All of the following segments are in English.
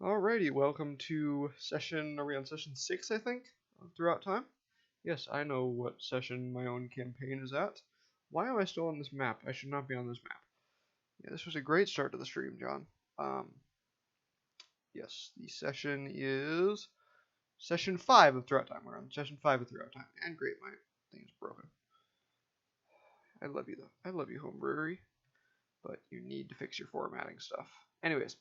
Alrighty, welcome to are we on session 6, I think, throughout time? Yes, I know what session my own campaign is at. Why am I still on this map? I should not be on this map. Yeah, this was a great start to the stream, John. Yes, the session is session 5 of throughout time. We're on session 5 of throughout time. And great, my thing is broken. I love you, though. I love you, Home Brewery. But you need to fix your formatting stuff. Anyways,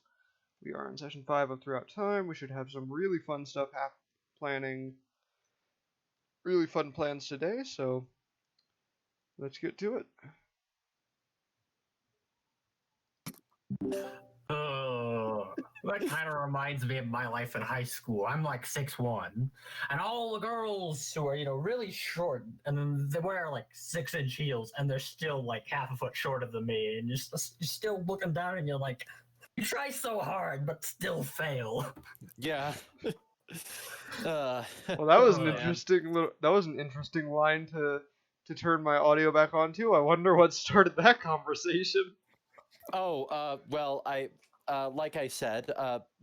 we are in session 5 of Throughout Time. We should have some really fun stuff really fun plans today, so let's get to it. That kind of reminds me of my life in high school. I'm like 6'1", and all the girls who are, really short, and then they wear like 6-inch heels, and they're still like half a foot shorter than me, and you're still looking down, and you're like, you try so hard, but still fail. Yeah. Well, that was an interesting line to turn my audio back on to. I wonder what started that conversation. Well, like I said,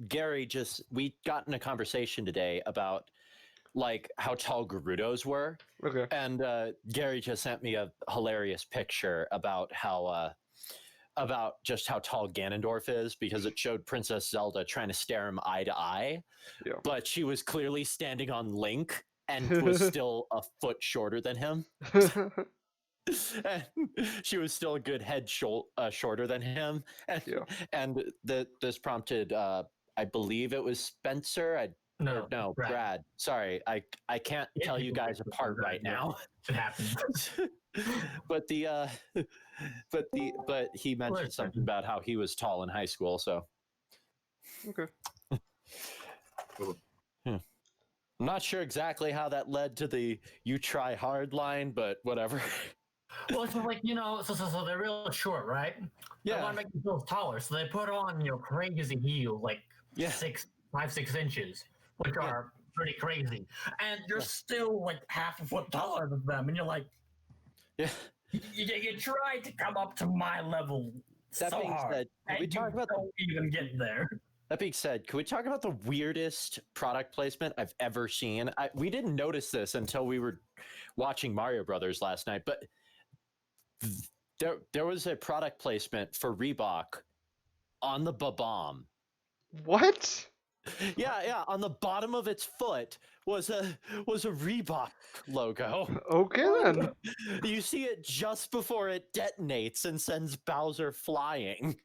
Gary we got in a conversation today about like how tall Gerudos were. Okay. And Gary just sent me a hilarious picture about just how tall Ganondorf is, because it showed Princess Zelda trying to stare him eye to eye. Yeah. But she was clearly standing on Link and was still a foot shorter than him. She was still a good head shorter than him. And this prompted, I believe it was Spencer. No, Brad. Sorry, I can't tell you guys apart right now. It happens. But he mentioned something about how he was tall in high school. So okay. I'm not sure exactly how that led to the "you try hard" line, but whatever. Well, it's like, so they're real short, right? Yeah. They want to make themselves taller, so they put on, crazy heels, like 5-6 inches, which are pretty crazy. And you're still like half a foot taller than them, and you're like, you tried to come up to my level That so being hard, said, and we talk about don't even get there. That being said, can we talk about the weirdest product placement I've ever seen? We didn't notice this until we were watching Mario Brothers last night, but there was a product placement for Reebok on the Ba-Bomb. What? Yeah. On the bottom of its foot was a Reebok logo. Okay then. You see it just before it detonates and sends Bowser flying.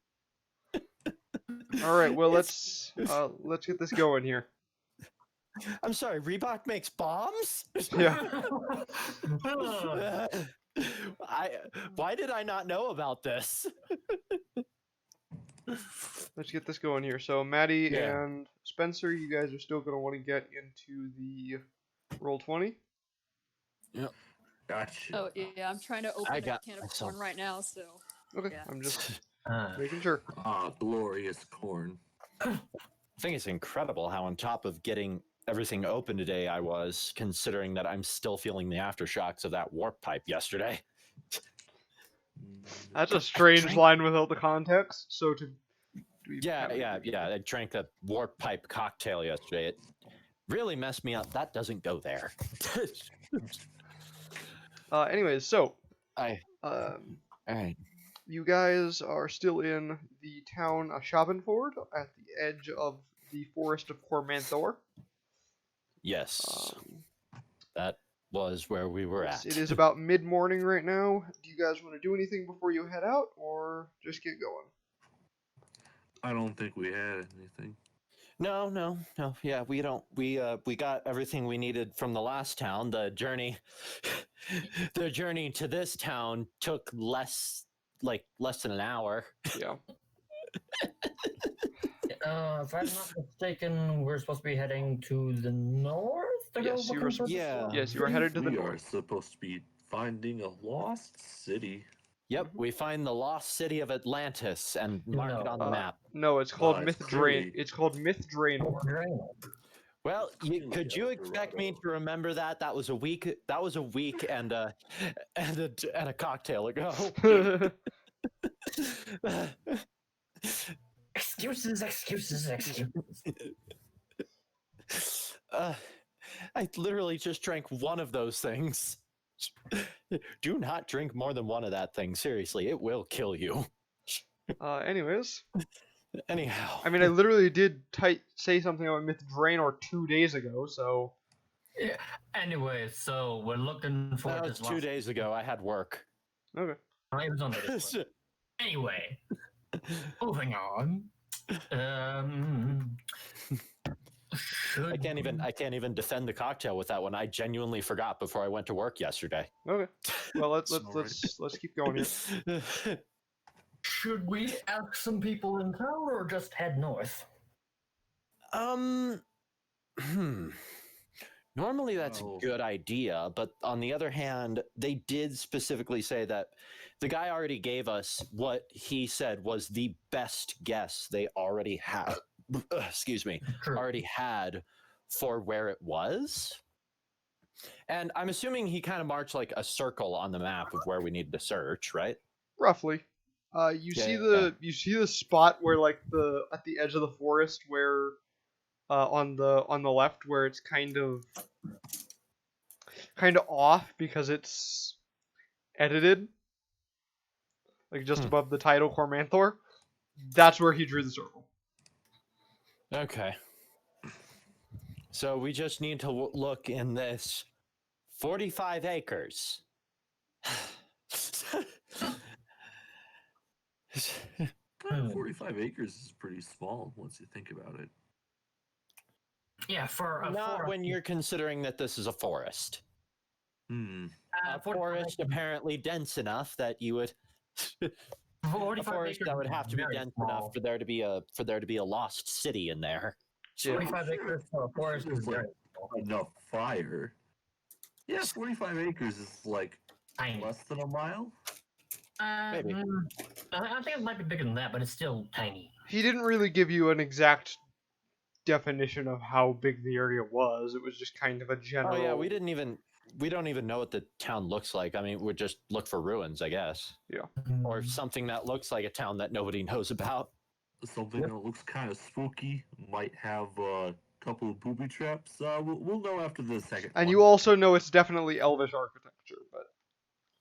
All right, well let's get this going here. I'm sorry, Reebok makes bombs? Yeah. Why did I not know about this? Let's get this going here. So Maddie and Spencer, you guys are still going to want to get into the Roll20. Yep. Gotcha. Oh yeah, I'm trying to open a can of corn right now, so. Okay, yeah. I'm just making sure. Glorious corn. I think it's incredible how on top of getting everything open today I was, considering that I'm still feeling the aftershocks of that warp pipe yesterday. That's a strange line without the context. So Yeah. I drank a warp pipe cocktail yesterday. It really messed me up. That doesn't go there. Anyways, so all right. You guys are still in the town of Schabenford at the edge of the forest of Cormanthor. Yes. That was where we were at. It is about mid-morning right now. Do you guys want to do anything before you head out, or just get going? I don't think we had anything. No. Yeah, we don't. We got everything we needed from the last town. The journey to this town took less than an hour. Yeah. If I'm not mistaken, we're supposed to be heading to the north? Yes, you are headed to the north. We are supposed to be finding a lost city. Yep, we find the lost city of Atlantis and mark it on the map. No, it's called Mythdrain. It's called Mythdrain. Well, could you expect me to remember that? That was a week and a cocktail ago. Excuses. I literally just drank one of those things. Do not drink more than one of that thing. Seriously, it will kill you. Anyways. Anyhow. I mean, I literally did say something about Myth Draenor 2 days ago, so... Yeah. Anyway, so we're looking for that was 2 days ago. I had work. Okay. I was on the Anyway, moving on. I can't even defend the cocktail with that one. I genuinely forgot before I went to work yesterday. Okay. Well, let's keep going here. Should we ask some people in town or just head north? Normally that's a good idea, but on the other hand, they did specifically say that the guy already gave us what he said was the best guess they already had. Excuse me, already had for where it was. And I'm assuming he kind of marked like a circle on the map of where we needed to search, right? Roughly. You see the spot where like at the edge of the forest where on the left where it's kind of off because it's edited, like just above the title Cormanthor. That's where he drew the circle. Okay. So we just need to look in this 45 acres. 45 acres is pretty small once you think about it. Yeah, for a not forest. when you're considering that this is a forest. A 45 forest apparently dense enough that you would a forest that would have to be dense enough for there to be a lost city in there. 45 acres for a forest is like enough fire. Yeah, 45 acres is like tiny. Less than a mile? Maybe. I think it might be bigger than that, but it's still tiny. He didn't really give you an exact definition of how big the area was. It was just kind of a general... Oh yeah, we don't even know what the town looks like. I mean, we'd just look for ruins, I guess. Yeah. Or something that looks like a town that nobody knows about. Something that looks kind of spooky. Might have a couple of booby traps. We'll know after the second And one. you also know it's definitely Elvish architecture, but...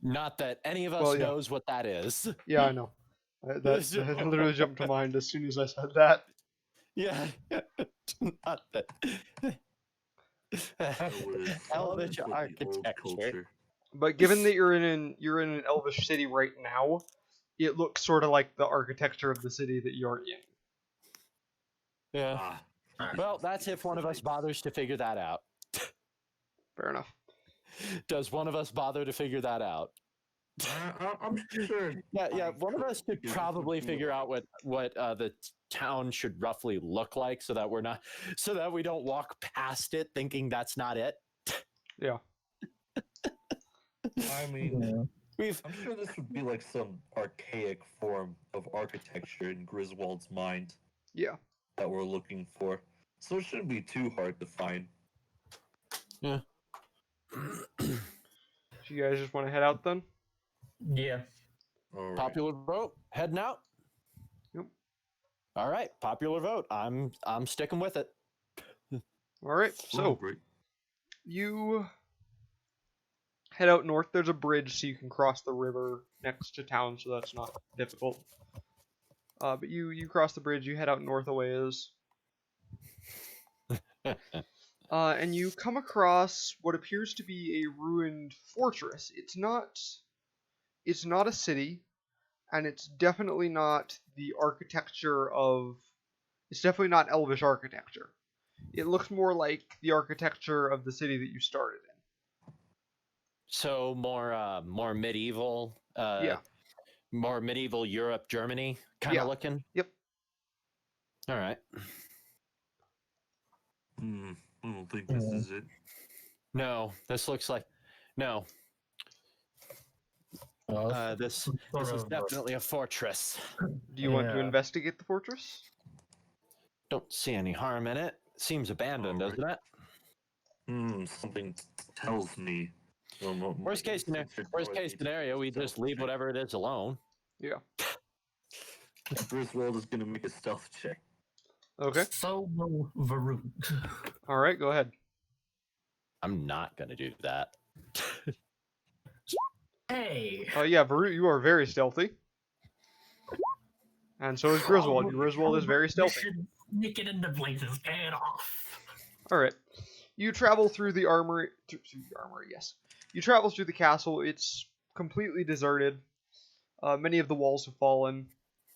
Not that any of us knows what that is. Yeah, I know. That literally jumped to mind as soon as I said that. Yeah. Not that. Elvish architecture. But given that you're in an Elvish city right now, it looks sort of like the architecture of the city that you're in. Yeah. Well, that's if one of us bothers to figure that out. Fair enough. Does one of us bother to figure that out? I'm sure. Yeah. One of us could probably figure out what the town should roughly look like, so that we don't walk past it thinking that's not it. Yeah. I mean, I'm sure this would be like some archaic form of architecture in Griswold's mind. Yeah. That we're looking for, so it shouldn't be too hard to find. Yeah. So you guys just want to head out then? Yeah. Right. Popular vote, heading out. Yep. All right, popular vote. I'm sticking with it. All right. So you head out north. There's a bridge so you can cross the river next to town, so that's not difficult. But you cross the bridge. You head out north a ways. And you come across what appears to be a ruined fortress. It's not a city, and it's definitely not the architecture of... It's definitely not Elvish architecture. It looks more like the architecture of the city that you started in. So more medieval. Yeah. More medieval Europe, Germany kind of looking. Yep. All right. I don't think this is it. No, this looks like no. This is definitely a fortress. Do you want to investigate the fortress? Don't see any harm in it. Seems abandoned, doesn't it? Something tells me. Worst case scenario, we just leave whatever it is alone. Yeah. Griswold is going to make a stealth check. Okay. So will Varut. All right, go ahead. I'm not gonna do that. Hey. Yeah, Varut, you are very stealthy. And so is Griswold. Griswold is very stealthy. Sneak it into places. Get it off. All right. You travel through the armory. Through the armory, yes. You travel through the castle. It's completely deserted. Many of the walls have fallen.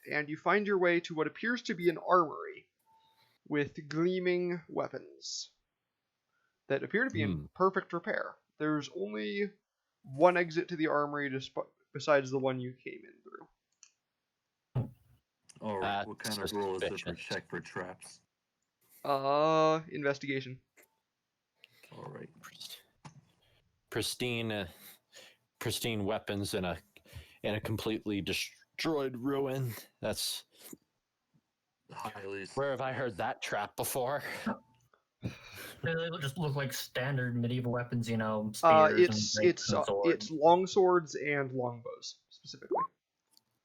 And you find your way to what appears to be an armory with gleaming weapons that appear to be in perfect repair. There's only one exit to the armory besides the one you came in through. All right. What kind of roll is it for check for traps? Investigation. All right. Pristine weapons in a completely destroyed ruin. That's highly. Where have I heard that trap before? They just look like standard medieval weapons, spears and swords. It's long swords and longbows specifically.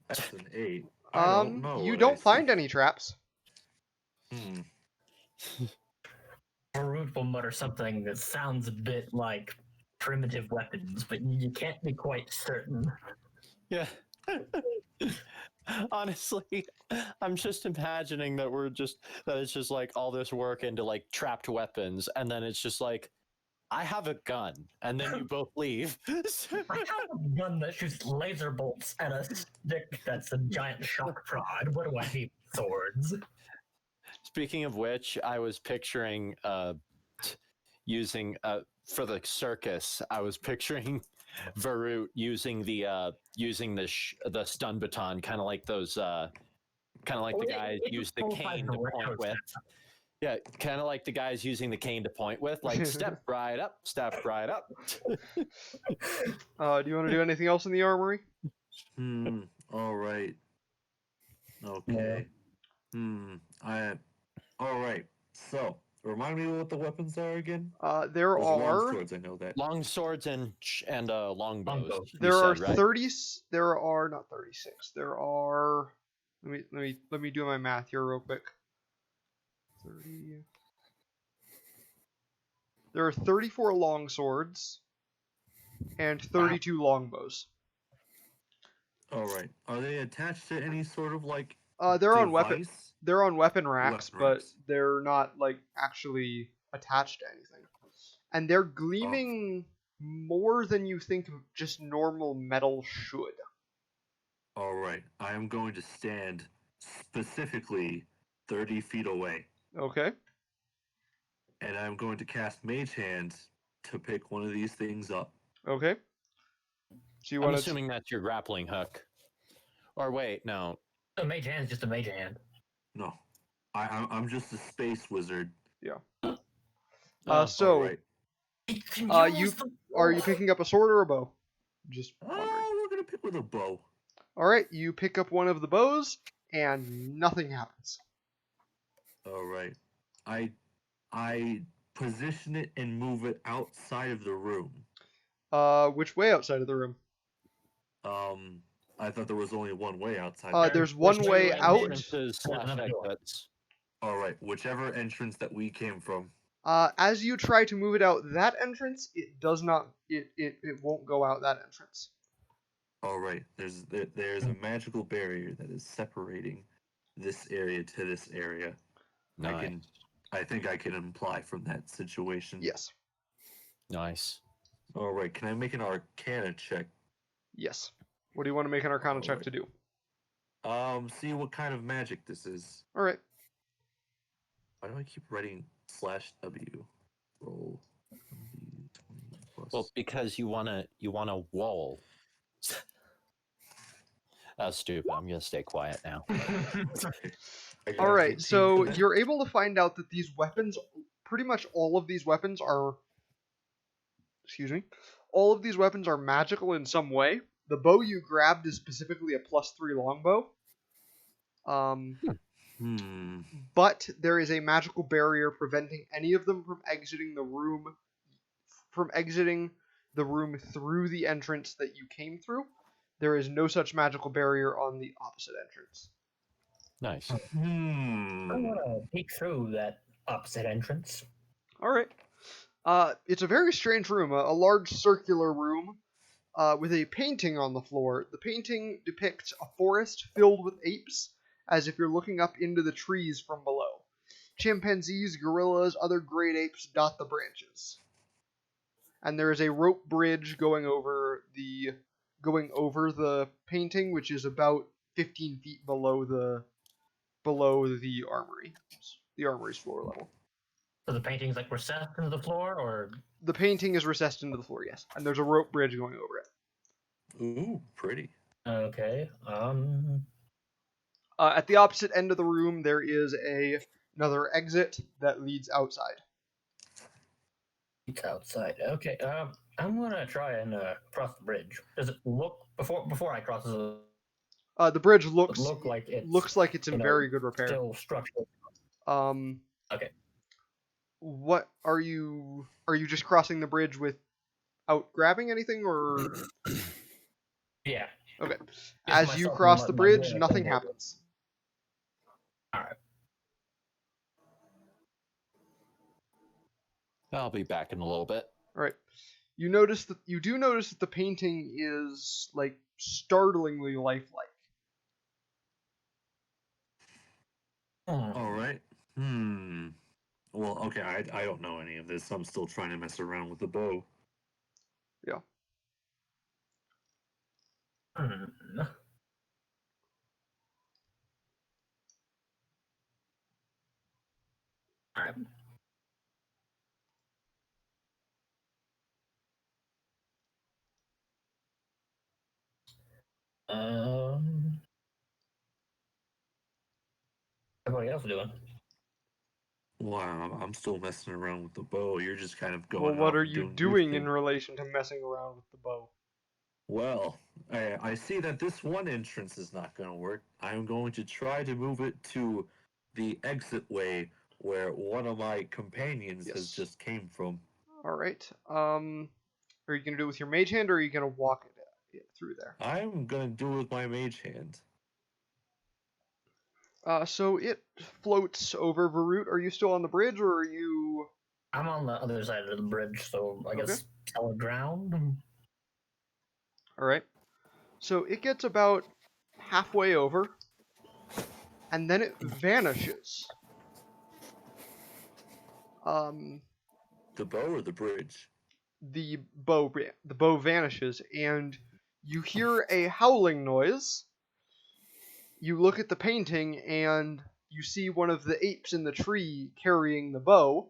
That's an 8. I don't know. You don't find any traps. Varut will mutter something that sounds a bit like primitive weapons, but you can't be quite certain. Yeah. Honestly, I'm just imagining that it's just like all this work into like trapped weapons, and then it's just like, I have a gun, and then you both leave. I have a gun that shoots laser bolts and a stick that's a giant shock prod. What do I need? Swords. Speaking of which, I was picturing using for the circus. I was picturing Varut using the stun baton, kind of like those, the guys use the cane to point with. Yeah, kind of like the guys using the cane to point with, like step right up, step right up. Do you want to do anything else in the armory? All right. Okay. All right. So, remind me what the weapons are again. There are long swords. I know that. Long swords and longbows. There are 30. There are not 36. There are. Let me do my math here real quick. 30. There are 34 long swords and 32 longbows. All right. Are they attached to any sort of like? They're on weapon. They're on weapon racks, but they're not like actually attached to anything. And they're gleaming more than you think just normal metal should. All right. I am going to stand specifically 30 feet away. Okay. And I'm going to cast Mage Hand to pick one of these things up. Okay. So I'm assuming that's your grappling hook. Or wait, no. A Mage Hand is just a Mage Hand. No. I'm just a space wizard. Yeah. So, right. Are you picking up a sword or a bow? Just wondering. We're gonna pick with a bow. All right, you pick up one of the bows, and nothing happens. All right. I position it and move it outside of the room. Which way outside of the room? I thought there was only one way outside. There's one way out. All right, whichever entrance that we came from. As you try to move it out that entrance, it does not. It won't go out that entrance. All right, there's a magical barrier that is separating this area to this area. Nice. I think I can imply from that situation. Yes. Nice. All right, can I make an Arcana check? Yes. What do you want to make an Arcana check to do? See what kind of magic this is. All right. Why do I keep writing /W? Roll. Well, because you wanna wall. That's stupid. I'm gonna stay quiet now. All right, so you're able to find out that these weapons, pretty much all of these weapons are. Excuse me. All of these weapons are magical in some way. The bow you grabbed is specifically a +3 longbow. But there is a magical barrier preventing any of them from exiting the room. Through the entrance that you came through. There is no such magical barrier on the opposite entrance. Nice. I want to peek through that opposite entrance. All right. It's a very strange room, a large circular room with a painting on the floor. The painting depicts a forest filled with apes, as if you're looking up into the trees from below. Chimpanzees, gorillas, other great apes dot the branches. And there is a rope bridge going over the painting, which is about 15 feet below the armory. The armory's floor level. So the painting's like recessed into the floor, or the painting is recessed into the floor, yes, and there's a rope bridge going over it. Ooh, pretty. okay. At the opposite end of the room, there is another exit that leads outside. It's outside. Okay. I'm gonna try and cross the bridge. Does it look before I cross? The bridge looks like it's in very good repair. Still structural. Okay. What are you? Are you just crossing the bridge without grabbing anything, or? Yeah. Okay. As you cross the bridge, nothing happens. All right. I'll be back in a little bit. All right. You do notice that the painting is like startlingly lifelike. All right. Well, okay, I don't know any of this. I'm still trying to mess around with the bow. Yeah. All right. Everybody else doing? Wow, I'm still messing around with the bow. You're just kind of going. Well, what out are and you doing doing in relation to messing around with the bow? Well, I see that this one entrance is not going to work. I'm going to try to move it to the exit way where one of my companions has just came from. All right. Are you gonna do it with your mage hand, or are you gonna walk it through there? I'm going to do it with my mage hand. So it floats over Varut. Are you still on the bridge, or are you? I'm on the other side of the bridge, so I guess solid ground. All right. So it gets about halfway over, and then it vanishes. The bow or the bridge? The bow vanishes, and you hear a howling noise. You look at the painting, and you see one of the apes in the tree carrying the bow.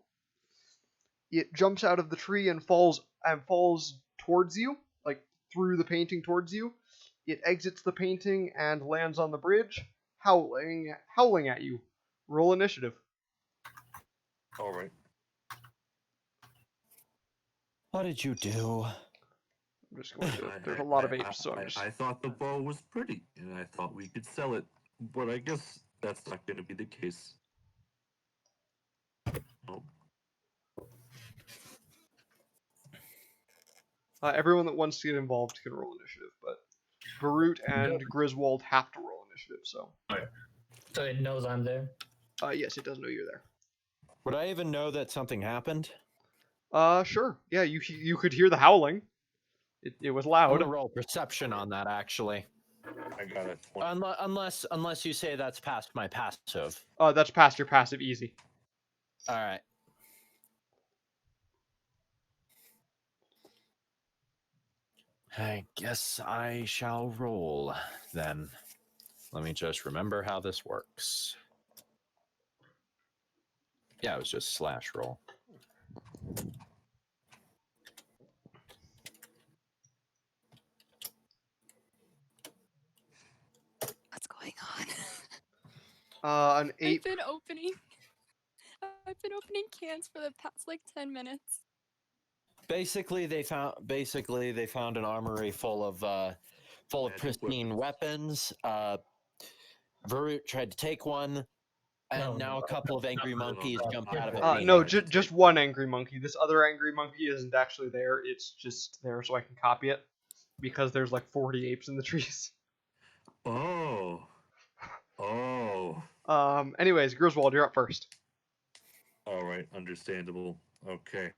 It jumps out of the tree and falls towards you, like through the painting towards you. It exits the painting and lands on the bridge, howling at you. Roll initiative. All right. What did you do? I'm just going to. There's a lot of apes, so I thought the bow was pretty, and I thought we could sell it, but I guess that's not going to be the case. Oh. Everyone that wants to get involved can roll initiative, but Varut and Griswold have to roll initiative, so. Okay. So it knows I'm there? Yes, it does know you're there. Would I even know that something happened? Sure. Yeah, you could hear the howling. It was loud. I'm gonna roll perception on that, actually. I got it. Unless you say that's past my passive. That's past your passive easy. All right. I guess I shall roll then. Let me just remember how this works. Yeah, it was just slash roll. What's going on? An ape. I've been opening cans for the past like 10 minutes. Basically, they found an armory full of pristine weapons. Varut tried to take one, and now a couple of angry monkeys jumped out of it. No, just one angry monkey. This other angry monkey isn't actually there. It's just there so I can copy it, because there's like 40 apes in the trees. Oh. Oh. Anyways, Griswold, you're up first. All right, understandable. Okay.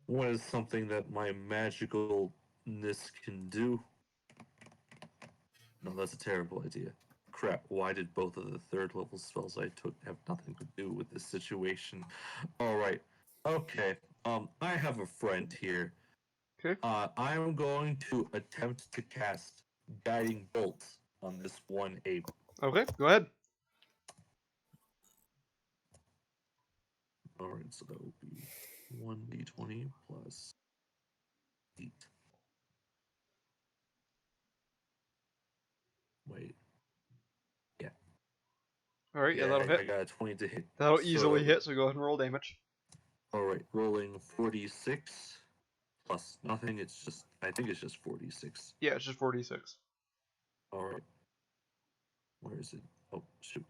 What is something that my magicalness can do? No, that's a terrible idea. Crap, why did both of the third level spells I took have nothing to do with this situation? Alright. Okay. I have a friend here. Okay. I am going to attempt to cast Guiding Bolt on this one ape. Okay, go ahead. Alright, so that will be 1d20 plus 8. Wait. Yeah. Alright, yeah, that'll hit. I got a 20 to hit. That'll easily hit, so go ahead and roll damage. Alright, rolling 46 plus nothing. I think it's just 46. Yeah, it's just 46. Alright. Where is it? Oh, shoot.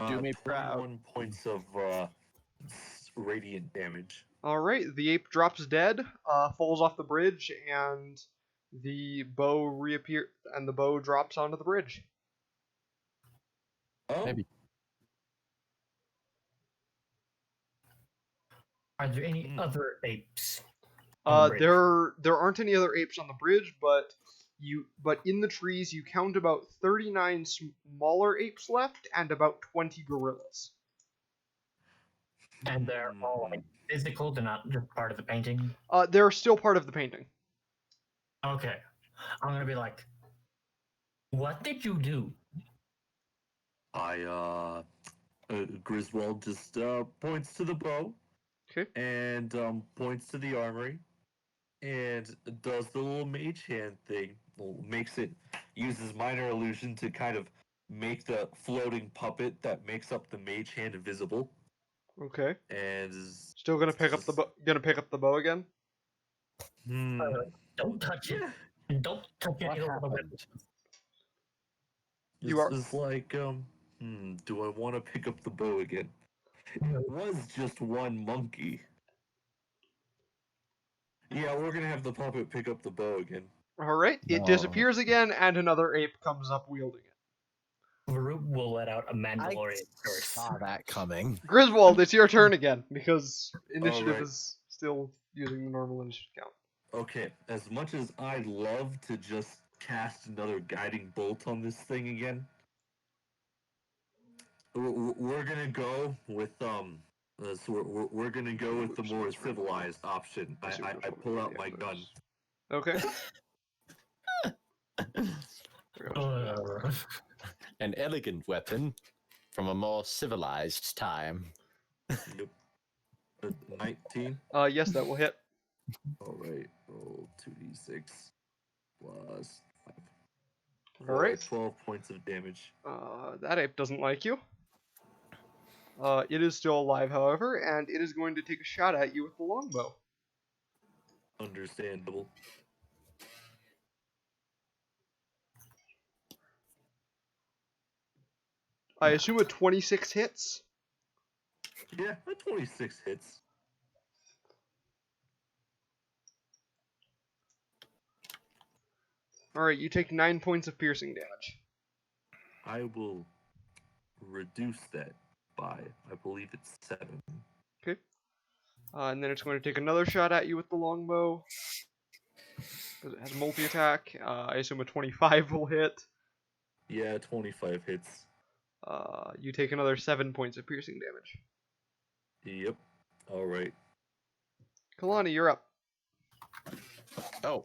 Do me proud. 21 points of radiant damage. Alright, the ape drops dead, falls off the bridge, and the bow drops onto the bridge. Oh, Maybe. Are there any other apes? There aren't any other apes on the bridge, but in the trees you count about 39 smaller apes left and about 20 gorillas. And they're all like physical, they're not just part of the painting? They're still part of the painting. Okay. I'm gonna be like, what did you do? Griswold just points to the bow. Okay. And points to the armory. And does the little mage hand thing. Uses minor illusion to kind of make the floating puppet that makes up the mage hand invisible. Okay. And still gonna pick up the bow again. Don't touch it. Don't touch any of the weapons. It's like, do I want to pick up the bow again? It was just one monkey. Yeah, we're gonna have the puppet pick up the bow again. Alright, it disappears again, and another ape comes up wielding it. Varut will let out a Mandalorian curse. Saw that coming. Griswold, it's your turn again, because initiative is still using the normal initiative count. Okay, as much as I'd love to just cast another guiding bolt on this thing again, we're gonna go with we're gonna go with the more civilized option. I pull out my gun. Okay. An elegant weapon from a more civilized time. Yep. 19. Yes, that will hit. All right, roll 2d6 plus 5. All right. 12 points of damage. That ape doesn't like you. It is still alive, however, and it is going to take a shot at you with the longbow. Understandable. I assume a 26 hits? Yeah, a 26 hits. Alright, you take 9 points of piercing damage. I will reduce that by, I believe it's 7. Okay. And then it's going to take another shot at you with the longbow. Because it has multi-attack. I assume a 25 will hit. Yeah, 25 hits. You take another 7 points of piercing damage. Yep. Alright. Kalani, you're up. Oh.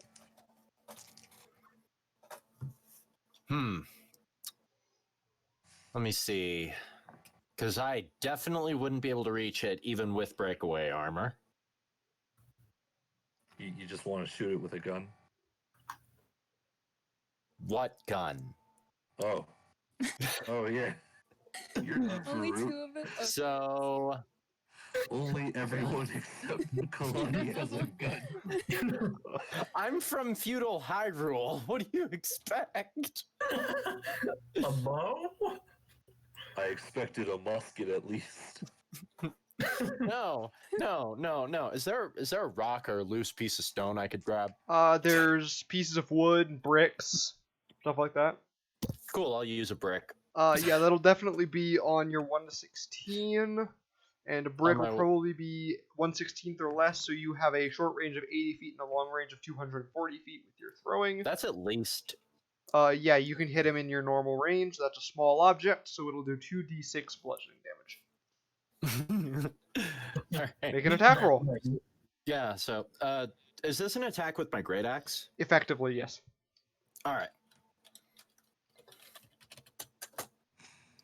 Let me see. Because I definitely wouldn't be able to reach it even with breakaway armor. You just want to shoot it with a gun? What gun? Oh. Oh, yeah. You're not Only Farouk. 2 of it. Okay. So... Only everyone except Kalani has a gun. I'm from feudal Hyrule. What do you expect? A bow? I expected a musket at least. No. Is there a rock or a loose piece of stone I could grab? There's pieces of wood, bricks, stuff like that. Cool, I'll use a brick. Yeah, that'll definitely be on your 1 to 16, and a brick will my- probably be 1/16 or less, so you have a short range of 80 feet and a long range of 240 feet with your throwing. That's at least. Yeah, you can hit him in your normal range. That's a small object, so it'll do 2d6 bludgeoning damage. Alright. Make an attack roll. Yeah, so is this an attack with my great axe? Effectively, yes. Alright.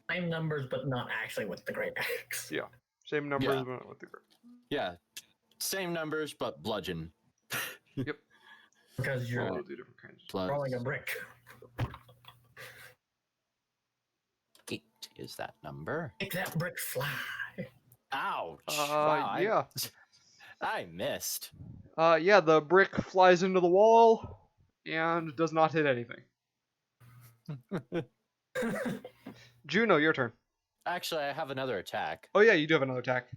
Same numbers, but not actually with the great axe. Yeah. Same numbers, Yeah. but with the grip. Yeah. Same numbers, but bludgeon. Because you're We'll do different kinds. rolling a brick. 8 is that number. Make that brick fly. Ouch! Wow, Yeah. I missed. Yeah, the brick flies into the wall and does not hit anything. Juno, your turn. Actually, I have another attack, Oh yeah, you do have another attack.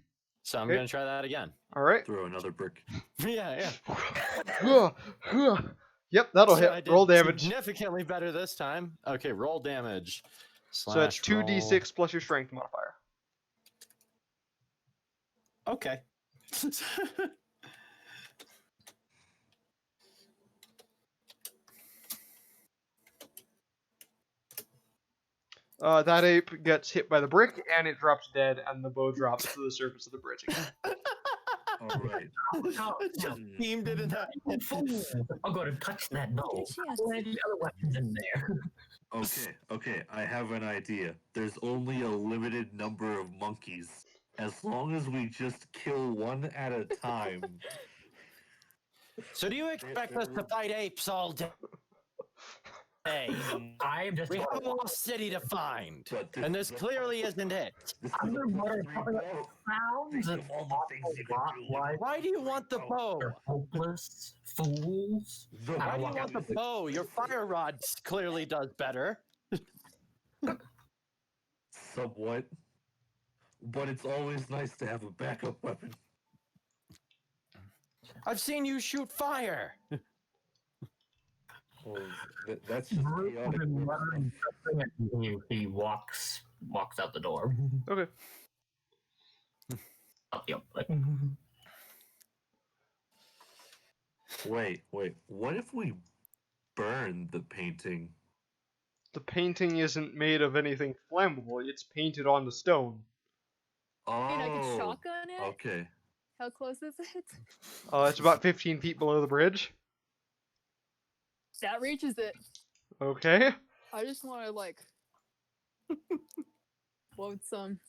so I'm Okay. gonna try that again. All right. Throw another brick. Yeah. Yep, that'll So I hit. did Roll damage. significantly better this time. Okay, roll damage. So that's Slash roll. 2d6 plus your strength modifier. Okay. That ape gets hit by the brick and it drops dead, and the bow drops to the surface of the bridge again. All right. It just beamed it in that. I'll go to touch that bow. Yes. Where are the other weapons in there? Okay, I have an idea. There's only a limited number of monkeys. As long as we just kill one at a time. So do you expect us to fight apes all day? I'm just We have a whole city to find, But this- and this clearly isn't it. This is Underwater a +3 bow. sounds Think and of all the things you can do. like Why do you want the bow? they're hopeless fools. The Why do you want want the bow? Your fire rod clearly does better. Somewhat. But it's always nice to have a backup weapon. I've seen you shoot fire. Well, that's just chaotic. He walks out the door. Okay. Up, yep. Wait. What if we burn the painting? The painting isn't made of anything flammable. It's painted on the stone. Oh. And I can shotgun it. Okay. How close is it? It's about 15 feet below the bridge. That reaches it. Okay. I just want to like load some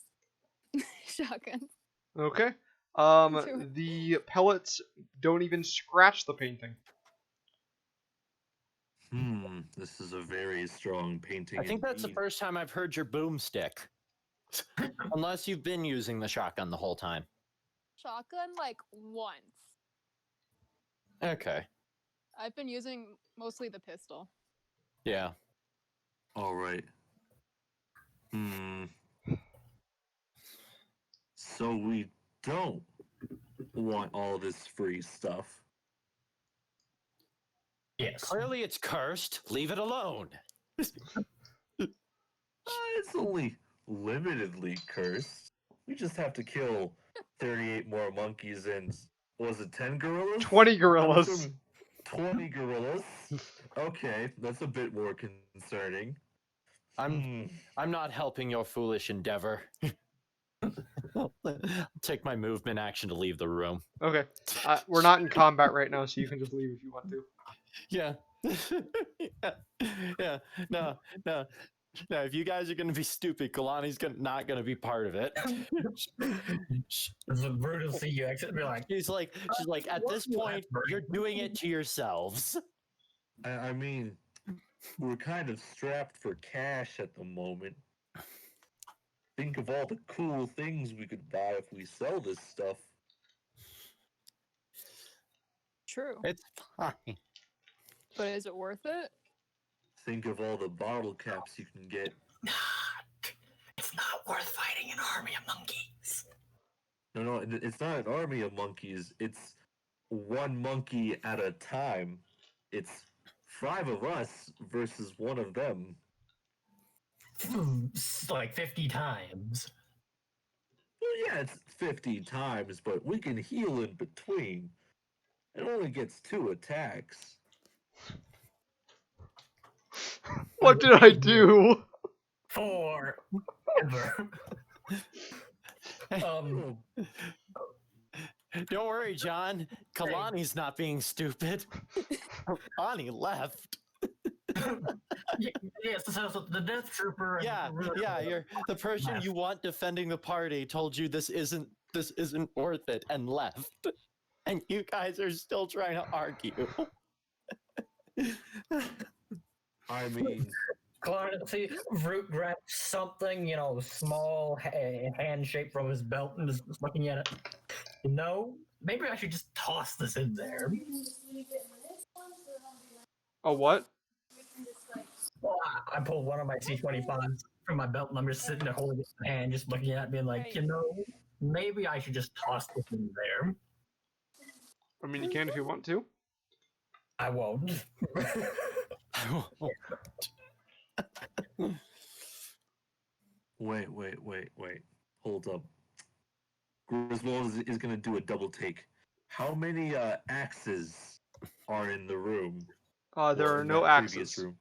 shotguns. Okay. Sure. The pellets don't even scratch the painting. This is a very strong painting. I think that's the indeed. first time I've heard your boomstick. Unless you've been using the shotgun the whole time. Shotgun like once. Okay. I've been using mostly the pistol. Yeah. All right. So we don't want all this free stuff. Yes. Clearly it's cursed. Leave it alone. It's only limitedly cursed. We just have to kill 38 more monkeys and, was it 10 gorillas? 20 gorillas. 20 gorillas. Okay, that's a bit more concerning. I'm not helping your foolish endeavor. I'll take my movement action to leave the room. Okay. We're not in combat right now, so you can just leave if you want to. Yeah. Yeah. No. If you guys are gonna be stupid, Kalani's not gonna be part of it. It's brutal to see you exit and be like, She's like, at this point, you're doing it to yourselves. I mean, we're kind of strapped for cash at the moment. Think of all the cool things we could buy if we sell this stuff. True. It's fine. But is it worth it? Think of all the bottle caps you can get. it's not worth fighting an army of monkeys. No, it's not an army of monkeys. It's one monkey at a time. It's 5 of us versus 1 of them. Like 50 times. Well, yeah, it's 50 times, but we can heal in between. It only gets 2 attacks. What did I do? Forever. Oh, Don't worry, John. Kalani's not being stupid. Kalani left. Yes, so the Death Trooper. Yeah, you're the person you want defending the party told you this isn't worth it and left, and you guys are still trying to argue. I mean, See, Root grabbed something, small hand shape from his belt and is looking at it. Maybe I should just toss this in there. A what? Well, I pulled one of my C-25s from my belt and I'm just sitting there holding it in my hand, just looking at it, being like, maybe I should just toss this in there. I mean, you can if you want to. I won't. Wait. Hold up. Griswold is going to do a double take. How many axes are in the room? There are no axes. Room?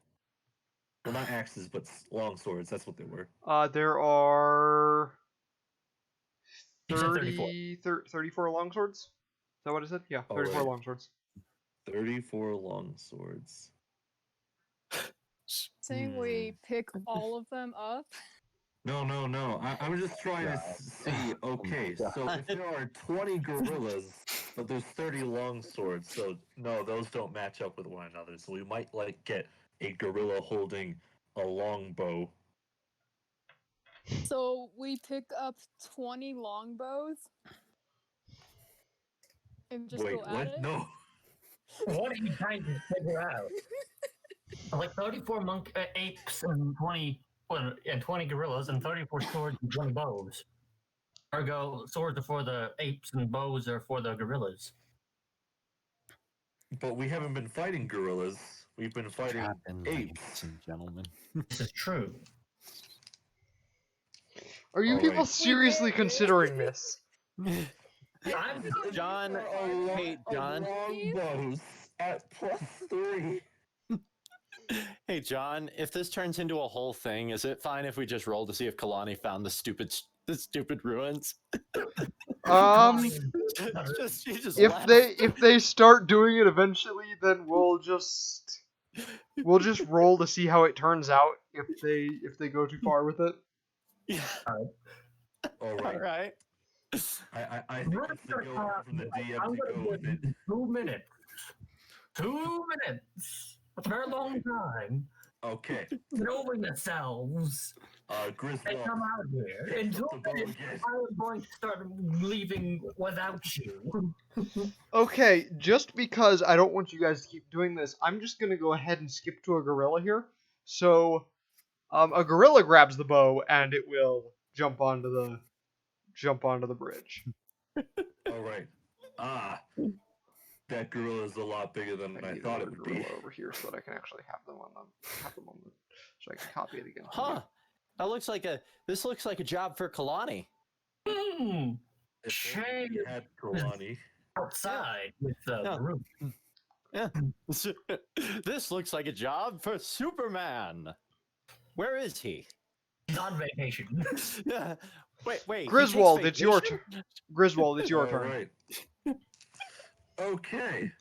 Well, not axes, but long swords. That's what they were. There are 34 long swords. Is that what I said? Yeah, 34 long swords. 34 long swords. Saying we pick all of them up. No. I'm just trying to see. Okay, so if there are 20 gorillas, but there's 30 long swords, so no, those don't match up with one another. So we might get a gorilla holding a longbow. So we pick up 20 longbows and just Wait, go at what? it. No. What are you trying to figure out? Like 34 apes and 20 gorillas and 34 swords and 20 bows. Ergo, swords are for the apes and bows are for the gorillas. But we haven't been fighting gorillas. We've been fighting apes. Ladies and gentlemen. This is true. Are you people seriously considering this? John, hey, John. Longbows at +3. Hey, John, if this turns into a whole thing, is it fine if we just roll to see if Kalani found the stupid ruins? If they start doing it eventually, then we'll just roll to see how it turns out if they go too far with it. Yeah. All right. I think it's the go from the DM to go with it. 2 minutes. 2 minutes. That's a very long time. Okay. Knowing yourselves. Griswold. Come out here. In 2 minutes, I'm going to start leaving without you. Okay, just because I don't want you guys to keep doing this, I'm just gonna go ahead and skip to a gorilla here. So, a gorilla grabs the bow and it will jump onto the bridge. All right. That gorilla is a lot bigger than I thought it would be. Over here so that I can actually have them on the so I can copy it again. Huh? This looks like a job for Kalani. Shame. Had Kalani Outside with the room. Yeah. This looks like a job for Superman. Where is he? He's on vacation. Yeah. Wait. Griswold, it's your turn. Griswold, it's your turn. Right. Okay.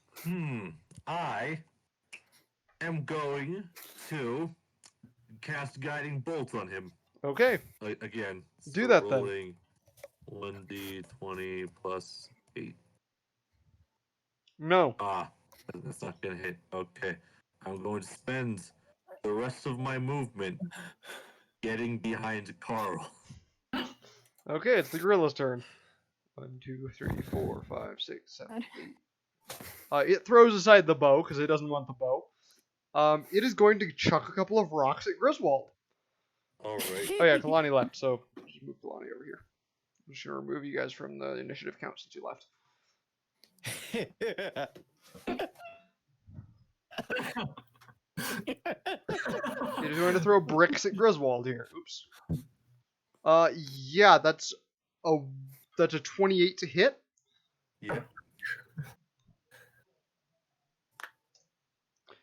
I am going to cast Guiding Bolt on him. Okay. Again. Do that then. 1d20 plus 8. No. That's not gonna hit. Okay. I'm going to spend the rest of my movement getting behind Carl. Okay, it's the gorilla's turn. 1, 2, 3, 4, 5, 6, 7, 8. It throws aside the bow because it doesn't want the bow. It is going to chuck a couple of rocks at Griswold. All right. Oh yeah, Kalani left, so just move Kalani over here. I'm just gonna remove you guys from the initiative count since you left. He's going to throw bricks at Griswold here. Oops. Yeah, that's a 28 to hit. Yeah.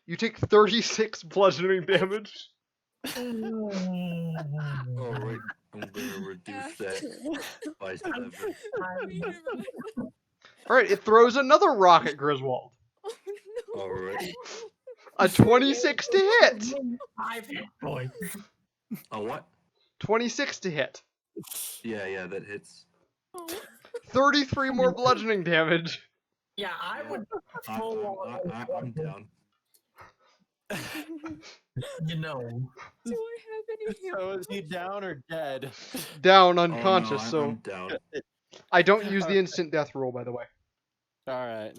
You take 36 bludgeoning damage. Alright, I'm gonna reduce that by 7. Alright, it throws another rock at Griswold. Oh, no. Alright. A 26 to hit. 5 hit points. A what? 26 to hit. Yeah, that hits. 33 more bludgeoning damage. Yeah, I would. I'm down. You know. Do I have any So is he down or dead? Down, unconscious, Oh, no, so I'm down. I don't use the instant death roll, by the way. All right.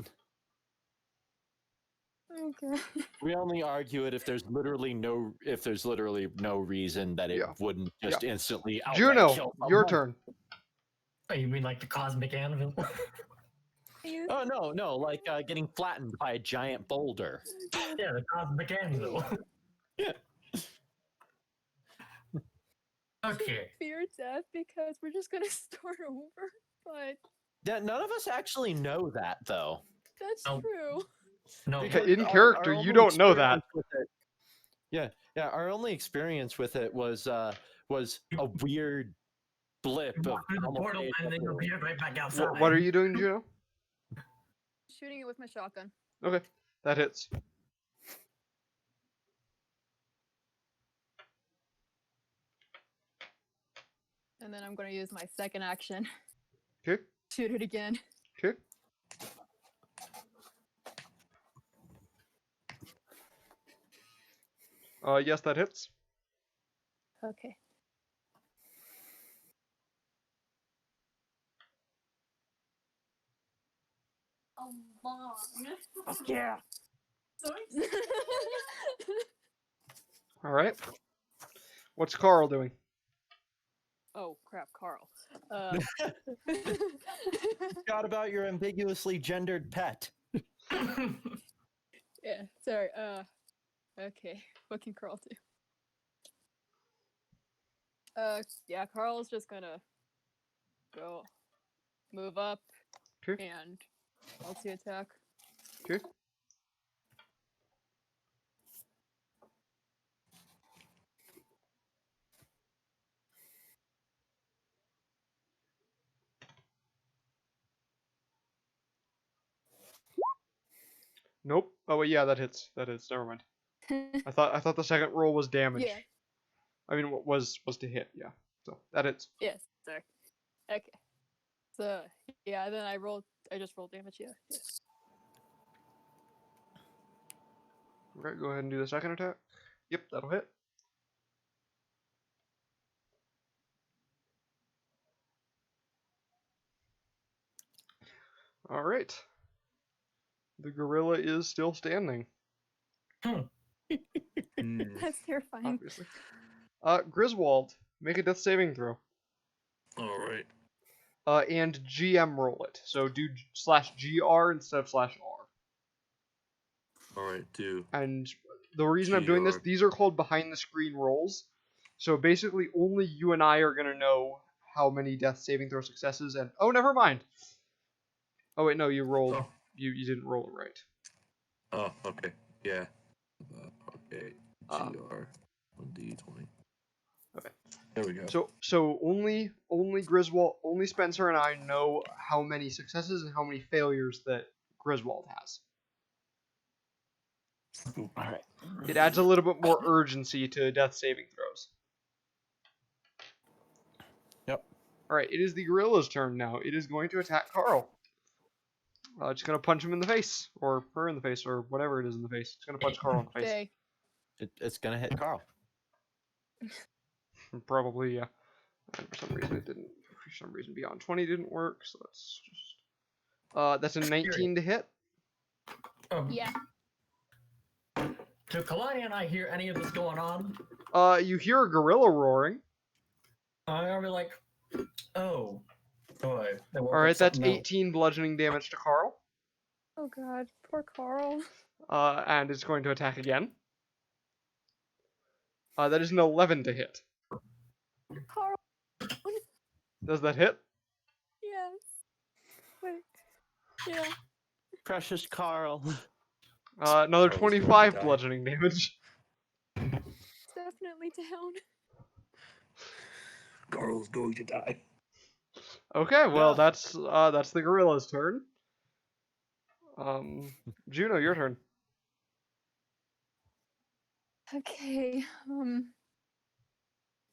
Okay. We only argue it if there's literally no reason that it Yeah. wouldn't just instantly outright Juno, kill your someone. turn. Oh, you mean like the cosmic anvil? Oh no, like getting flattened by a giant boulder. Yeah, the cosmic anvil. Okay. Fear death because we're just gonna start over, but Yeah, none of us actually know that though. that's Oh. true. No. Because in Our character, you only don't know that. experience with it- Yeah. Our only experience with it was a weird blip You of walk through the almost portal and then you appear right back outside. What are you doing, Juno? Shooting it with my shotgun. Okay, that hits. And then I'm gonna use my second action. Okay. Shoot it again. Okay. Yes, that hits. Okay. Yeah. All right. What's Carl doing? Oh crap, Carl. Forgot about your ambiguously gendered pet. Yeah, sorry. Okay. What can Carl do? Yeah, Carl's just gonna go move up Okay. and multi attack. Okay. Nope. Oh wait, yeah, that hits. That hits. Never mind. I thought the second roll was damage. Yeah. I mean, what was to hit? Yeah. So that hits. Yes. Sorry. Okay. So yeah, then I just rolled damage. Yeah. Okay, go ahead and do the second attack. Yep, that'll hit. All right. The gorilla is still standing. That's terrifying. Obviously. Griswold, make a death saving throw. Alright. And GM roll it. So do /GR instead of /R. Alright, do. And the reason I'm doing this, GR. these are called behind the screen rolls. So basically, only you and I are gonna know how many death saving throw successes. And oh, never mind. Oh wait, no, you rolled. Oh. You didn't roll it right. Oh, okay. Yeah. Okay. Um, GR. 1d20. Okay. There we go. So only Griswold, only Spencer and I know how many successes and how many failures that Griswold has. All right. It adds a little bit more urgency to death saving throws. Yep. All right, it is the gorilla's turn now. It is going to attack Carl. It's going to punch him in the face, or her in the face, or whatever it is in the face. It's going to punch Carl in the face. Okay. It's gonna hit Carl. Probably, yeah. And for some reason it didn't. For some reason Beyond 20 didn't work, so let's just... that's a 19 to hit. Yeah. Do Kalani and I hear any of this going on? You hear a gorilla roaring. I'm gonna be like, oh, Boy, Alright, that's 18 bludgeoning damage to Carl. Oh god, poor Carl. And it's going to attack again. That is an 11 to hit. Carl. Does that hit? Yes. Wait. Yeah. Precious Carl. Another Carl's going to 25 die. bludgeoning damage. It's definitely down. Carl's going to die. Okay, well No. that's the gorilla's turn. Juno, your turn. Okay.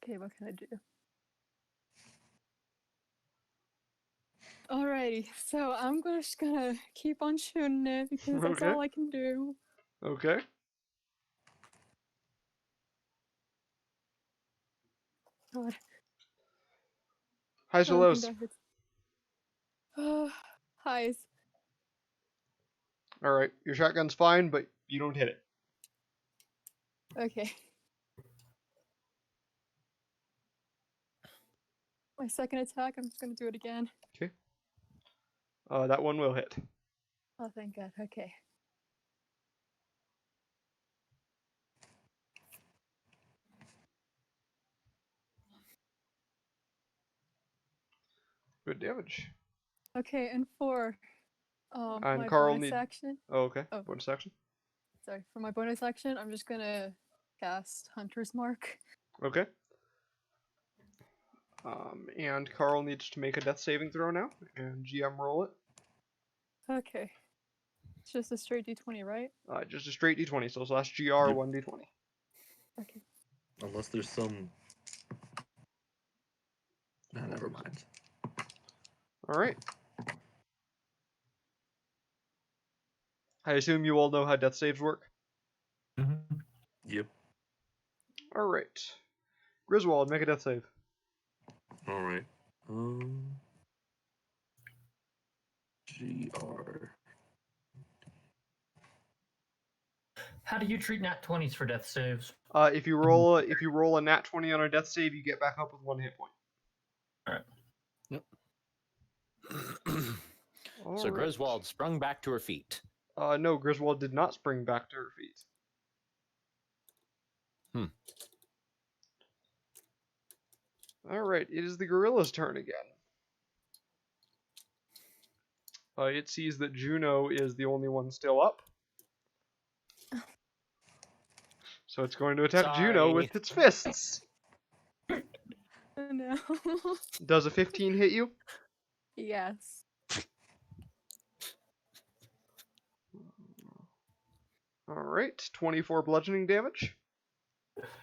Okay, what can I do? Alrighty, so I'm just gonna keep on shooting it because that's Okay. all I can do. Okay. God. Highs or I don't lows? think that hits. Highs. Alright, your shotgun's fine, but you don't hit it. Okay. My second attack, I'm just gonna do it again. Okay. That one will hit. Oh, thank God. Okay. Good damage. Okay, and for And my Carl bonus action. Oh, okay. Oh. Bonus action. Sorry, for my bonus action, I'm just gonna cast Hunter's Mark. Okay. And Carl needs to make a death saving throw now, and GM roll it. Okay. It's just a straight d20, right? Just a straight d20, so slash GR Yep. 1d20. Okay. Unless there's some... Nah, never mind. Alright. I assume you all know how death saves work? Yep. Alright. Griswold, make a death save. Alright. GR. How do you treat nat 20s for death saves? If you roll a nat 20 on a death save, you get back up with 1 hit point. Alright. Yep. All So right. Griswold sprung back to her feet. No, Griswold did not spring back to her feet. Alright, it is the gorilla's turn again. It sees that Juno is the only one still up. So it's going to attack Juno Sorry. with its fists. Oh no. Does a 15 hit you? Yes. Alright, 24 bludgeoning damage.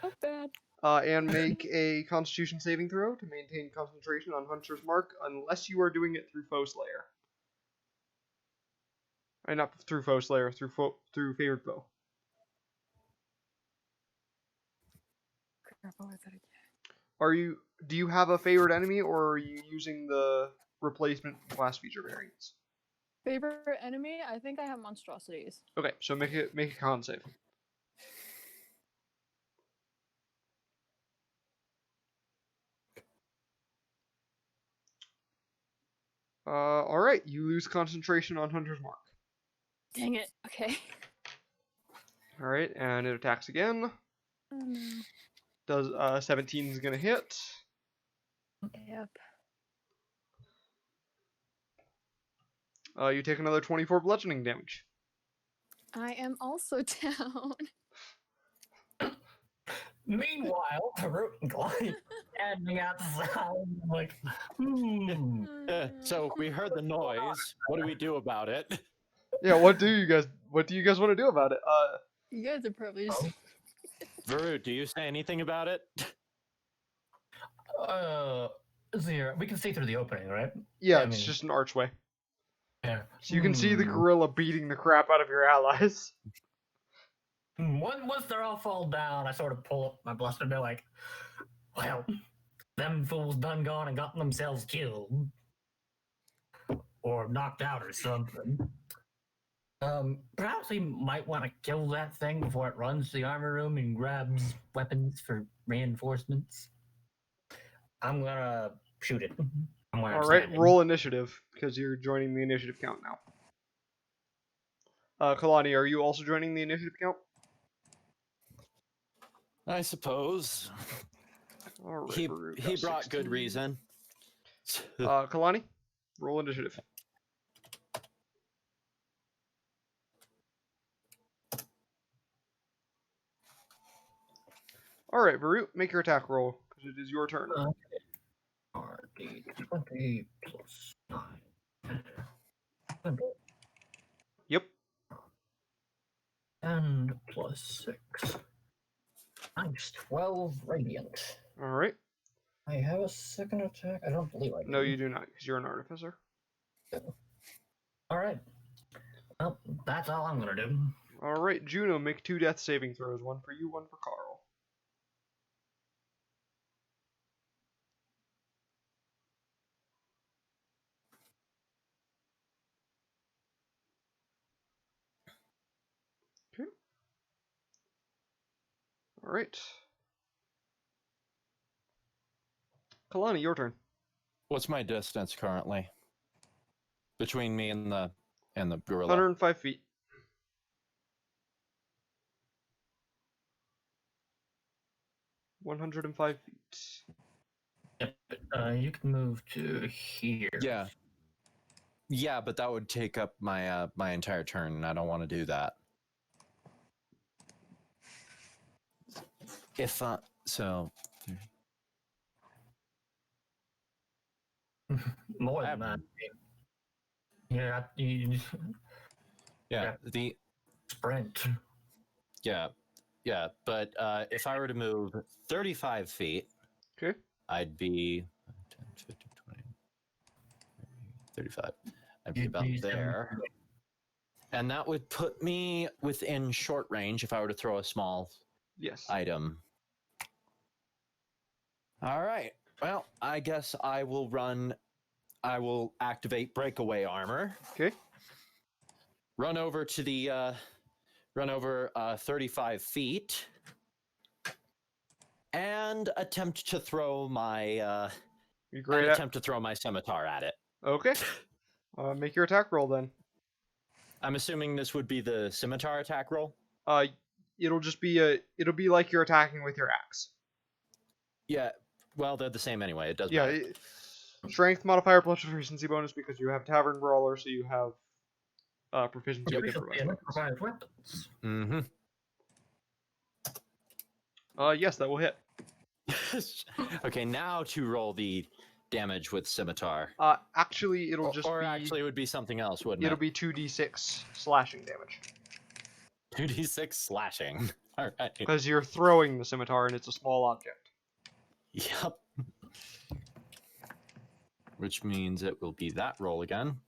Not bad. And make a Constitution saving throw to maintain concentration on Hunter's Mark, unless you are doing it through Foe Slayer. Not through Foe Slayer, through Favored Foe. Crap, what was that again? Do you have a favored enemy, or are you using the replacement class feature variants? Favorite enemy? I think I have monstrosities. Okay, so make a con save. Alright, you lose concentration on Hunter's Mark. Dang it. Okay. Alright, and it attacks again. Oh no. Does 17 is gonna hit. Yep. You take another 24 bludgeoning damage. I am also down. Meanwhile, the root glide standing outside, like, So we heard the noise. What do we do about it? Yeah, what do you guys want to do about it? You guys are probably just... Veru, do you say anything about it? we can see through the opening, right? Yeah, I it's mean- just an archway. Yeah. So you can see the gorilla beating the crap out of your allies. Once they're all fall down, I sort of pull up my blaster and be like, well, them fools done gone and gotten themselves killed. Or knocked out or something. Perhaps we might want to kill that thing before it runs to the armor room and grabs weapons for reinforcements. I'm gonna shoot it. All right, roll initiative because you're joining the initiative count now. Kalani, are you also joining the initiative count? I suppose. All right, He brought good reason. Kalani, roll initiative. All right, Varut, make your attack roll because it is your turn. RD 20 plus 9. Yep. And plus 6. Nice, 12 radiant. All right. I have a second attack? I don't believe I do. No, you do not because you're an artificer. All right. Well, that's all I'm going to do. All right, Juno, make 2 death saving throws. 1 for you, 1 for Carl. Okay. All right. Kalani, your turn. What's my distance currently between me and the gorilla? 105 feet. $105 feet. Yep. You can move to here. Yeah. Yeah, but that would take up my my entire turn, and I don't want to do that. If so, More than that. Yeah, yeah, the sprint. Yeah, but if I were to move 35 feet, okay, I'd be 10, 15, 20, 35. I'd be about there. And that would put me within short range if I were to throw a small item. All right. Well, I guess I will activate breakaway armor. Okay. Run over to the 35 feet and attempt to throw my scimitar at it. Okay. Make your attack roll then. I'm assuming this would be the scimitar attack roll. It'll just be it'll be like you're attacking with your axe. Yeah. Well, they're the same anyway. It doesn't matter. Strength modifier plus proficiency bonus because you have Tavern Brawler, so you have proficiency with improvised weapons. Mm-hmm. Yes, that will hit. Okay, now to roll the damage with scimitar. Actually, it'll actually, it would be something else, wouldn't it? It'll be 2d6 slashing damage. 2d6 slashing. All right. Because you're throwing the scimitar and it's a small object. Yep. Which means it will be that roll again.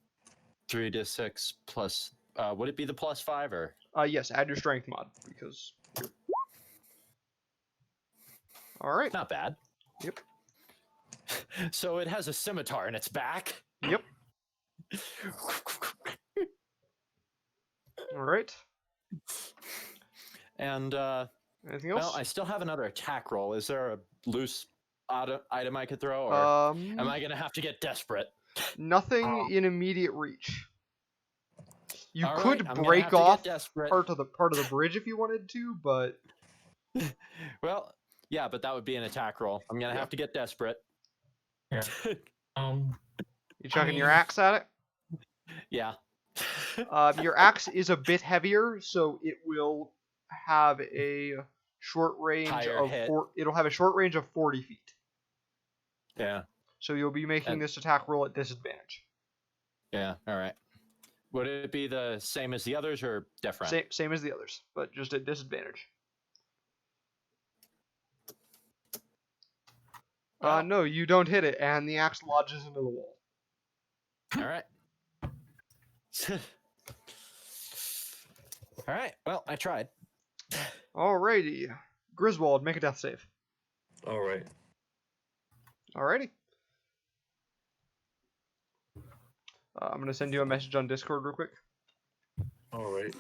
3d6 plus. Would it be the +5 or? Yes, add your strength mod because. All right. Not bad. Yep. So it has a scimitar in its back. Yep. All right. And anything else? Well, I still have another attack roll. Is there a loose item I could throw, or am I gonna have to get desperate? Nothing in immediate reach. You All could right, break off part of the bridge if you wanted to, but well, yeah, but that would be an attack roll. I'm gonna have to get desperate. Yeah. You chucking your axe at it? Yeah. Your axe is a bit heavier, so it will have a short range it'll have a short range of 40 feet. Yeah. So you'll be making this attack roll at disadvantage. Yeah. All right. Would it be the same as the others or different? Same as the others, but just at disadvantage. Well, no, you don't hit it, and the axe lodges into the wall. All right. All right. Well, I tried. Alrighty. Griswold, make a death save. All right. Alrighty. I'm going to send you a message on Discord real quick. All right.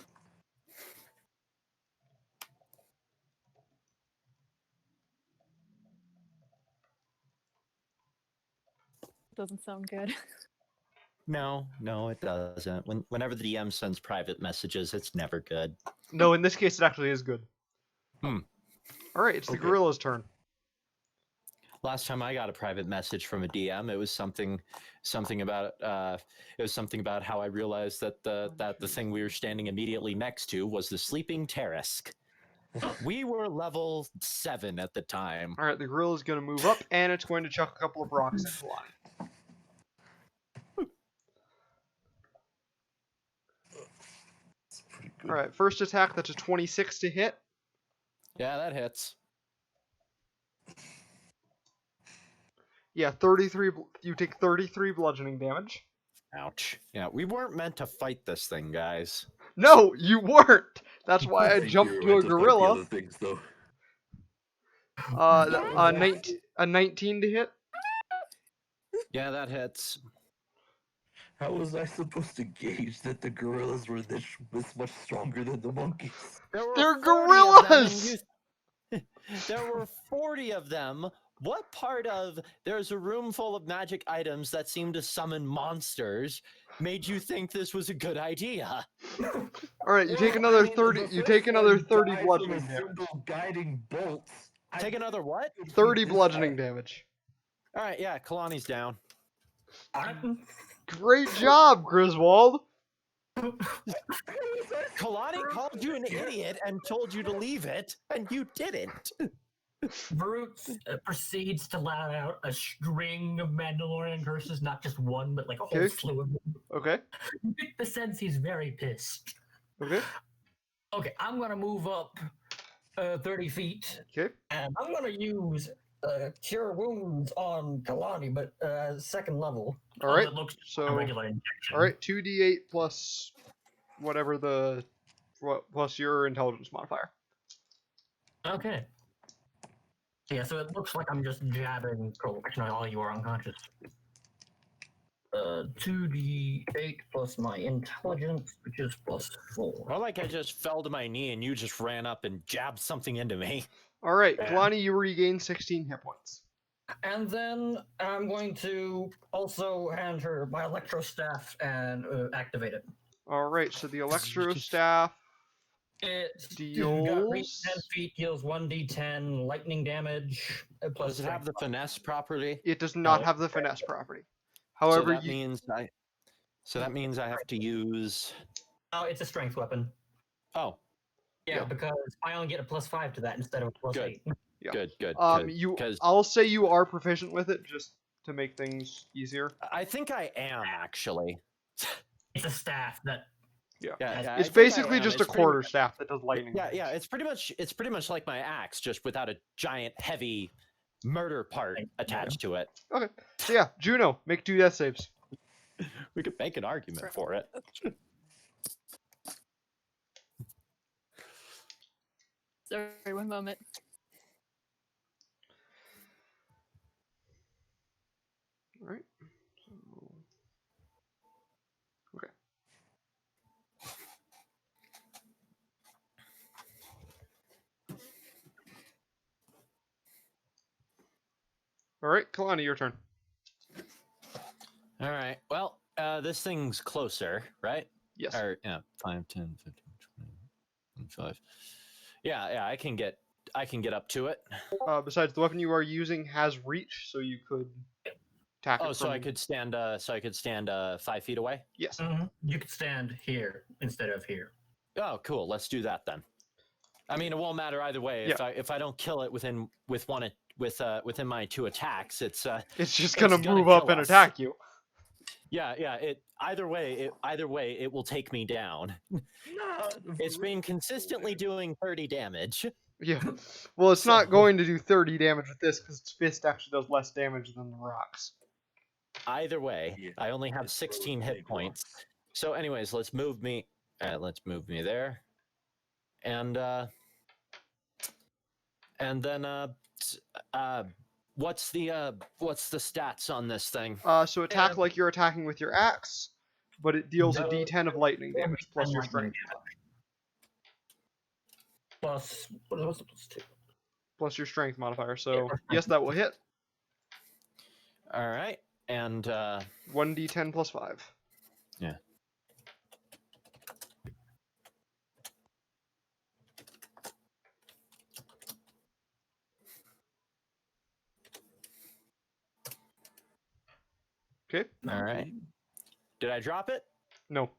doesn't sound good. No, it doesn't. Whenever the DM sends private messages, it's never good. No, in this case, it actually is good. Hmm. All right, it's the Okay. gorilla's turn. Last time I got a private message from a DM, it was something about how I realized that the thing we were standing immediately next to was the Sleeping Terrace. We were level 7 at the time. All right, the gorilla's going to move up, and it's going to chuck a couple of rocks at Kalani. All right, first attack, that's a 26 to hit. Yeah, that hits. Yeah, 33. You take 33 bludgeoning damage. Ouch. Yeah, we weren't meant to fight this thing, guys. No, you weren't. That's why I think jumped you're to a right fight the gorilla. other things, though. A 19 to hit. Yeah, that hits. Oh. How was I supposed to gauge that the gorillas were this much stronger than the monkeys? They're gorillas! There were 40 of them. What part of there's a room full of magic items that seem to summon monsters made you think this was a good idea? All right, you take another 30. You take another 30 bludgeoning From a damage. single guiding bolt. Take another what? 30 bludgeoning damage. All right, yeah, Kalani's down. Great job, Griswold. Kalani called you an idiot and told you to leave it, and you didn't. Brute proceeds to let out a string of Mandalorian curses, not just one, but like a whole Okay. slew of them. Okay. You get the sense he's very pissed. Okay. Okay, I'm gonna move up 30 feet, Okay. and I'm gonna use Cure Wounds on Kalani, but second level. All right. It looks like a So, regular injection. all right, 2d8 plus whatever plus your intelligence modifier. Okay. Yeah, so it looks like I'm just jabbing. Actually, all you are unconscious. 2d8 plus my intelligence, which is +4. More like I just fell to my knee and you just ran up and jabbed something into me. All right, Yeah. Kalani, you regain 16 hit points. And then I'm going to also hand her my electro staff and activate it. All right, so the electro staff It got reach 10 deals. feet, deals 1d10 lightning damage. Plus Does it have the finesse property? It does not No. have the finesse property. So However, that means I have to use. Oh, it's a strength weapon. Oh, Yeah, Yeah. because I only get a +5 to that instead of a +8. Yeah. good. you. 'cause I'll say you are proficient with it just to make things easier. I think I am actually. It's a staff that Yeah, It's I think basically I am. just a It's pretty- quarter staff that does lightning. Yeah, damage. it's pretty much like my axe, just without a giant, heavy murder part attached to it. Okay. So yeah, Juno, make 2 death saves. We could make an argument for it. Sorry, one moment. All right. So, okay. All right, Kalani, your turn. All right. Well, this thing's closer, right? Yes. Or 5, 10, 15, 20, 25. Yeah, I can get up to it. Besides, the weapon you are using has reach, so you could attack it. Oh, so I could stand 5 feet away? Yes. you could stand here instead of here. Oh, cool. Let's do that then. I mean, it won't matter either way. If I don't kill it within my 2 attacks, it's just gonna gonna move up kill and us. attack you. Yeah. Either way, it will take me down. It's been consistently doing 30 damage. Yeah. Well, it's not going to do 30 damage with this because its fist actually does less damage than the rocks. Either way, Yeah. I only have 16 hit points. So, anyways, let's move me there, and then what's the stats on this thing? So attack like you're attacking with your axe, but it deals a d10 of lightning damage plus your strength. Plus, what was it? +2? Plus your strength modifier. So yes, that will hit. All right. And 1d10 plus 5. Yeah. Okay. All right. Did I drop it? No.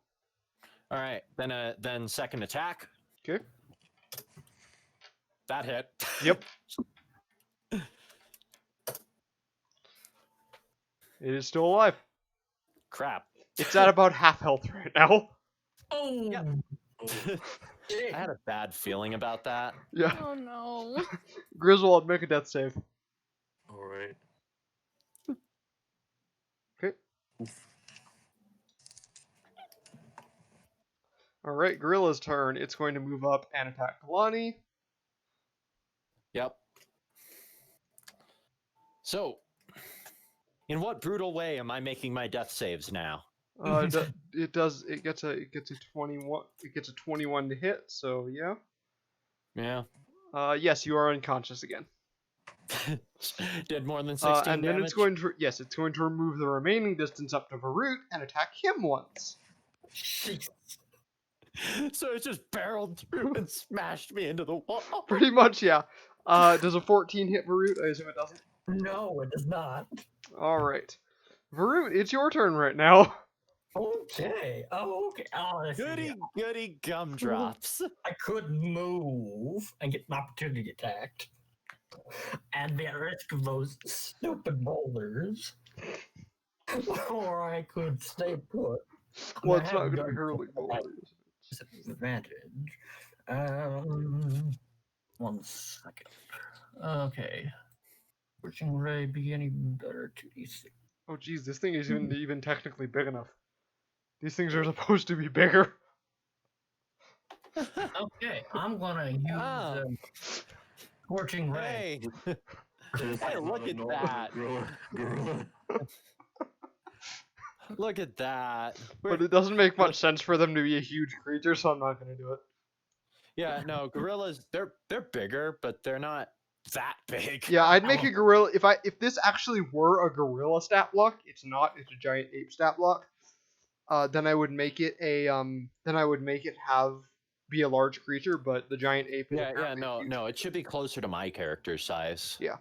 All right. Then second attack. Okay. That hit. Yep. It is still alive. Crap. It's at about half health right now. Oh. Yeah. I had a bad feeling about that. Yeah. Oh no. Griswold, make a death save. All right. Okay. Alright, Gorilla's turn. It's going to move up and attack Kalani. Yep. So, in what brutal way am I making my death saves now? It gets a 21. It gets a 21 to hit. So yeah. Yeah. Yes, you are unconscious again. Did more than 16 and damage? then it's going to remove the remaining distance up to Varut and attack him once. So it just barreled through and smashed me into the wall. Pretty much, yeah. Does a 14 hit Varut? I assume it doesn't. No, it does not. All right, Varut, it's your turn right now. Okay. Oh, okay. Oh, Goody gumdrops. I could move and get an opportunity attacked, and be at risk of those stupid boulders, or I could stay put. Well, I it's not have going to be done hurling boulders. Advantage. 1 second. Okay. Scorching ray be any better? 2d6. Oh, geez, this thing isn't even technically big enough. These things are supposed to be bigger. Okay, I'm gonna use scorching ray. Hey, hey, look at that. Gorilla. Look at that. But it doesn't make much sense for them to be a huge creature, so I'm not going to do it. Yeah, no, gorillas, they're bigger, but they're not that big. Yeah, I'd make a gorilla if this actually were a gorilla stat block. It's not. It's a giant ape stat block. Then I would make it be a large creature, but the giant ape. No, it should be closer to my character's size. Yeah.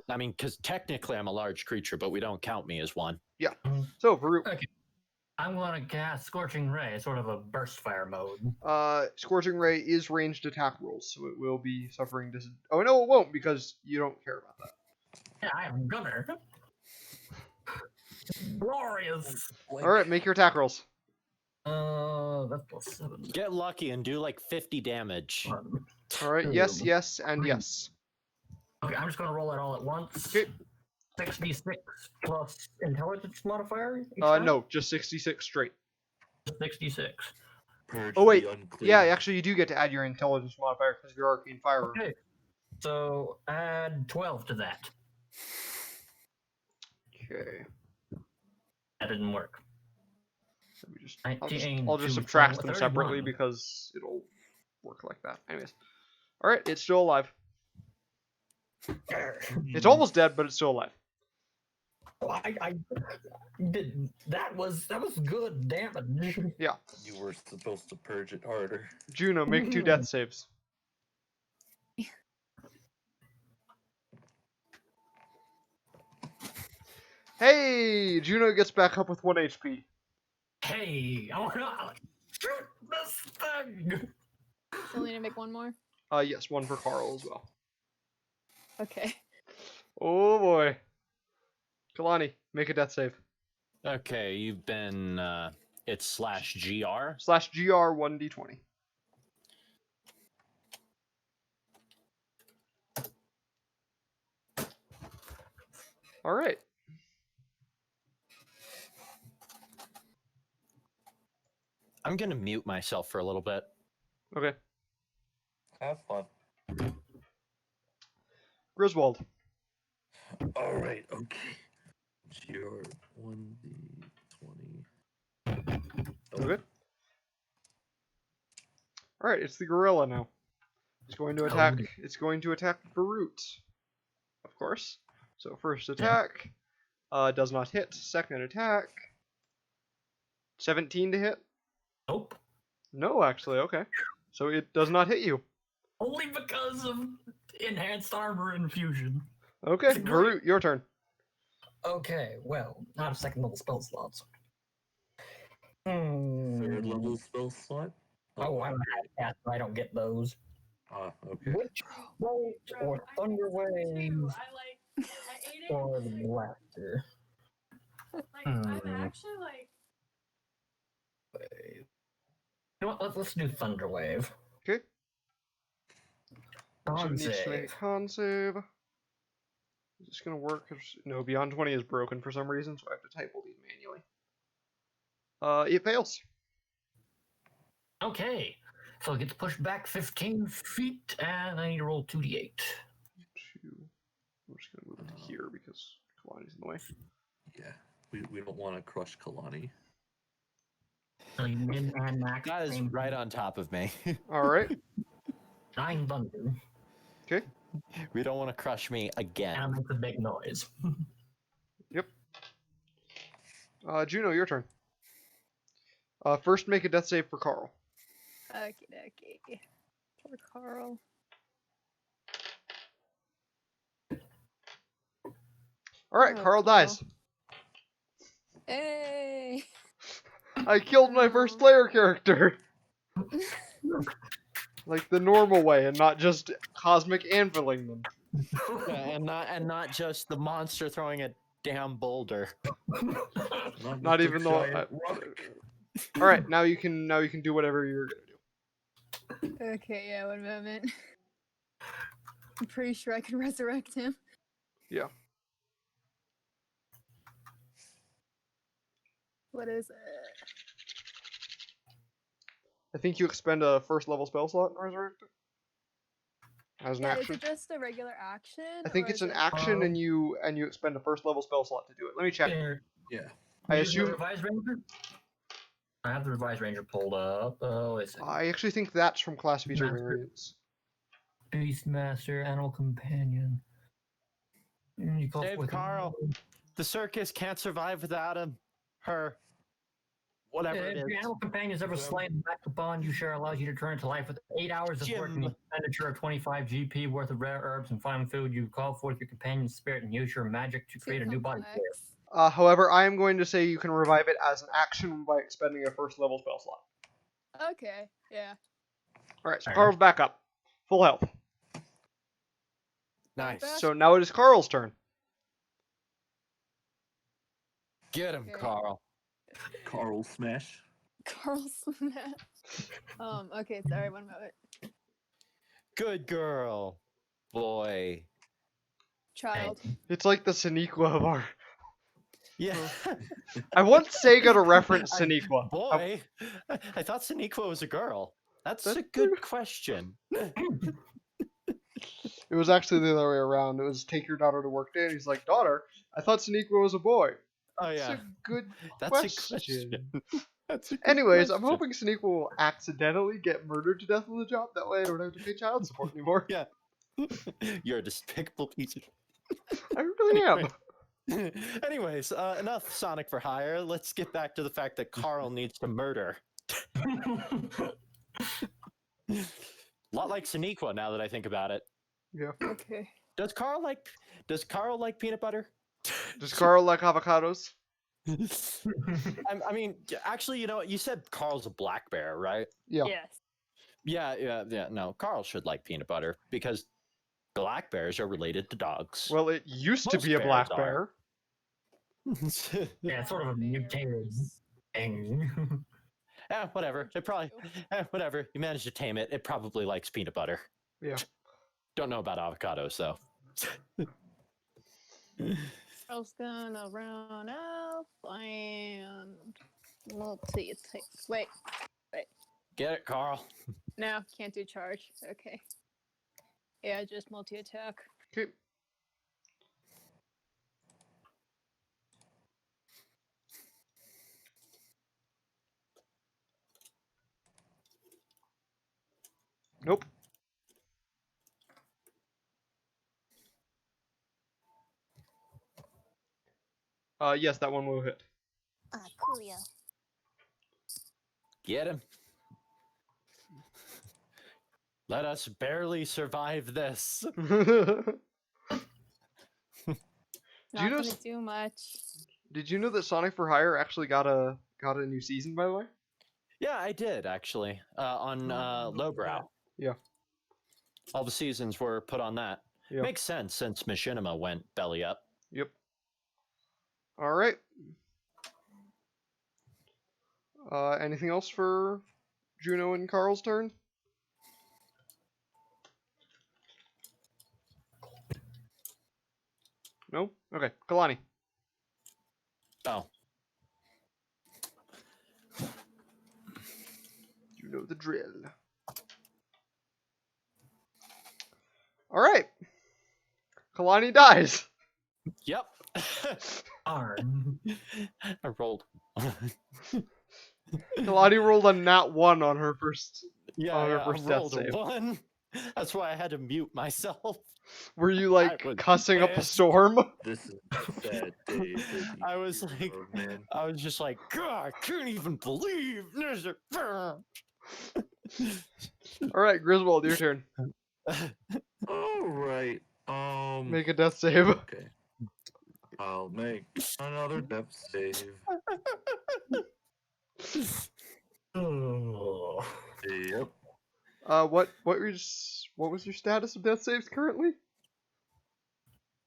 I mean, because technically I'm a large creature, but we don't count me as one. Yeah. So Varut. Okay. I'm gonna cast Scorching Ray, sort of a burst fire mode. Scorching Ray is ranged attack rolls, so it will be suffering Oh no, it won't, because you don't care about that. Yeah, I am Gunner. Glorious. Alright, make your attack rolls. That's +7. Get lucky and do like 50 damage. Alright, yes, and yes. Okay, I'm just gonna roll it all at once. Okay. 66 plus intelligence modifier? each time? No, just 66 straight. 66. Purge Oh wait, the unclean. yeah, actually you do get to add your intelligence modifier because of your arcane fire. Okay, so add 12 to that. Okay. That didn't work. I'll just subtract them separately 31. because it'll work like that. Anyways. Alright, it's still alive. It's almost dead, but it's still alive. I did. That was good damage. Yeah. You were supposed to purge it harder. Juno, make 2 death saves. Hey! Juno gets back up with 1 HP. Hey, I wanna shoot this thing. Still need to make one more. Yes, 1 for Carl as well. Okay. Oh boy. Kalani, make a death save. Okay, you've been, it's /GR. /GR 1d20. Alright. I'm gonna mute myself for a little bit. Okay. Have fun. Griswold. Alright, okay. Your 1d20. Okay. Alright, it's the gorilla now. It's going to attack. It's going to attack Varut. Of course. So first attack. Does not hit. Second attack. 17 to hit? Nope. No, actually. Okay. So it does not hit you. Only because of enhanced armor infusion. Okay, Varut, your turn. Okay, well, not a second level spell slots. Third level spell slot? Oh, I'm not. I don't get those. Ah, okay. Which Bolt or Thunder Wave or the Blaster? I'm actually like. You know what? Let's do Thunder Wave. Okay. So Con it needs to make a save. con save. Is this going to work? No, Beyond 20 is broken for some reason, so I have to type all these manually. It fails. Okay, so it gets pushed back 15 feet, and I need to roll 2d8. I'm just going to move it to here because Kalani's in the way. Yeah, we don't want to crush Kalani. So you min and max. That is right on top of me. Alright. 9 thunder. Okay. We don't want to crush me again. And it's a big noise. Yep. Juno, your turn. First, make a death save for Carl. Okay. Poor Carl. Alright, Oh, Carl dies. Hey! I killed my first player character. Like the normal way, and not just cosmic anviling them. Yeah, and not just the monster throwing a damn boulder. Not even though. All right, now you can do whatever you're gonna do. Okay, yeah, one moment. I'm pretty sure I can resurrect him. Yeah. What is it? I think you expend a first level spell slot and resurrect it. As an Yeah, action. is it just a regular action? I think or it's is an it- action, and you expend a first level spell slot to do it. Let me check. Yeah. I Use the assume. Revised Ranger? I have the Revised Ranger pulled up. Oh, it's I actually think that's from class feature Master. variants. Beastmaster, Animal Companion. You call Save forth- Carl. The circus can't survive without him. Her. Whatever it If your is. animal companion is ever slain, the magical bond you share allows you to return to life with 8 hours of work and the expenditure of 25 GP worth of rare herbs and fine food. You call forth your companion's spirit and use your magic to create a new body. complex. However, I am going to say you can revive it as an action by expending a first level spell slot. Okay, yeah. Alright, so Carl's back up. Full health. Nice. So now it is Carl's turn. Get him, Okay. Carl. Carl smash. Carl Smash. Okay, sorry, one moment. Good girl. Boy. Child. It's like the Sonequa of our... Yeah. I want Sega to reference Sonequa. Boy. I thought Sonequa was a girl. That's a good question. It was actually the other way around. It was take your daughter to work day, and he's like, daughter, I thought Sonequa was a boy. Oh, That's yeah. a good That's question. a question. That's a good Anyways, I'm question. hoping Sonequa will accidentally get murdered to death on the job. That way I don't have to pay child support anymore. Yeah. You're a despicable piece of... I really am. Anyways, enough Sonic for Hire. Let's get back to the fact that Carl needs to murder. A lot like Sonequa now that I think about it. Yeah. Okay. Does Carl like peanut butter? Does Carl like avocados? I mean, actually, you know what? You said Carl's a black bear, right? Yeah. Yes. Yeah. No, Carl should like peanut butter because black bears are related to dogs. Well, it used to Most be a black bears bear. Yeah, it's sort of a mutated thing. Whatever. Whatever. You managed to tame it. It probably likes peanut butter. Yeah. Don't know about avocados, though. I was gonna run out and multi-attack. Wait. Get it, Carl. No, can't do charge. Okay. Yeah, just multi-attack. Okay. Nope. Yes, that one will hit. Coolio. Get him. Let us barely survive this. Not gonna do much. Did you know that Sonic for Hire actually got a new season, by the way? Yeah, I did actually. On Lowbrow. Yeah. All the seasons were put on that. Yeah. Makes sense since Machinima went belly up. Yep. All right. Anything else for Juno and Carl's turn? No? Okay. Kalani. Oh. You know the drill. All right. Kalani dies. Yep. Arm. I rolled. Kalani rolled a nat 1 on her first. Yeah, on her I first death rolled save. a 1. That's why I had to mute myself. Were you like was cussing up a pissed. storm? This is a sad day for the I was like, hero, man. I was just like, God, I can't even believe there's a. All right, Griswold, your turn. All right. Make a death save. Okay. I'll make another death save. Oh. Yep. What was your status of death saves currently?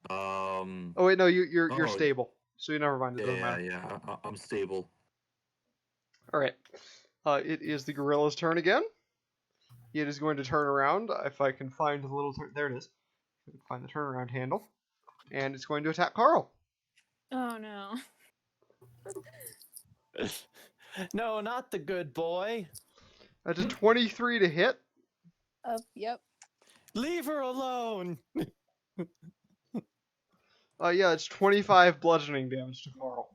Oh wait, no, you're Oh, stable, so you never mind. It doesn't matter. Yeah. I'm stable. All right. It is the gorilla's turn again. It is going to turn around. If I can find the little there it is. I can find the turnaround handle, and it's going to attack Carl. Oh no. No, not the good boy. That's a 23 to hit. Yep. Leave her alone. Yeah, it's 25 bludgeoning damage to Carl.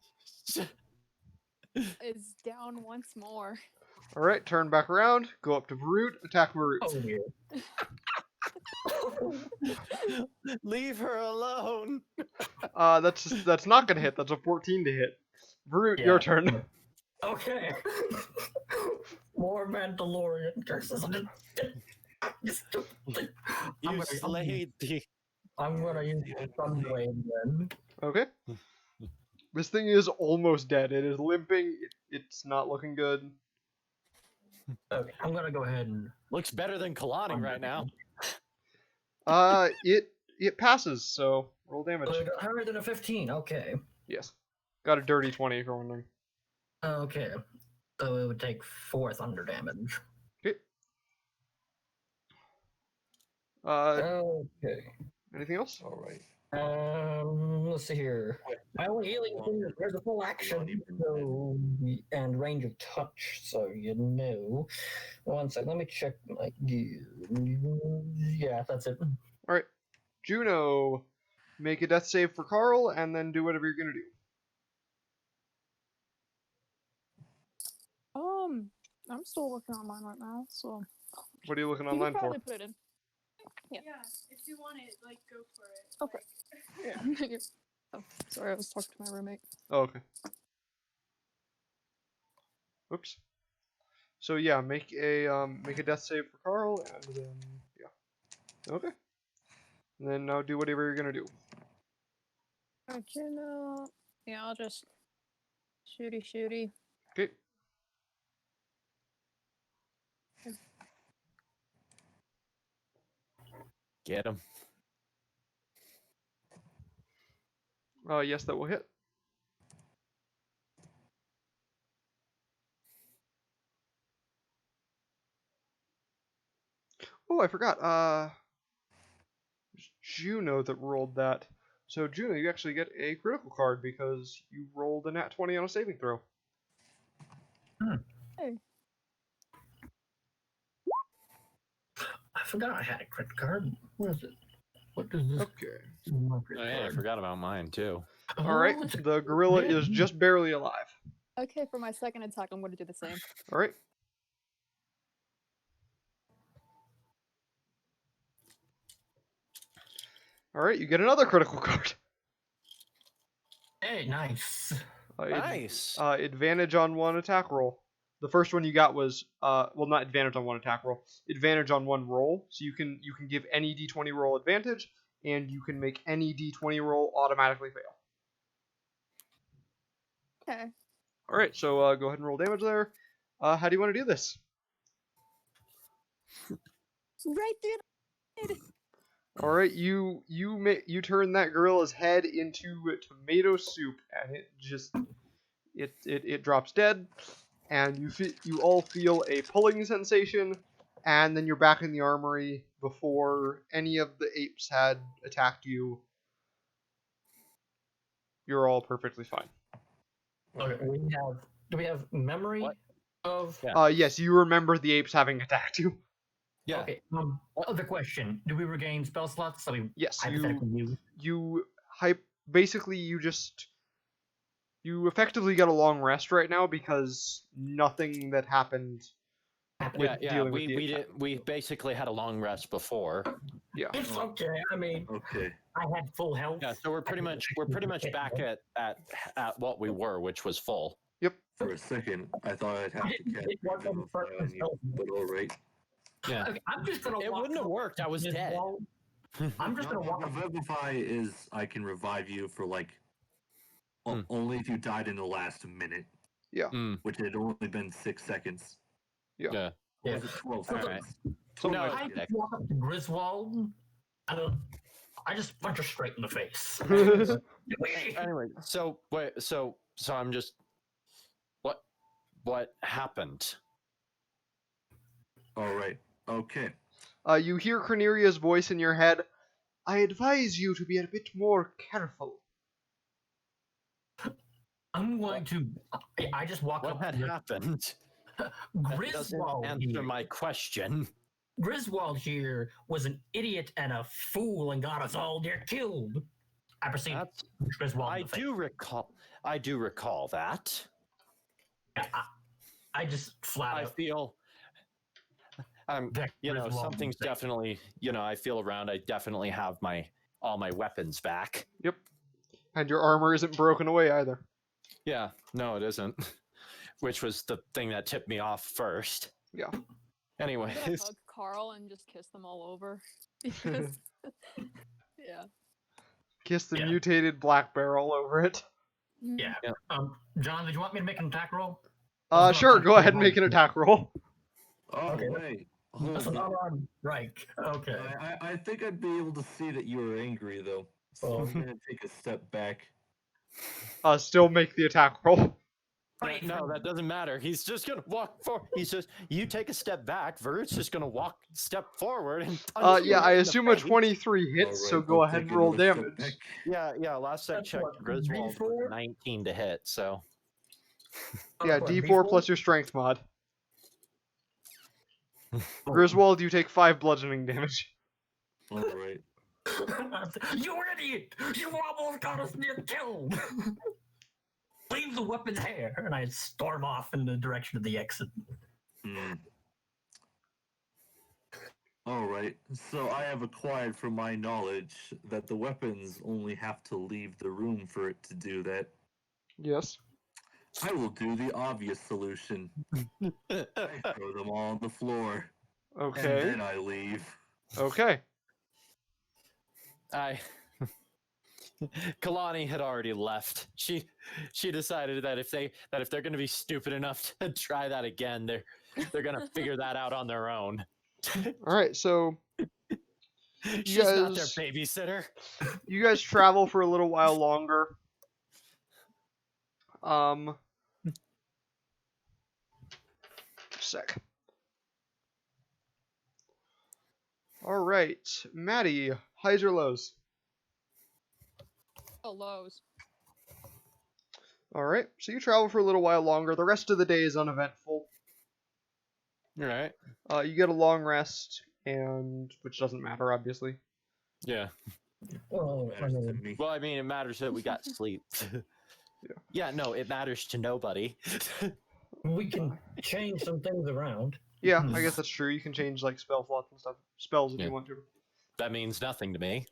It's down once more. All right, turn back around. Go up to Brute. Attack Brute. Oh, yeah. Leave her alone. That's not gonna hit. That's a 14 to hit. Brute, your turn. Okay. More Mandalorian curses. You slayed the. I'm gonna use the Sunblade then. Okay. This thing is almost dead. It is limping. It's not looking good. Okay, I'm gonna go ahead and. Looks better than Kalani right now. It passes. So roll damage. Higher than a 15. Okay. Yes. Got a dirty 20 if you're wondering. Okay. So it would take 4 thunder damage. Okay. Okay. Anything else? All right. Let's see here. My only healing thing is there's a full action so, and range of touch, so you know. One sec, let me check my gear. Yeah, that's it. All right. Juno, make a death save for Carl, and then do whatever you're gonna do. I'm still working on mine right now, so What are you looking you can online for? probably put it in. Yeah. If you want it, like, go for it. Okay. Yeah. Oh, sorry, I was talking to my roommate. Oh, okay. Oops. So yeah, make a death save for Carl, and then yeah. Okay. And then now do whatever you're gonna do. Okay, no. Yeah, I'll just shooty. Okay. Get him. Yes, that will hit. Oh, I forgot. It's Juno that rolled that. So Juno, you actually get a critical card because you rolled a nat 20 on a saving throw. Hey. I forgot I had a crit card. Where is it? What does this? Okay. My crit Oh, yeah, I card. forgot about mine too. All right. it's a- The gorilla is just barely alive. Okay, for my second attack, I'm going to do the same. All right. All right, you get another critical card. Hey, nice. Nice. Advantage on one attack roll. The first one you got was well, not advantage on one attack roll. Advantage on one roll. So you can give any d20 roll advantage, and you can make any d20 roll automatically fail. Okay. All right, so go ahead and roll damage there. How do you want to do this? Right there. All right, you turn that gorilla's head into tomato soup, and it just it drops dead, and you all feel a pulling sensation, and then you're back in the armory before any of the apes had attacked you. You're all perfectly fine. Okay, do we have memory What? of? Yeah. Yes, you remember the apes having attacked you. Yeah. Okay. Other question: do we regain spell slots? Yes, hypothetically use? basically you effectively get a long rest right now because nothing that happened with dealing with the apes. We basically had a long rest before. Yeah. It's okay. I mean, Okay. I had full health. Yeah, so we're pretty much back at what we were, which was full. Yep. For a second, I thought I'd have to cast Revivify on you, but all right. Yeah. Okay, I'm just gonna. It wouldn't have worked. I was dead. I'm just gonna walk up. Revivify is I can revive you for like only if you died in the last minute. Yeah. Which had only been 6 seconds. Yeah. Or was it 12 All seconds? right. No, I just walk up to Griswold, and I just punch her straight in the face. Anyway, so I'm just what happened? All right. Okay. You hear Cornelia's voice in your head. I advise you to be a bit more careful. I'm going to. I just walk What up. had happened? That doesn't Griswold answer here. my question. Griswold here was an idiot and a fool and got us all there killed. I proceed. Griswold. I do recall that. I just flat I out. feel. Something's definitely. I feel around. I definitely have all my weapons back. Yep. And your armor isn't broken away either. Yeah. No, it isn't. Which was the thing that tipped me off first. Yeah. Anyways. I'm gonna hug Carl and just kiss them all over. Because, yeah. Kiss the mutated black bear all over it. Yeah. John, did you want me to make an attack roll? Sure. Go ahead and make an attack roll. Oh, Okay. wait. That's not on. Right. Okay. I think I'd be able to see that you were angry, though. So I'm going to take a step back. Still make the attack roll. No, that doesn't matter. He's just gonna walk forward. You take a step back. Vert's just gonna step forward and punch you I right in assume the a face. 23 hits, All right, so go I'll ahead take and roll another step damage. back. Yeah. Last I checked, what, Griswold was D4? 19 to hit. So Yeah, D4 plus your strength mod. Griswold, you take 5 bludgeoning damage. All right. You idiot! You almost got us near killed! Leave the weapons here! And I storm off in the direction of the exit. All right. So I have acquired from my knowledge that the weapons only have to leave the room for it to do that. Yes. I will do the obvious solution. I throw them all on the floor. Okay. And then I leave. Okay. Kalani had already left. She decided that if they're going to be stupid enough to try that again, they're going to figure that out on their own. All right, so She's not their babysitter. You guys travel for a little while longer. Sec. All right, Maddie, highs or lows? Oh, lows. All right, so you travel for a little while longer. The rest of the day is uneventful. All right. You get a long rest, which doesn't matter, obviously. Yeah. Well, I mean, it matters that we got sleep. Yeah, no, it matters to nobody. we can change some things around. Yeah, I guess that's true. You can change like spell slots and stuff, spells if you want to. That means nothing to me.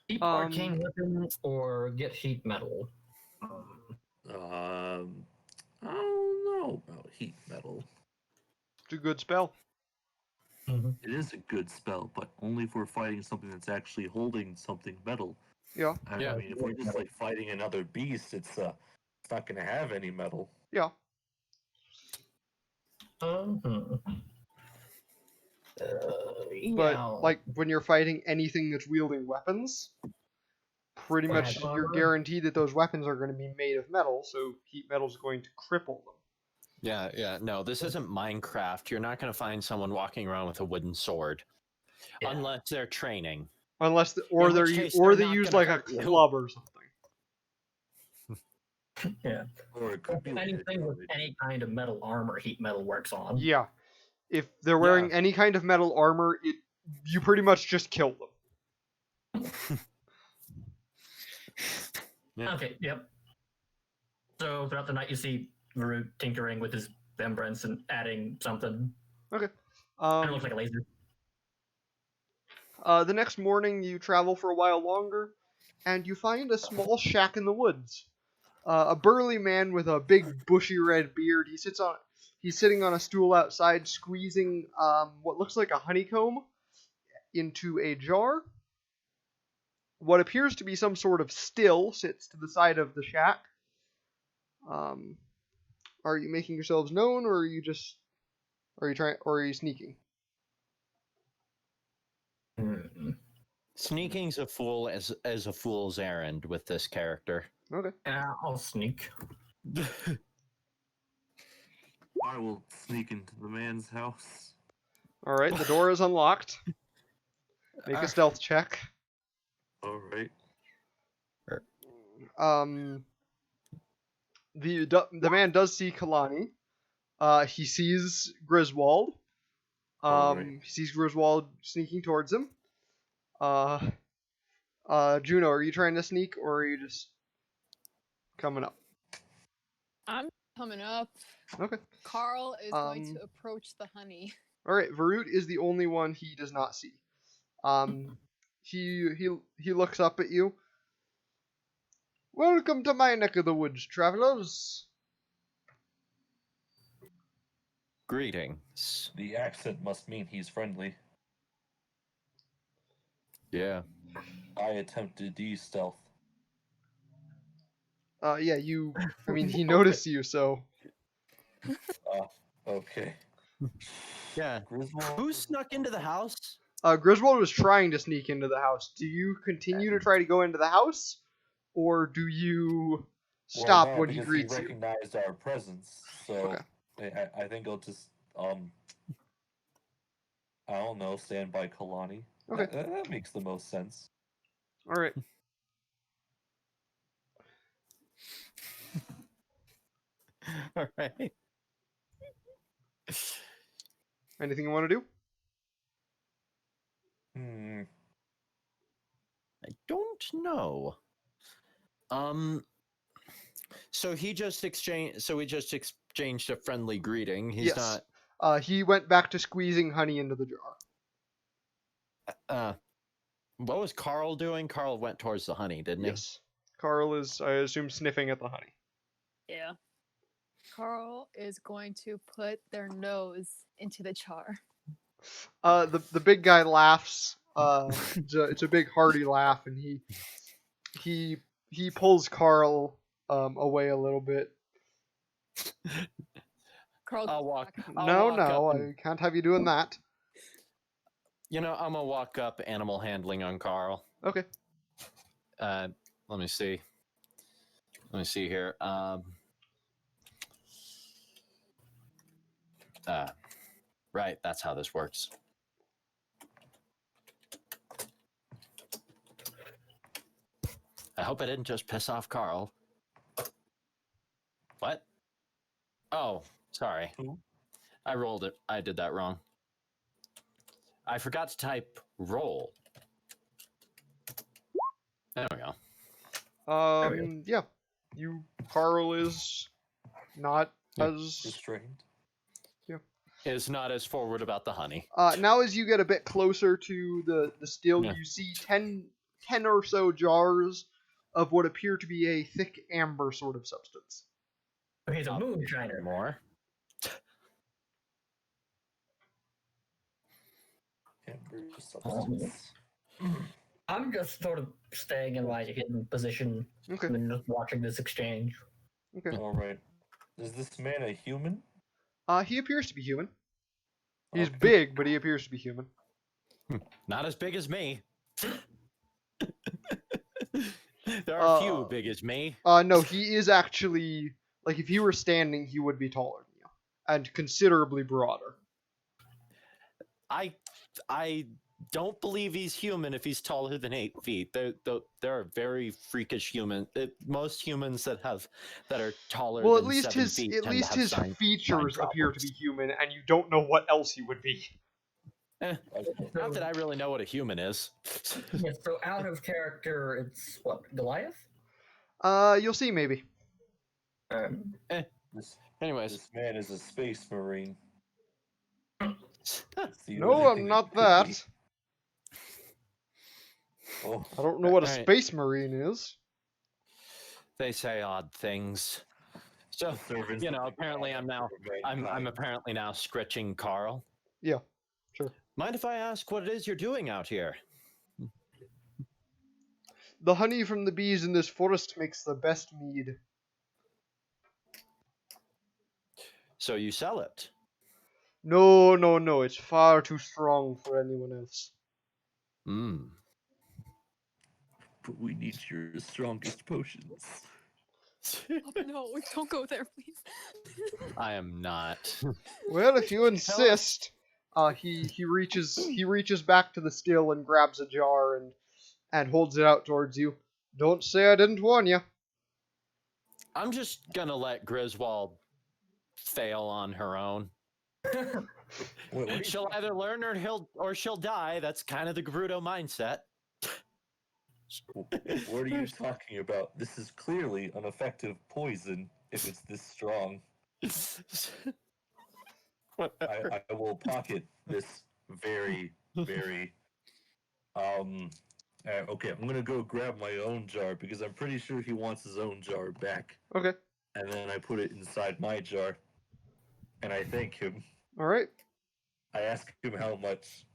Keep arcane weapons or get sheet metal. I don't know about heat metal. It's a good spell. It is a good spell, but only if we're fighting something that's actually holding something metal. Yeah. I mean, if we're just like fighting another beast, it's not gonna have any metal. Yeah. But like when you're fighting anything that's wielding weapons, pretty much you're guaranteed that those weapons are going to be made of metal, so heat metal is going to cripple them. Yeah. No, this isn't Minecraft. You're not going to find someone walking around with a wooden sword, unless they're training. Unless they use like a club or something. Yeah. Or it could be anything with any kind of metal armor, heat metal works on. Yeah. If they're wearing any kind of metal armor, you pretty much just kill them. Okay, yep. So throughout the night you see Varut tinkering with his membranes and adding something. Okay. It looks like a laser. The next morning you travel for a while longer, and you find a small shack in the woods. A burly man with a big bushy red beard. He's sitting on a stool outside, squeezing what looks like a honeycomb into a jar. What appears to be some sort of still sits to the side of the shack. Are you making yourselves known, or are you sneaking? Sneaking's a fool as a fool's errand with this character. Okay. I'll sneak. I will sneak into the man's house. All right, the door is unlocked. Make a stealth check. All right. The man does see Kalani. He sees Griswold. He sees Griswold sneaking towards him. Juno, are you trying to sneak, or are you just coming up? I'm coming up. Okay. Carl is going to approach the honey. All right, Varut is the only one he does not see. He looks up at you. Welcome to my neck of the woods, travelers. Greetings. The accent must mean he's friendly. Yeah. I attempted de-stealth. Yeah, he noticed you, so. Okay. Yeah. Griswold? Who snuck into the house? Griswold was trying to sneak into the house. Do you continue to try to go into the house, or do you stop when he greets you? He recognized our presence, so okay. I think I'll just I don't know, stand by Kalani. Okay, that makes the most sense. All right. All right. Anything you want to do? I don't know. So we just exchanged a friendly greeting. He's not. He went back to squeezing honey into the jar. What was Carl doing? Carl went towards the honey, didn't he? Yes. Carl is, I assume, sniffing at the honey. Yeah. Carl is going to put their nose into the jar. The big guy laughs. It's a big hearty laugh, and he pulls Carl away a little bit. Carl, I'll walk. I can't have you doing that. I'm gonna walk up animal handling on Carl. Okay. Let me see. Here. Right, that's how this works. I hope I didn't just piss off Carl. What? Oh, sorry. I rolled it. I did that wrong. I forgot to type roll. There we go. Yeah. Carl is not as restrained. Yeah. Is not as forward about the honey. Now as you get a bit closer to the still, you see 10 10 or so jars of what appear to be a thick amber sort of substance. Okay, so moonshiner. More. Amber substance. I'm just sort of staying in my hidden position Okay. and just watching this exchange. Okay. All right. Is this man a human? He appears to be human. He's Okay. big, but he appears to be human. Not as big as me. There are a few big as me. No, he is actually, like, if he were standing, he would be taller than you. And considerably broader. I don't believe he's human if he's taller than 8 feet. There are very freakish humans. Most humans that are taller Well, than 7 feet tend to have sign features appear to problems. be human, and you don't know what else he would be. Not that I really know what a human is. Yeah, so out of character, it's what, Goliath? You'll see, maybe. Anyways. This man is a space marine. No, I'm not that. Oh, I don't know what a Alright. space marine is. They say odd things. So, apparently I'm apparently now scritching Carl. Yeah, sure. Mind if I ask what it is you're doing out here? The honey from the bees in this forest makes the best mead. So you sell it? No, it's far too strong for anyone else. Hmm. But we need your strongest potions. Oh, no, don't go there, please. I am not. Well, if you insist. He reaches back to the still and grabs a jar and holds it out towards you. Don't say I didn't warn you. I'm just gonna let Griswold fail on her own. She'll either learn or she'll die. That's kind of the Gerudo mindset. What are you talking about? This is clearly an effective poison if it's this strong. I will pocket this very, very... okay, I'm gonna go grab my own jar because I'm pretty sure he wants his own jar back. Okay. And then I put it inside my jar. And I thank him. Alright. I ask him how much.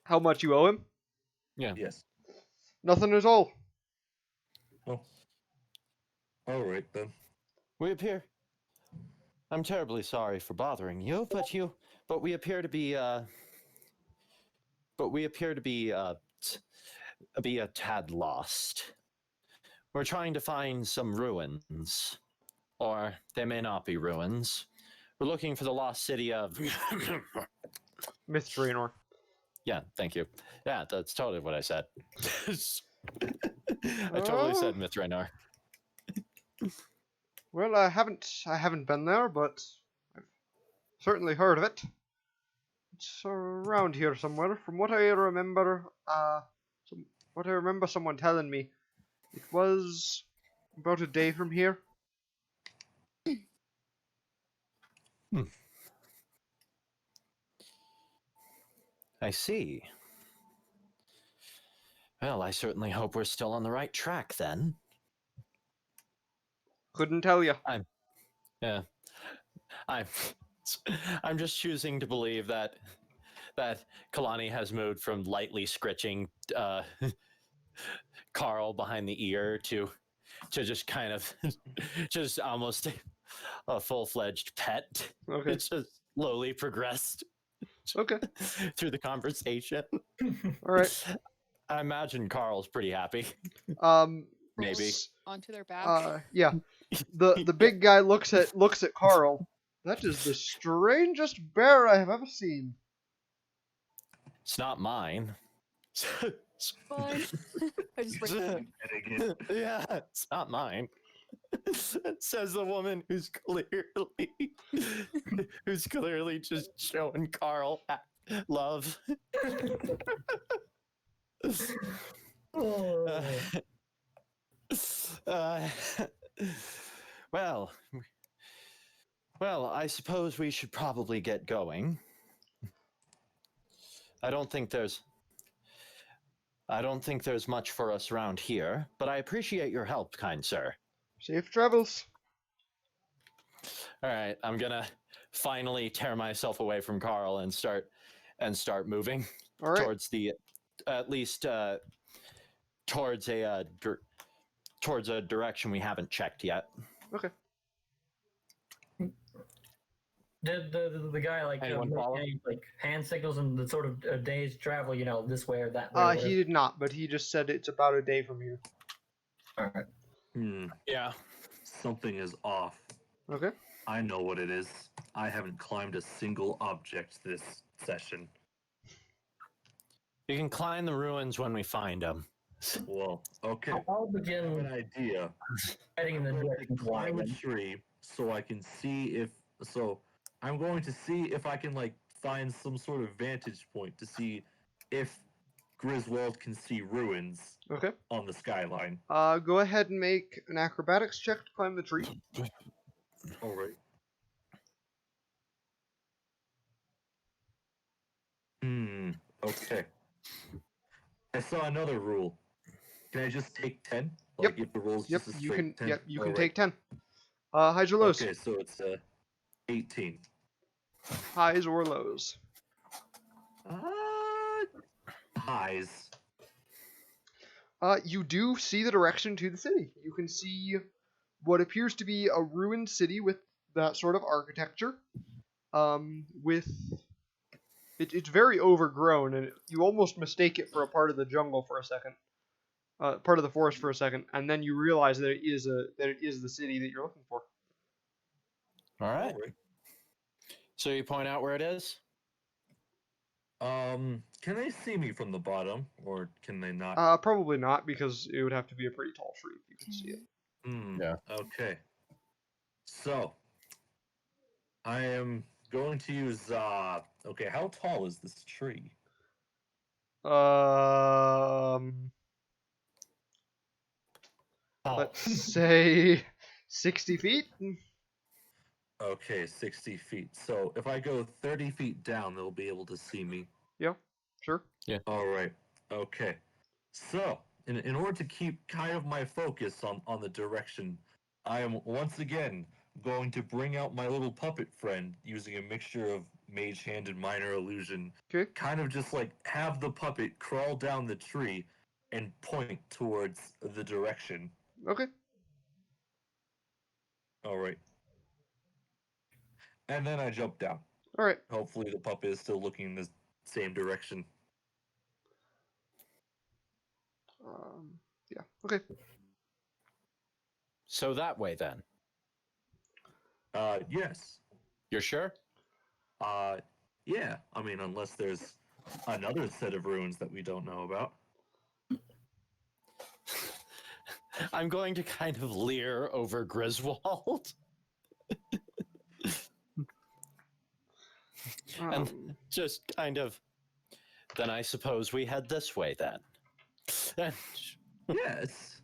How much you owe him? Yeah. Yes. Nothing at all. Oh. Alright then. We appear. I'm terribly sorry for bothering you, but we appear to be a tad lost. We're trying to find some ruins, or they may not be ruins. We're looking for the lost city of Miss Draenor. Yeah, thank you. Yeah, that's totally what I said. I totally said Mithranar. Well, I haven't been there, but I've certainly heard of it. It's around here somewhere. From what I remember, someone telling me, it was about a day from here. I see. Well, I certainly hope we're still on the right track then. Couldn't tell you. I'm just choosing to believe that Kalani has moved from lightly scritching Carl behind the ear to just kind of just almost a full-fledged pet. Okay. It's just slowly progressed. Okay. Through the conversation. All right. I imagine Carl's pretty happy. Maybe. Onto their back. Yeah. The big guy looks at Carl. That is the strangest bear I have ever seen. It's not mine. Fine. I just break it. Yeah, it's not mine. Says the woman who's clearly just showing Carl love. Well, I suppose we should probably get going. I don't think there's I don't think there's much for us around here, but I appreciate your help, kind sir. Safe travels. All right, I'm gonna finally tear myself away from Carl and start moving All right. towards the, at least towards a direction we haven't checked yet. Okay. Did the guy like Anyone make follow? any like hand signals and the sort of day's travel? You know, this way or that way. or He did not, but he just said it's about a day from here. All right. Yeah. Something is off. Okay. I know what it is. I haven't climbed a single object this session. You can climb the ruins when we find them. Well, okay. I'll I have begin an idea. heading in the I'm going direction to of climb a Wyman. tree so I can see if. So I'm going to see if I can like find some sort of vantage point to see if Griswold can see ruins Okay. on the skyline. Go ahead and make an acrobatics check to climb the tree. All right. Okay. I saw another rule. Can I just take 10? Like if the roll's Yep. just a You straight can. 10? Yep. You can All take 10. Highs or lows? Okay, so it's 18. Highs or lows? Highs. You do see the direction to the city. You can see what appears to be a ruined city with that sort of architecture. It's very overgrown, and you almost mistake it for a part of the jungle for a second, part of the forest for a second, and then you realize that it is the city that you're looking for. All right. So you point out where it is? Can they see me from the bottom, or can they not? Probably not, because it would have to be a pretty tall tree if you can see it. Yeah. Okay. So, I am going to use, okay, how tall is this tree? Let's say 60 feet. Okay, 60 feet. So, if I go 30 feet down, they'll be able to see me. Yeah, sure. Yeah. All right. Okay. So, in order to keep kind of my focus on the direction, I am once again going to bring out my little puppet friend using a mixture of mage hand and minor illusion. Okay. Kind of just like have the puppet crawl down the tree and point towards the direction. Okay. All right. And then I jump down. All right. Hopefully the puppet is still looking in the same direction. Yeah. Okay. So that way then. Yes. You're sure? Yeah. I mean, unless there's another set of ruins that we don't know about. I'm going to kind of leer over Griswold. And just kind of, then I suppose we head this way then. Yes.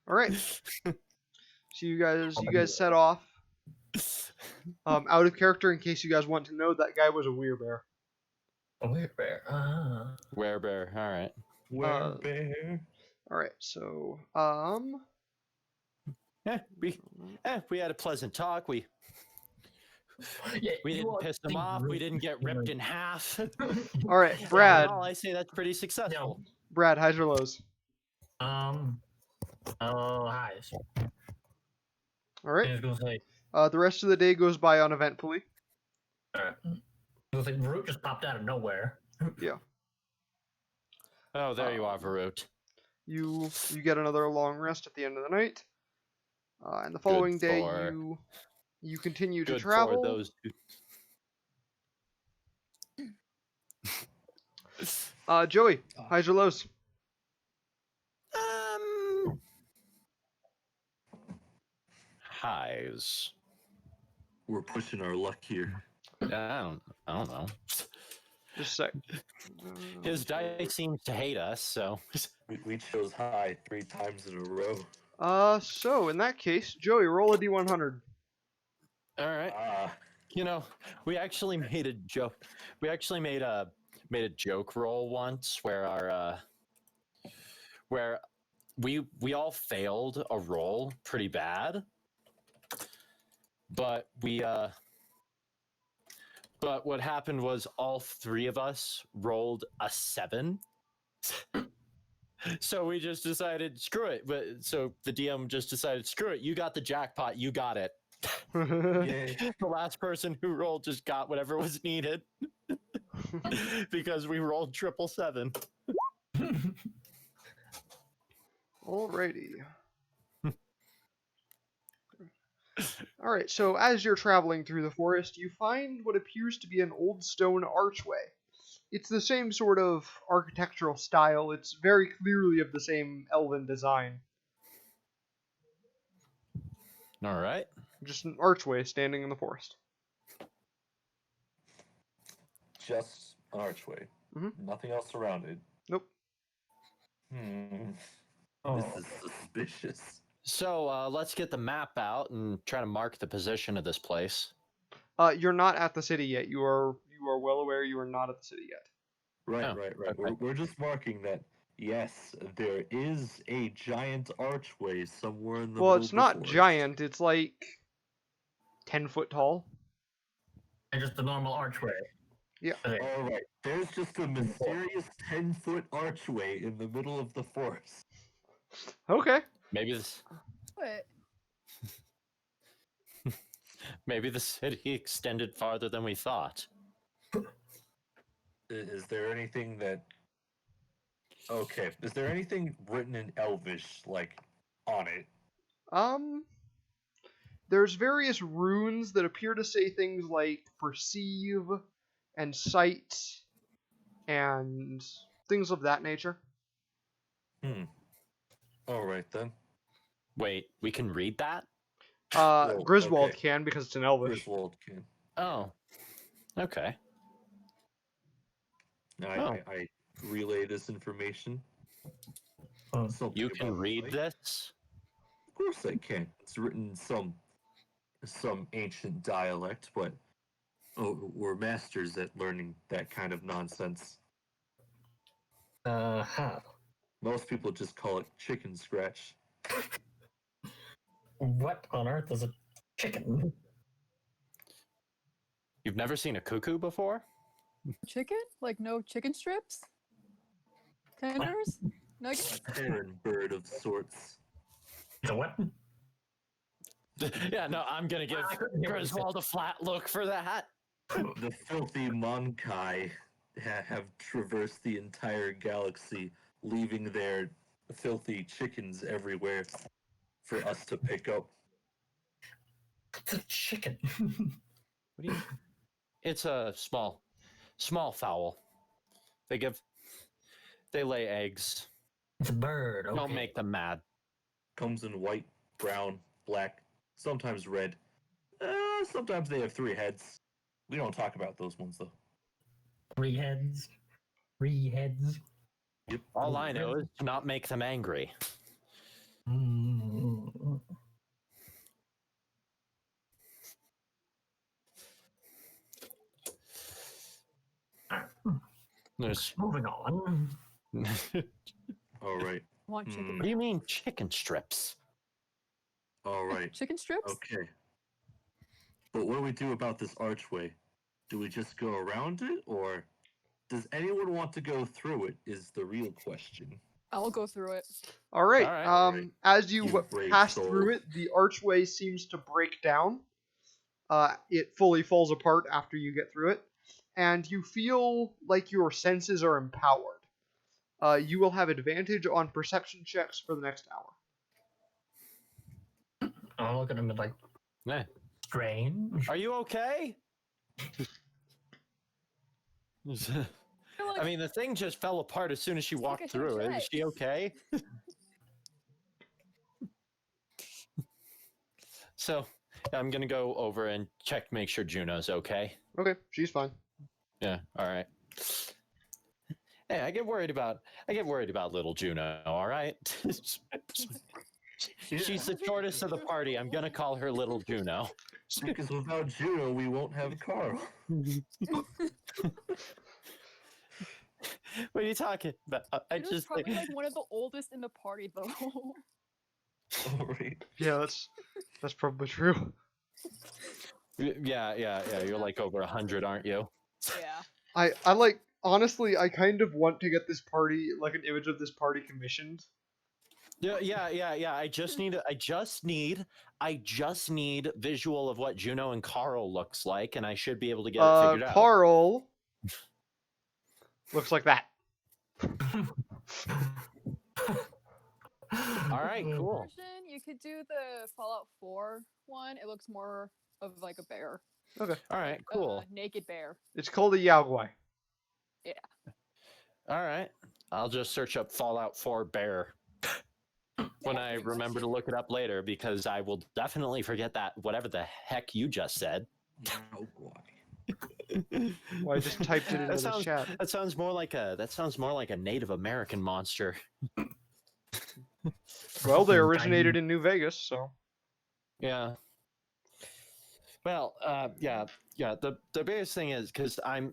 All right. So you guys set off. Out of character, in case you guys want to know, that guy was a werebear. A werebear. Werebear. All right. Werebear. All right. So we had a pleasant talk. We didn't piss them off. We didn't get ripped in half. All right, Brad. All I say that's pretty successful. Brad, highs or lows? Highs. All right. I was gonna say. The rest of the day goes by uneventfully. Alright. I was like, Varut just popped out of nowhere. Yeah. Oh, there you are, Varut. You get another long rest at the end of the night, and the following day you continue to travel. For those who... Joey, highs or lows? Highs. We're pushing our luck here. I don't know. Just a sec. His dice seems to hate us, so We chose high 3 times in a row. So in that case, Joey, roll a d100. all right. You know, we actually made a joke. We actually made a made a joke roll once where where we all failed a roll pretty bad, but but what happened was all three of us rolled a 7. So we just decided, screw it. But so the DM just decided, screw it. You got the jackpot. You got it. Yay. The last person who rolled just got whatever was needed because we rolled 777. Alrighty. Alright, so as you're traveling through the forest, you find what appears to be an old stone archway. It's the same sort of architectural style. It's very clearly of the same elven design. All right. Just an archway standing in the forest. Just an archway. Mhm. Nothing else around it. Nope. This is suspicious. So let's get the map out and try to mark the position of this place. You're not at the city yet. You are well aware you are not at the city yet. Right. Okay. We're just marking that, yes, there is a giant archway somewhere in the Well, middle it's of the not forest. giant. It's like 10 foot tall. And just the normal archway. Yeah. All right. There's just a mysterious 10-foot archway in the middle of the forest. Okay. Maybe this. What? Maybe the city extended farther than we thought. Is there anything that... Okay. Is there anything written in Elvish, like, on it? There's various runes that appear to say things like perceive and sight and things of that nature. All right, then. Wait, we can read that? Griswold okay. can because it's an Elvish. Griswold can. Oh. Okay. I relay this information. Something You can about read light. this? Of course I can. It's written in some ancient dialect, but we're masters at learning that kind of nonsense. Most people just call it chicken scratch. What on earth is a chicken? You've never seen a cuckoo before? Chicken? Like no chicken strips? Tenders? Nuggets? Heron bird of sorts. The what? Yeah, no, I'm gonna give Griswold a flat look for that. The filthy Monkai have traversed the entire galaxy, leaving their filthy chickens everywhere for us to pick up. It's a chicken. What do you? It's a small fowl. They lay eggs. It's a bird. Okay. Don't make them mad. Comes in white, brown, black, sometimes red. Sometimes they have 3 heads. We don't talk about those ones though. 3 heads. 3 heads. Yep. All I know is to not make them angry. There's... Moving on. All right. Want chicken? What do you mean chicken strips? All right. Chicken strips? Okay. But what do we do about this archway? Do we just go around it, or does anyone want to go through it? Is the real question. I'll go through it. All right. Alright. As you You brave pass soul. through it, the archway seems to break down. It fully falls apart after you get through it, and you feel like your senses are empowered. You will have advantage on perception checks for the next hour. I'll look at him and like, Eh. strange. Are you okay? I mean, the thing just fell apart as soon as she walked like a through it. huge Is she okay? So, I'm gonna go over and check, make sure Juno's okay. Okay, she's fine. Yeah. All right. Hey, I get worried about little Juno. All right. She's the shortest of the party. I'm gonna call her little Juno. Because without Juno, we won't have Carl. What are you talking about? I It was just probably like one of the oldest in the party though. All right. Yeah, that's probably true. yeah. You're like over 100, aren't you? Yeah. I like honestly, I kind of want to get this party, like an image of this party commissioned. Yeah. I just need visual of what Juno and Carl looks like, and I should be able to get it figured out. Carl looks like that. All right, cool. Version, you could do the Fallout 4 one. It looks more of like a bear. Okay. All right, cool. Naked bear. It's called a Yaogwai. Yeah. All right. I'll just search up Fallout 4 bear when I remember to look it up later, because I will definitely forget that whatever the heck you just said. Oh boy. Well, I just typed it into the chat. That sounds more like a Native American monster. Well, they originated in New Vegas, so. Yeah. Well, yeah. The biggest thing is because I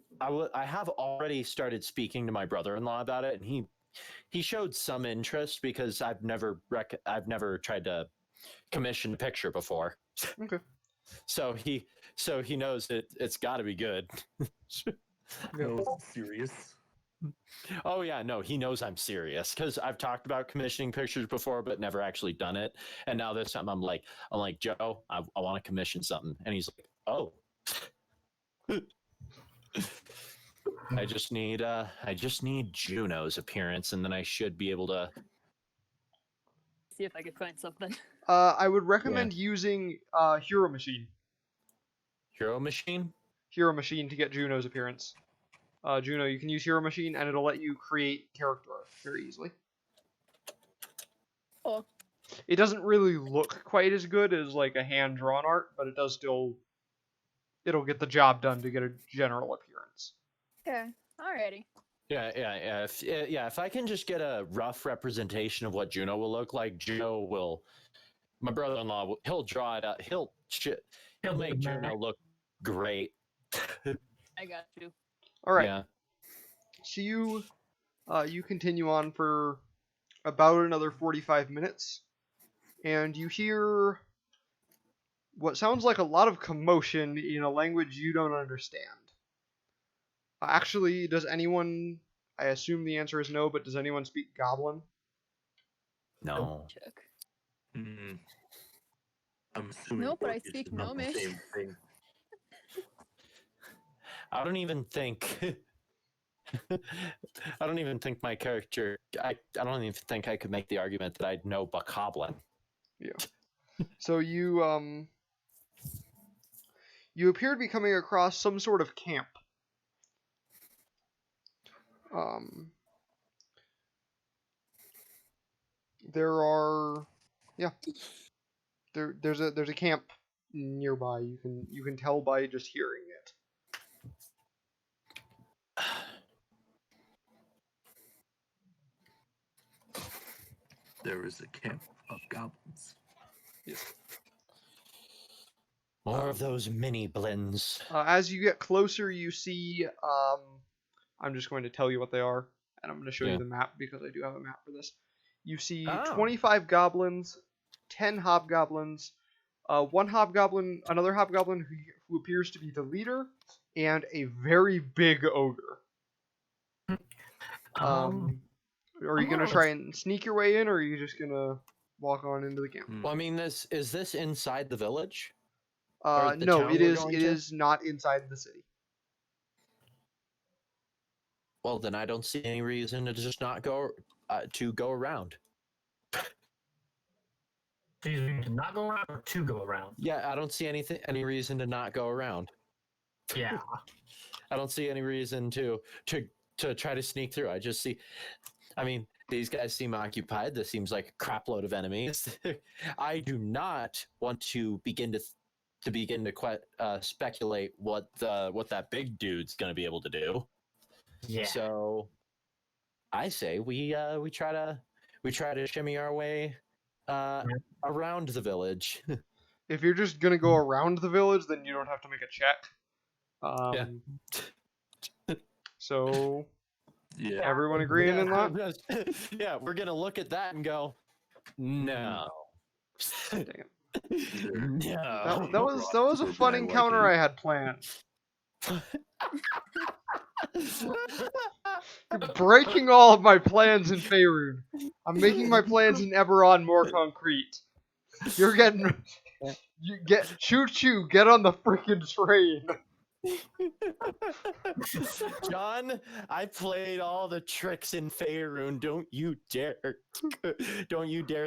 have already started speaking to my brother-in-law about it, and he showed some interest because I've never tried to commission a picture before. Okay. So he knows it's got to be good. No, serious. Oh yeah, no, he knows I'm serious because I've talked about commissioning pictures before, but never actually done it. And now this time I'm like, Joe, I want to commission something, and he's like, oh. I just need Juno's appearance, and then I should be able to See if I could find something. I would recommend using Hero Machine. Hero Machine? Hero Machine to get Juno's appearance. Juno, you can use Hero Machine, and it'll let you create character art very easily. Oh. It doesn't really look quite as good as like a hand-drawn art, but it does still. It'll get the job done to get a general appearance. Okay. Alrighty. Yeah. If I can just get a rough representation of what Juno will look like, my brother-in-law, he'll draw it out. He'll make Juno look great. I got you. All right. Yeah. So you continue on for about another 45 minutes, and you hear what sounds like a lot of commotion in a language you don't understand. Actually, does anyone? I assume the answer is no, but does anyone speak Goblin? No. Check. I'm assuming. No, but I it's speak not the Gnomish. same thing. I don't even think. I don't even think my character. I don't even think I could make the argument that I know Bokoblin. Yeah. So you appear to be coming across some sort of camp. There's a camp nearby. You can tell by just hearing it. There is a camp of goblins. Yes. More of those mini blends. As you get closer, you see. I'm just going to tell you what they are, and I'm going to show you the map because I do have a map for this. You see 25 goblins, 10 hobgoblins, one hobgoblin, another hobgoblin who appears to be the leader, and a very big ogre. Are you going to try and sneak your way in, or are you just going to walk on into the camp? Well, I mean, is this inside the village? No, it is not inside the city. Well, then I don't see any reason to just not go around. To not go around or to go around? Yeah, I don't see any reason to not go around. Yeah. I don't see any reason to try to sneak through. I just see, I mean, these guys seem occupied. This seems like a crap load of enemies. I do not want to begin to speculate what that big dude's going to be able to do. Yeah. So I say we try to shimmy our way around the village. If you're just gonna go around the village, then you don't have to make a check. So Yeah. Everyone agreeing in that? Yeah, we're gonna look at that and go, no. Dang it. No. That was a fun encounter I had planned. You're breaking all of my plans in Faerun. I'm making my plans in Eberron more concrete. You're getting... Choo-choo, get on the freaking train. John, I played all the tricks in Faerun. Don't you dare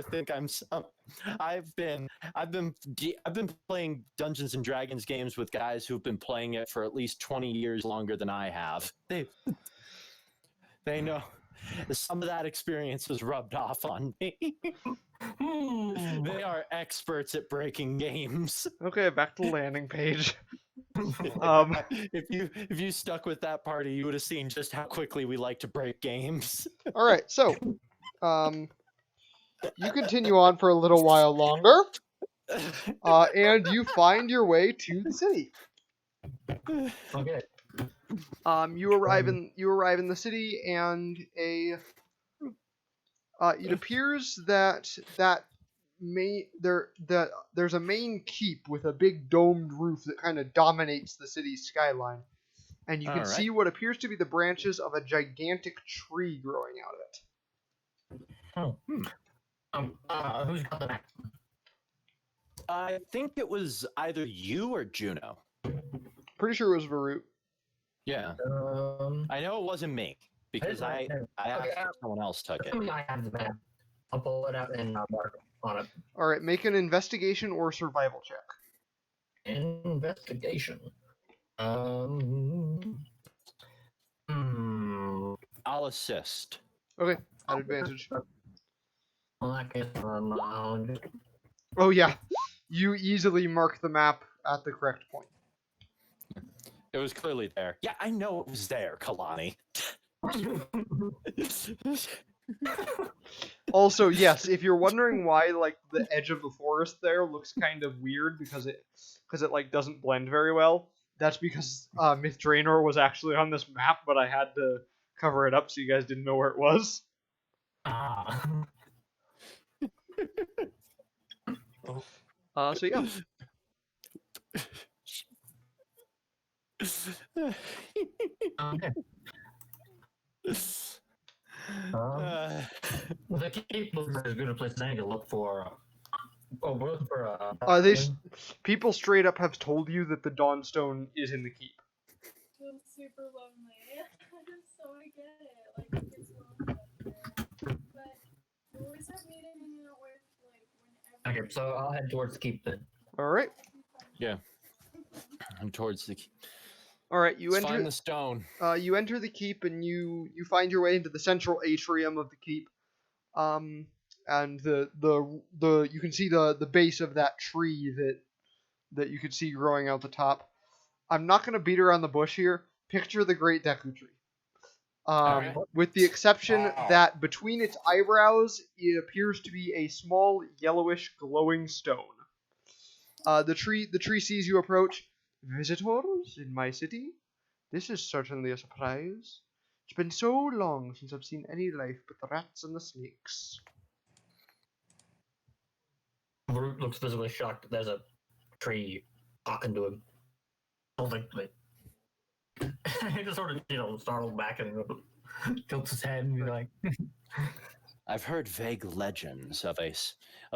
think I'm some. I've been playing Dungeons and Dragons games with guys who've been playing it for at least 20 years longer than I have. They know some of that experience has rubbed off on me. They are experts at breaking games. Okay, back to the landing page. If you stuck with that party, you would have seen just how quickly we like to break games. All right, so you continue on for a little while longer, and you find your way to the city. Okay. You arrive in the city, and it appears that there's a main keep with a big domed roof that kind of dominates the city's skyline, and you can see what appears to be the branches of a gigantic tree growing out of it. Who's got the map? I think it was either you or Juno. Pretty sure it was Varut. Yeah. I know it wasn't me because I asked if someone else took it. I have the map. I'll pull it out and mark on it. All right, make an investigation or survival check. Investigation. I'll assist. Okay, at advantage. Well, I guess Oh yeah, you easily mark the map at the correct point. It was clearly there. Yeah, I know it was there, Kalani. Also, yes, if you're wondering why like the edge of the forest there looks kind of weird because it like doesn't blend very well, that's because Myth Draenor was actually on this map, but I had to cover it up so you guys didn't know where it was. So yeah. Okay. The keep looks as good a place as any to look for. People straight up have told you that the Dawnstone is in the keep. It's super lonely. So I get it. Like, it's lonely up there. But you always have me to hang out with, like, whenever. Okay, so I'll head towards the keep then. All right. Yeah. I'm towards the keep. All right, you enter Find the stone. You enter the keep and you find your way into the central atrium of the keep. And the you can see the base of that tree that you could see growing out the top. I'm not going to beat around the bush here. Picture the Great Deku Tree. With the exception that between its eyebrows, it appears to be a small yellowish glowing stone. The tree sees you approach. Visitors in my city? This is certainly a surprise. It's been so long since I've seen any life but the rats and the snakes. Root looks visibly shocked that there's a tree talking to him. Something like he just sort of, startled back and tilts his head and be like I've heard vague legends of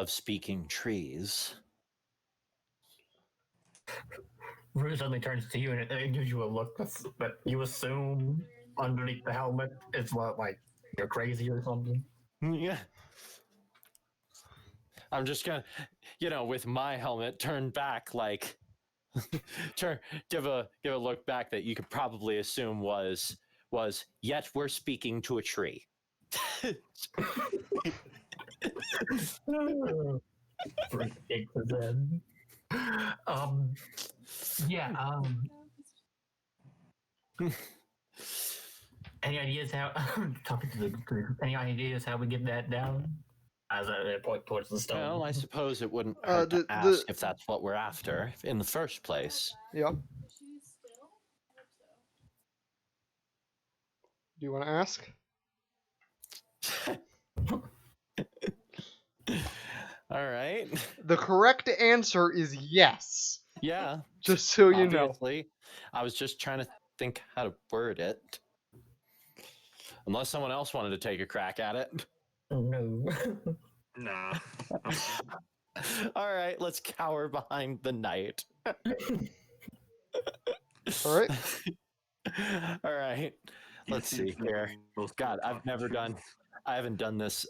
speaking trees. Root suddenly turns to you and it gives you a look that you assume underneath the helmet is what, like, you're crazy or something. Yeah. I'm just gonna, with my helmet turned back, like, give a look back that you could probably assume was yet we're speaking to a tree. Any ideas how any ideas how we get that down? As I point towards the stone. Well, I suppose it wouldn't hurt to ask if that's what we're after in the first place. Yeah. Do you want to ask? All right. The correct answer is yes. Yeah. Just so you know. Obviously. I was just trying to think how to word it. Unless someone else wanted to take a crack at it. No. Nah. All right, let's cower behind the knight. All right. All right. Let's see here. God, I haven't done this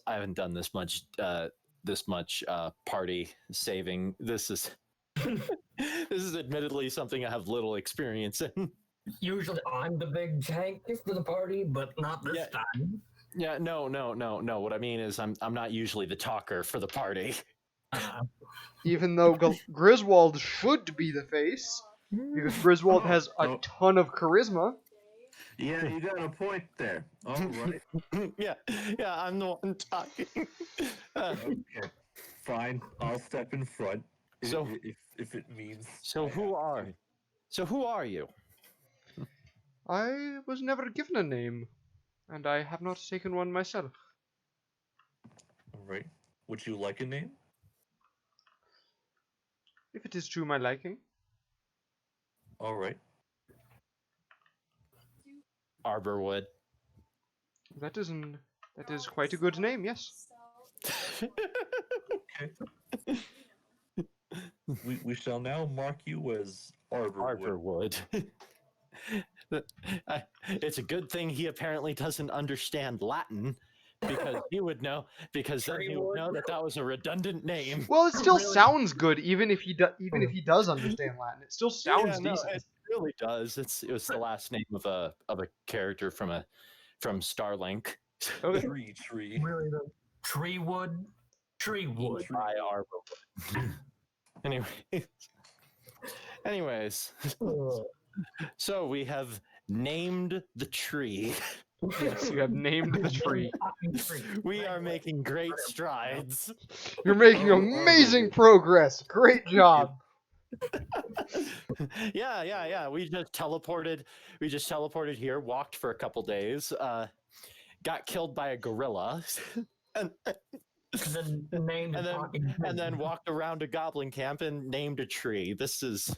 much party saving. This is admittedly something I have little experience in. Usually I'm the big tank for the party, but not this time. Yeah, no. What I mean is I'm not usually the talker for the party. Even though Griswold should be the face, because Griswold has a ton of charisma. Yeah, you got a point there. All right. yeah, I'm the one talking. Okay, fine. I'll step in front. So if it means. So who are you? I was never given a name, and I have not taken one myself. All right. Would you like a name? If it is to my liking. All right. Arborwood. That is quite a good name, yes. Okay. we shall now mark you as Arborwood. It's a good thing he apparently doesn't understand Latin, because he would know. Because then he would know that was a redundant name. Well, it still sounds good, even if he does understand Latin. It still sounds decent. It really does. It was the last name of a character from Starlink. Okay. Tree. Really, the Treewood. By Arborwood. Anyways. So we have named the tree. Yes, you have named the tree. We are making great strides. You're making amazing progress. Great job. Yeah. We just teleported here, walked for a couple days, got killed by a gorilla. and then walked around a goblin camp and named a tree. This is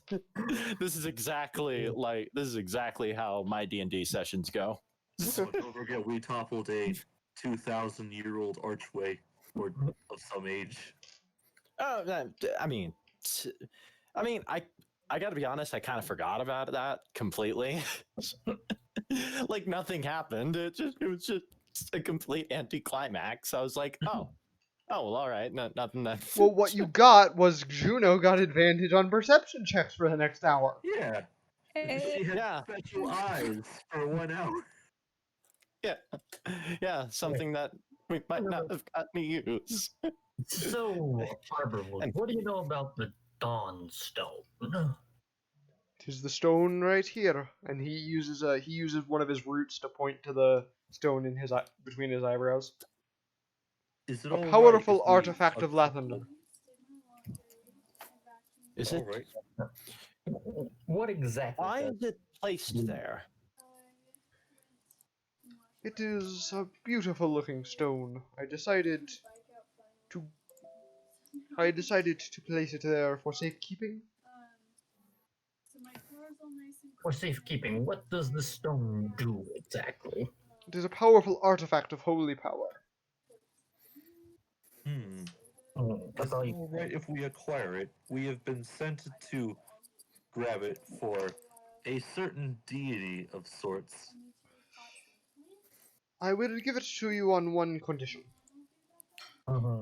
exactly how my D&D sessions go. So don't forget, we toppled a 2,000-year-old archway or of some age. Oh, I mean, I got to be honest. I kind of forgot about that completely. Like nothing happened. It was just a complete anticlimax. I was like, oh, well, all right, nothing. Well, what you got was Juno got advantage on perception checks for the next hour. Yeah. She had special eyes for 1 hour. Yeah, something that we might not have gotten to use. So, Arborwood, what do you know about the Dawnstone? Tis the stone right here, and he uses one of his roots to point to the stone in between his eyebrows. Is it a powerful artifact of Lathander. Is it? Right. What exactly? Why is it placed there? It is a beautiful looking stone. I decided to place it there for safekeeping. For safekeeping, what does the stone do exactly? It is a powerful artifact of holy power. That's all right if we acquire it. We have been sent to grab it for a certain deity of sorts. I will give it to you on one condition.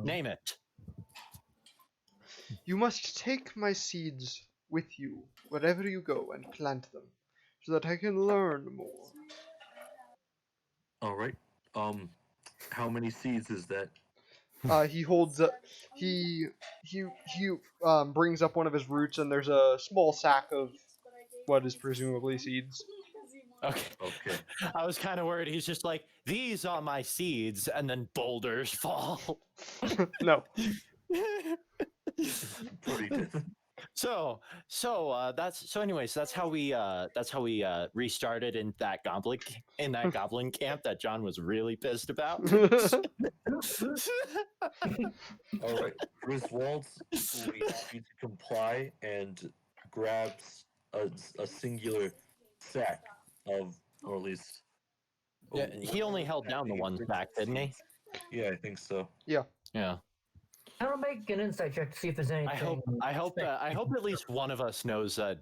Name it. You must take my seeds with you wherever you go and plant them, so that I can learn more. All right. How many seeds is that? He holds up. He brings up one of his roots, and there's a small sack of what is presumably seeds. Okay. I was kind of worried. He's just like, these are my seeds, and then boulders fall. No. Anyways, that's how we restarted in that goblin camp that John was really pissed about. All right, Griswold waits for you to comply and grabs a singular sack of, or at least. Yeah, he only held down the one sack, didn't he? Yeah, I think so. Yeah. Yeah. I'll make an insight check to see if there's anything. I hope at least one of us knows a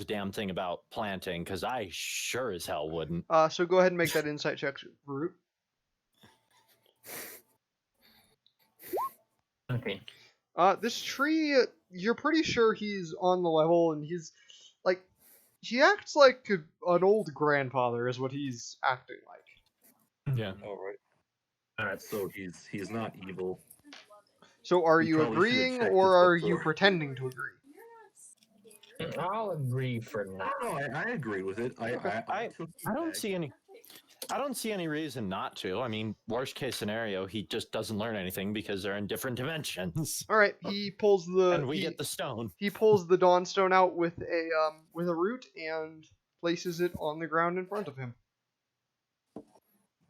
damn thing about planting, because I sure as hell wouldn't. So go ahead and make that insight check, Root. Okay. This tree, you're pretty sure he's on the level, and he's like, he acts like an old grandfather is what he's acting like. Yeah. All right. So he's not evil. So are You you probably should have agreeing, checked or this are you before. pretending to agree? I'll agree for now. No, I agree with it. I don't see any reason not to. I mean, worst case scenario, he just doesn't learn anything because they're in different dimensions. All right, he pulls the And we get the stone. He pulls the Dawnstone out with a root and places it on the ground in front of him.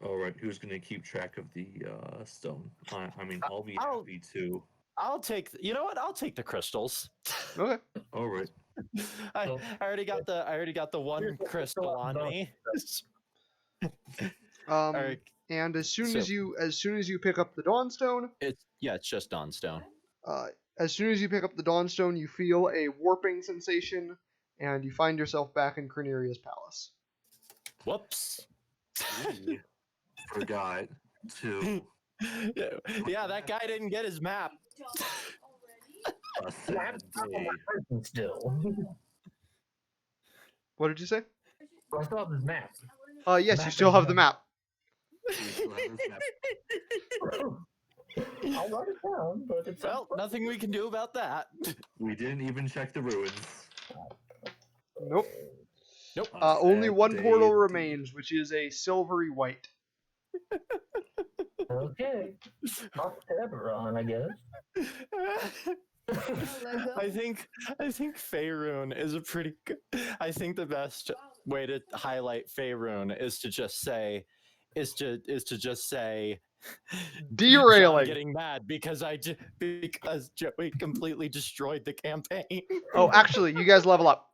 All right, who's gonna keep track of the stone? I mean, I'll be happy to. I'll take. You know what? I'll take the crystals. Okay. All right. I already got the one crystal on me. Right. And as soon as you pick up the Dawnstone, it's just Dawnstone. As soon as you pick up the Dawnstone, you feel a warping sensation, and you find yourself back in Creneria's palace. Whoops. Forgot to. Yeah, that guy didn't get his map. A sad day. Still. What did you say? I still have his map. Yes, you still have the map. I'll write it down, but it's nothing we can do about that. We didn't even check the ruins. Nope. Nope. Only one portal day. remains, which is a silvery white. Okay. Not Eberron, I guess. I think Faerun is a pretty good. I think the best way to highlight Faerun is to just say derailing. John getting mad because Joey completely destroyed the campaign. Oh, actually, you guys level up.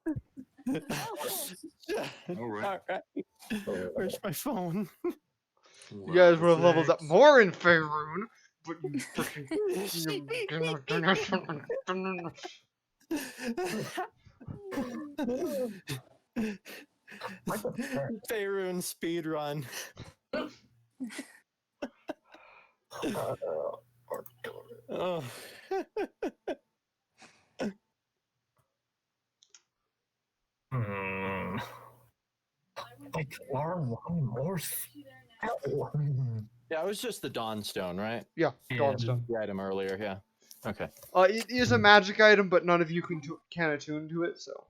All right. Where's my phone? You guys would have leveled up more in Faerun, but you Faerun speedrun. Oh. Like learn one more spell. Yeah, it was just the Dawnstone, right? Yeah, Dawnstone. The item earlier, yeah. Okay. It is a magic item, but none of you can attune to it, so.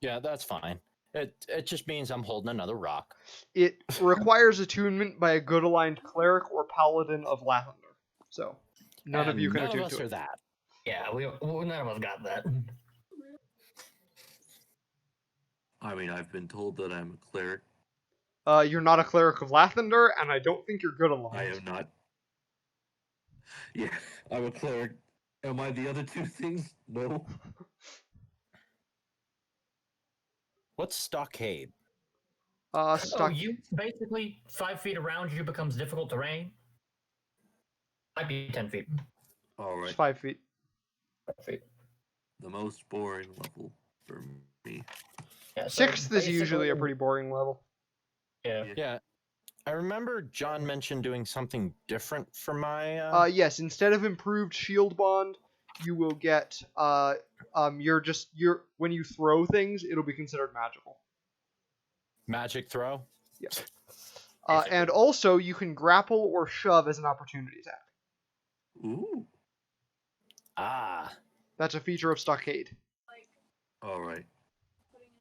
Yeah, that's fine. It just means I'm holding another rock. It requires attunement by a good aligned cleric or paladin of Lathander. So, none of you can attune to it. That. Yeah, none of us got that. I mean, I've been told that I'm a cleric. You're not a cleric of Lathander, and I don't think you're good aligned. I am not. Yeah, I'm a cleric. Am I the other two things? No. What's stockade? You basically 5 feet around you becomes difficult terrain. Might be 10 feet. All right. It's 5 feet. 5 feet. The most boring level for me. Yeah, so 6th is usually a pretty boring level. Yeah. I remember John mentioned doing something different for my. Yes. Instead of improved shield bond, you will get when you throw things, it'll be considered magical. Magic throw. Yeah. And also, you can grapple or shove as an opportunity attack. Ooh. Ah. That's a feature of Stockade. All right.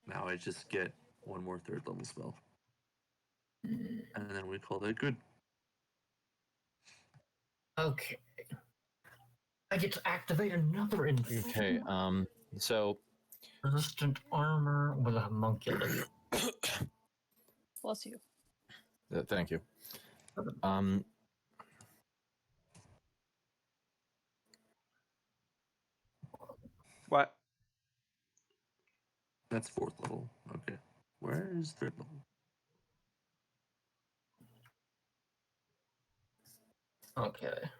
Now I just get one more 3rd level spell. And then we call that good. Okay. I get to activate another infusion. Okay. So Resistant armor with a homunculus. Bless you. thank you. What? That's 4th level. Okay. Where is 3rd level? Okay.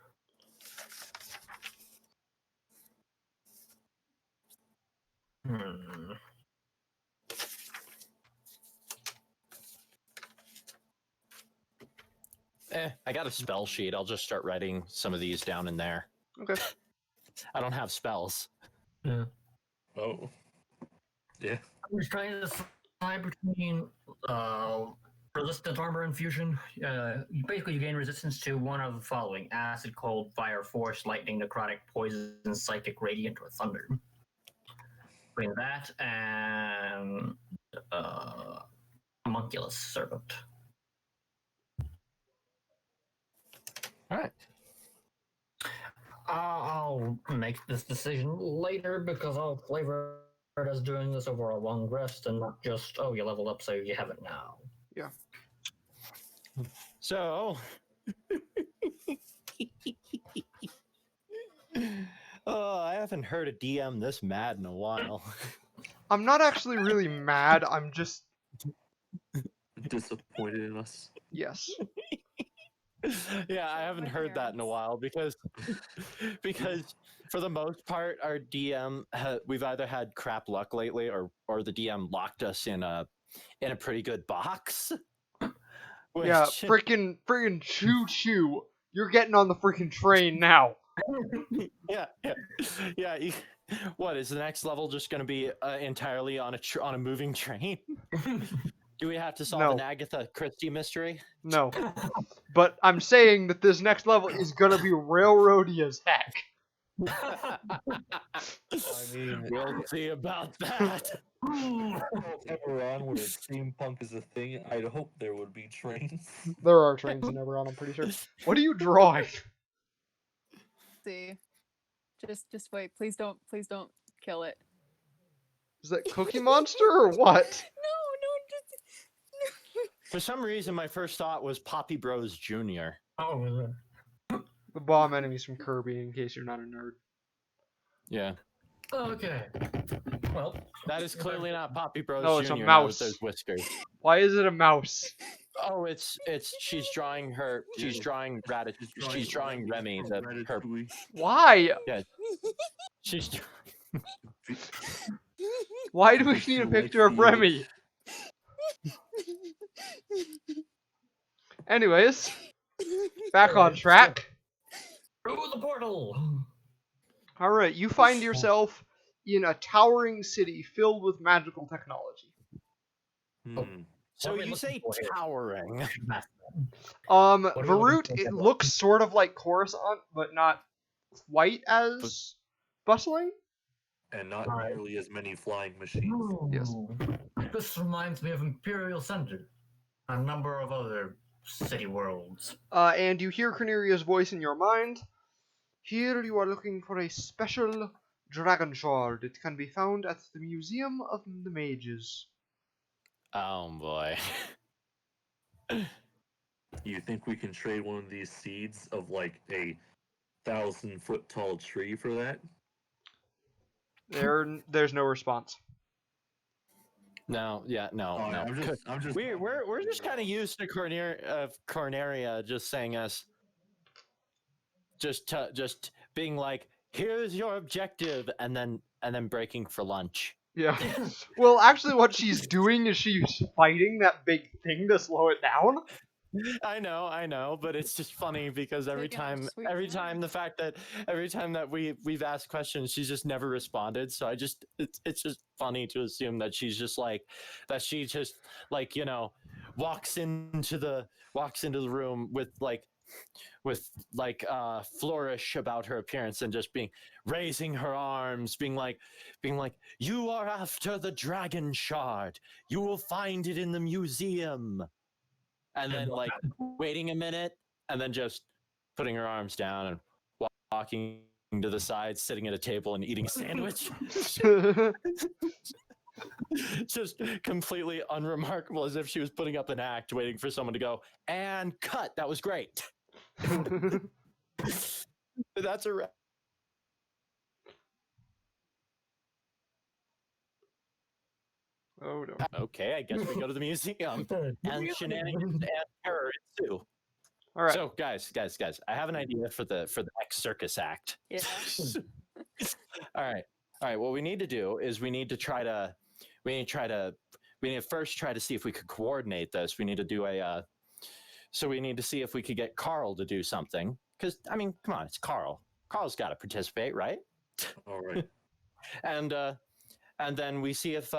I got a spell sheet. I'll just start writing some of these down in there. Okay. I don't have spells. Yeah. Oh. Yeah. I'm just trying to decide between resistant armor infusion. Basically, you gain resistance to one of the following: acid, cold, fire, force, lightning, necrotic, poison, psychic, radiant, or thunder. Between that and homunculus servant. All right. I'll make this decision later because I'll flavor it as doing this over a long rest and not just, oh, you leveled up so you have it now. Yeah. So, oh, I haven't heard a DM this mad in a while. I'm not actually really mad. I'm just Disappointed in us. yes. Yeah, I haven't heard that in a while because for the most part, our DM we've either had crap luck lately or the DM locked us in a pretty good box. Yeah, freaking choo choo. You're getting on the freaking train now. yeah. What is the next level just going to be entirely on a moving train? Do we have to solve an Agatha Christie mystery? No. But I'm saying that this next level is gonna be railroady as heck. I mean, we'll see about that. Ever on where steampunk is a thing, I'd hope there would be trains. There are trains in Eberron, I'm pretty sure. What are you drawing? See. Just wait. Please don't kill it. Is that Cookie Monster or what? No, just For some reason, my first thought was Poppy Bros Jr. Oh, The bomb enemies from Kirby, in case you're not a nerd. Yeah. okay. Well, that is clearly not Poppy Bros No, Jr. it's a mouse. With those whiskers. Why is it a mouse? Oh, she's drawing Remy. Her. Why? Yeah. She's. Why do we need a picture of Remy? Anyways, back on track. Through the portal. All right, you find yourself in a towering city filled with magical technology. So you say towering? Varut, it looks sort of like Coruscant, but not quite as bustling. And not nearly as many flying machines. Yes. This reminds me of Imperial Center. A number of other city worlds. And you hear Cornelia's voice in your mind. Here you are looking for a special dragon shard. It can be found at the Museum of the Mages. Oh boy. You think we can trade one of these seeds of like a 1,000-foot tall tree for that? There's no response. No. I'm just. We're just kind of used to Corneria just saying us, just being like, here's your objective, and then breaking for lunch. Yeah. Well, actually, what she's doing is she's fighting that big thing to slow it down. I know, but it's just funny because every time that we've asked questions, she's just never responded. So it's just funny to assume that she just walks into the room with flourish about her appearance and just raising her arms, being like, you are after the dragon shard. You will find it in the museum. And then waiting a minute and then just putting her arms down and walking to the side, sitting at a table and eating a sandwich. Just completely unremarkable, as if she was putting up an act, waiting for someone to go, and cut. That was great. That's a wrap. Oh no. Okay, I guess we go to the museum. And shenanigans and terror ensue. All right. So, guys, I have an idea for the next circus act. Yeah. All right. What we need to do is we need to first try to see if we could coordinate this. We need to do we need to see if we could get Carl to do something. Because I mean, come on, it's Carl. Carl's got to participate, right? All right. And then we see if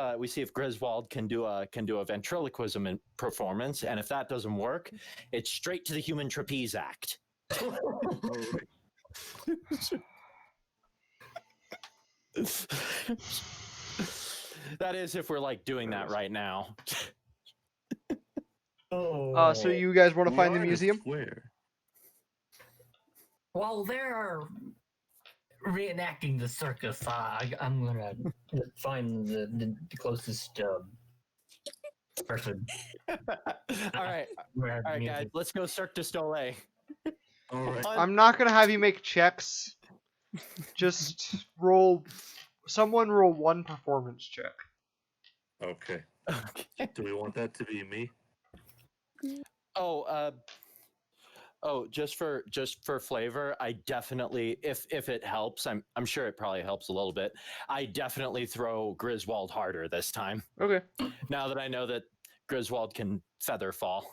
Griswold can do a ventriloquism performance, and if that doesn't work, it's straight to the human trapeze act. That is if we're like doing that right now. So you guys want to find the museum? Where? While they're reenacting the circus, I'm gonna find the closest person. All right, guys, let's go Cirque du Soleil. All right. I'm not gonna have you make checks. Just someone roll one performance check. Okay. Okay. Do we want that to be me? Just for flavor, I definitely, if it helps, I'm sure it probably helps a little bit. I definitely throw Griswold harder this time. Okay. Now that I know that Griswold can feather fall.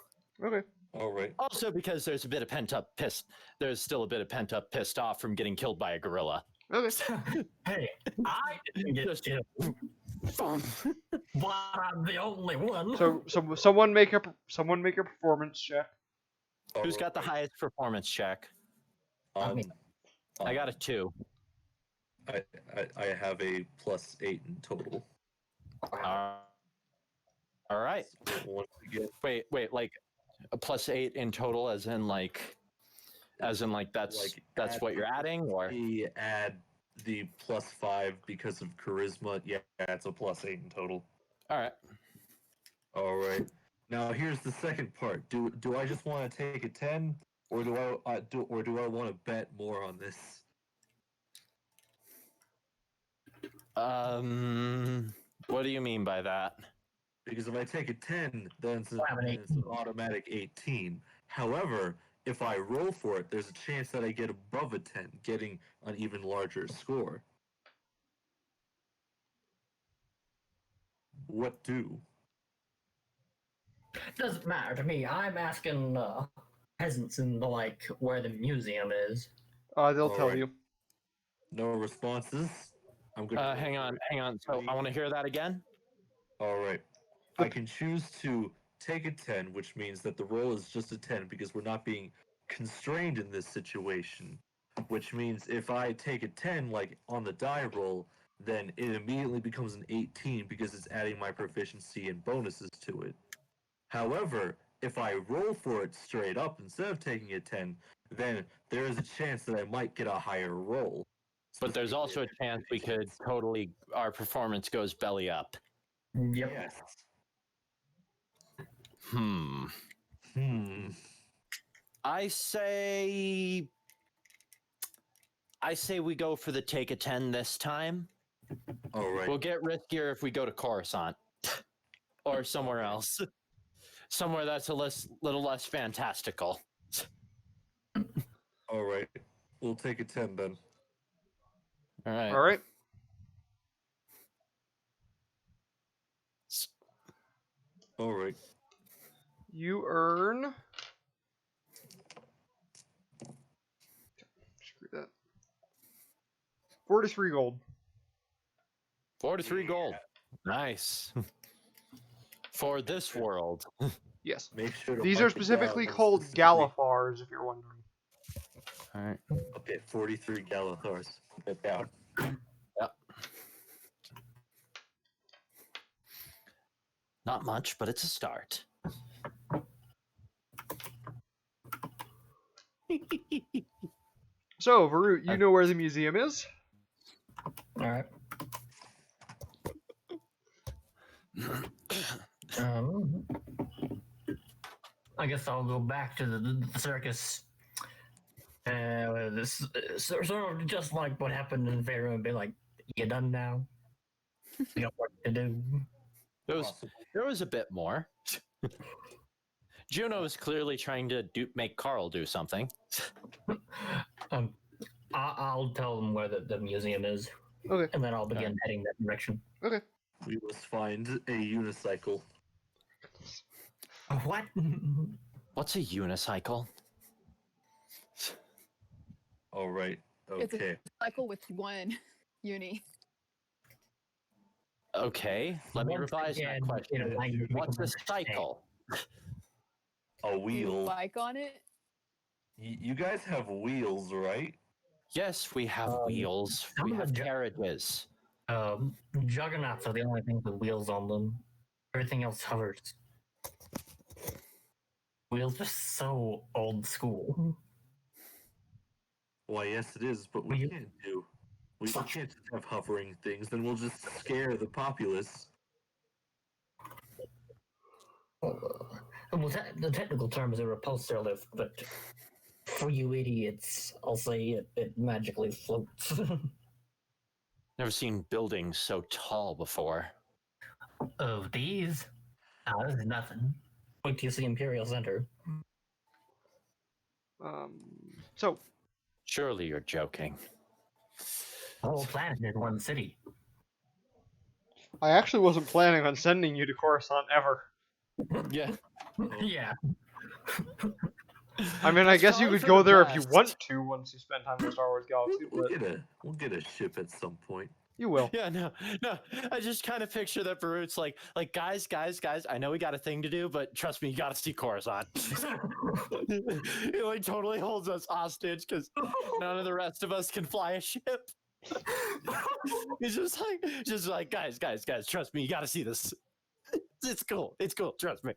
Okay. All right. Also because there's still a bit of pent up pissed off from getting killed by a gorilla. Okay. Hey, I didn't get killed, but I'm the only one. So someone make a performance check. Who's got the highest performance check? Me. I got a 2. I have a +8 in total. All right. So once again, Wait, like a +8 in total, as in that's what you're adding, or we add the +5 because of charisma. Yeah, it's a +8 in total. all right. All right. Now here's the second part. Do I just want to take a 10, or do I want to bet more on this? What do you mean by that? Because if I take a 10, then it's an automatic 18. However, if I roll for it, there's a chance that I get above a 10, getting an even larger score. What do? Doesn't matter to me. I'm asking peasants in where the museum is. They'll All tell right. you. No responses? I'm good. Hang on. So I want to hear that again. All right. I can choose to take a 10, which means that the roll is just a 10 because we're not being constrained in this situation. Which means if I take a 10, like on the die roll, then it immediately becomes an 18 because it's adding my proficiency and bonuses to it. However, if I roll for it straight up instead of taking a 10, then there is a chance that I might get a higher roll. But there's also a chance our performance goes belly up. Yep. Yes. I say we go for the take a 10 this time. All right. We'll get riskier if we go to Coruscant or somewhere else. Somewhere that's a little less fantastical. All right. We'll take a 10 then. All right. All right. All right. You earn. Screw that. 43 gold. 43 gold. Nice. For this world. Yes. Make sure to These mark are it specifically down. called Galifars, if you're wondering. All right. Okay, 43 Galithars. Put that down. Yep. Not much, but it's a start. So, Varut, you know where the museum is? All right. I guess I'll go back to the circus. This sort of just like what happened in Pharaoh and be like, you done now? You got work to do. There was a bit more. Juno is clearly trying to make Carl do something. I'll tell them where the museum is. Okay. And then I'll begin heading that direction. Okay. We must find a unicycle. What? What's a unicycle? All right. It's Okay. a cycle with one uni. Okay, let me revise that question. What's a cycle? A You wheel. bike on it? You guys have wheels, right? Yes, we have wheels. We have carriages. Juggernauts are the only things with wheels on them. Everything else hovers. Wheels are so old school. Why, yes, it is, but we can't do. We can't just have hovering things, then we'll just scare the populace. Well, the technical term is a repulsor lift, but for you idiots, I'll say it magically floats. Never seen buildings so tall before. Oh, these? Oh, this is nothing. Wait till you see Imperial Center. So. Surely you're joking. The whole planet is one city. I actually wasn't planning on sending you to Coruscant ever. Yeah. Yeah. I mean, I guess you could go there if you want to once you spend time in the Star Wars galaxy. We'll get a ship at some point. You will. Yeah, no. I just kind of picture that Barut's like, guys, I know we got a thing to do, but trust me, you got to see Coruscant. He like totally holds us hostage because none of the rest of us can fly a ship. He's just like, guys, trust me, you got to see this. It's cool, trust me.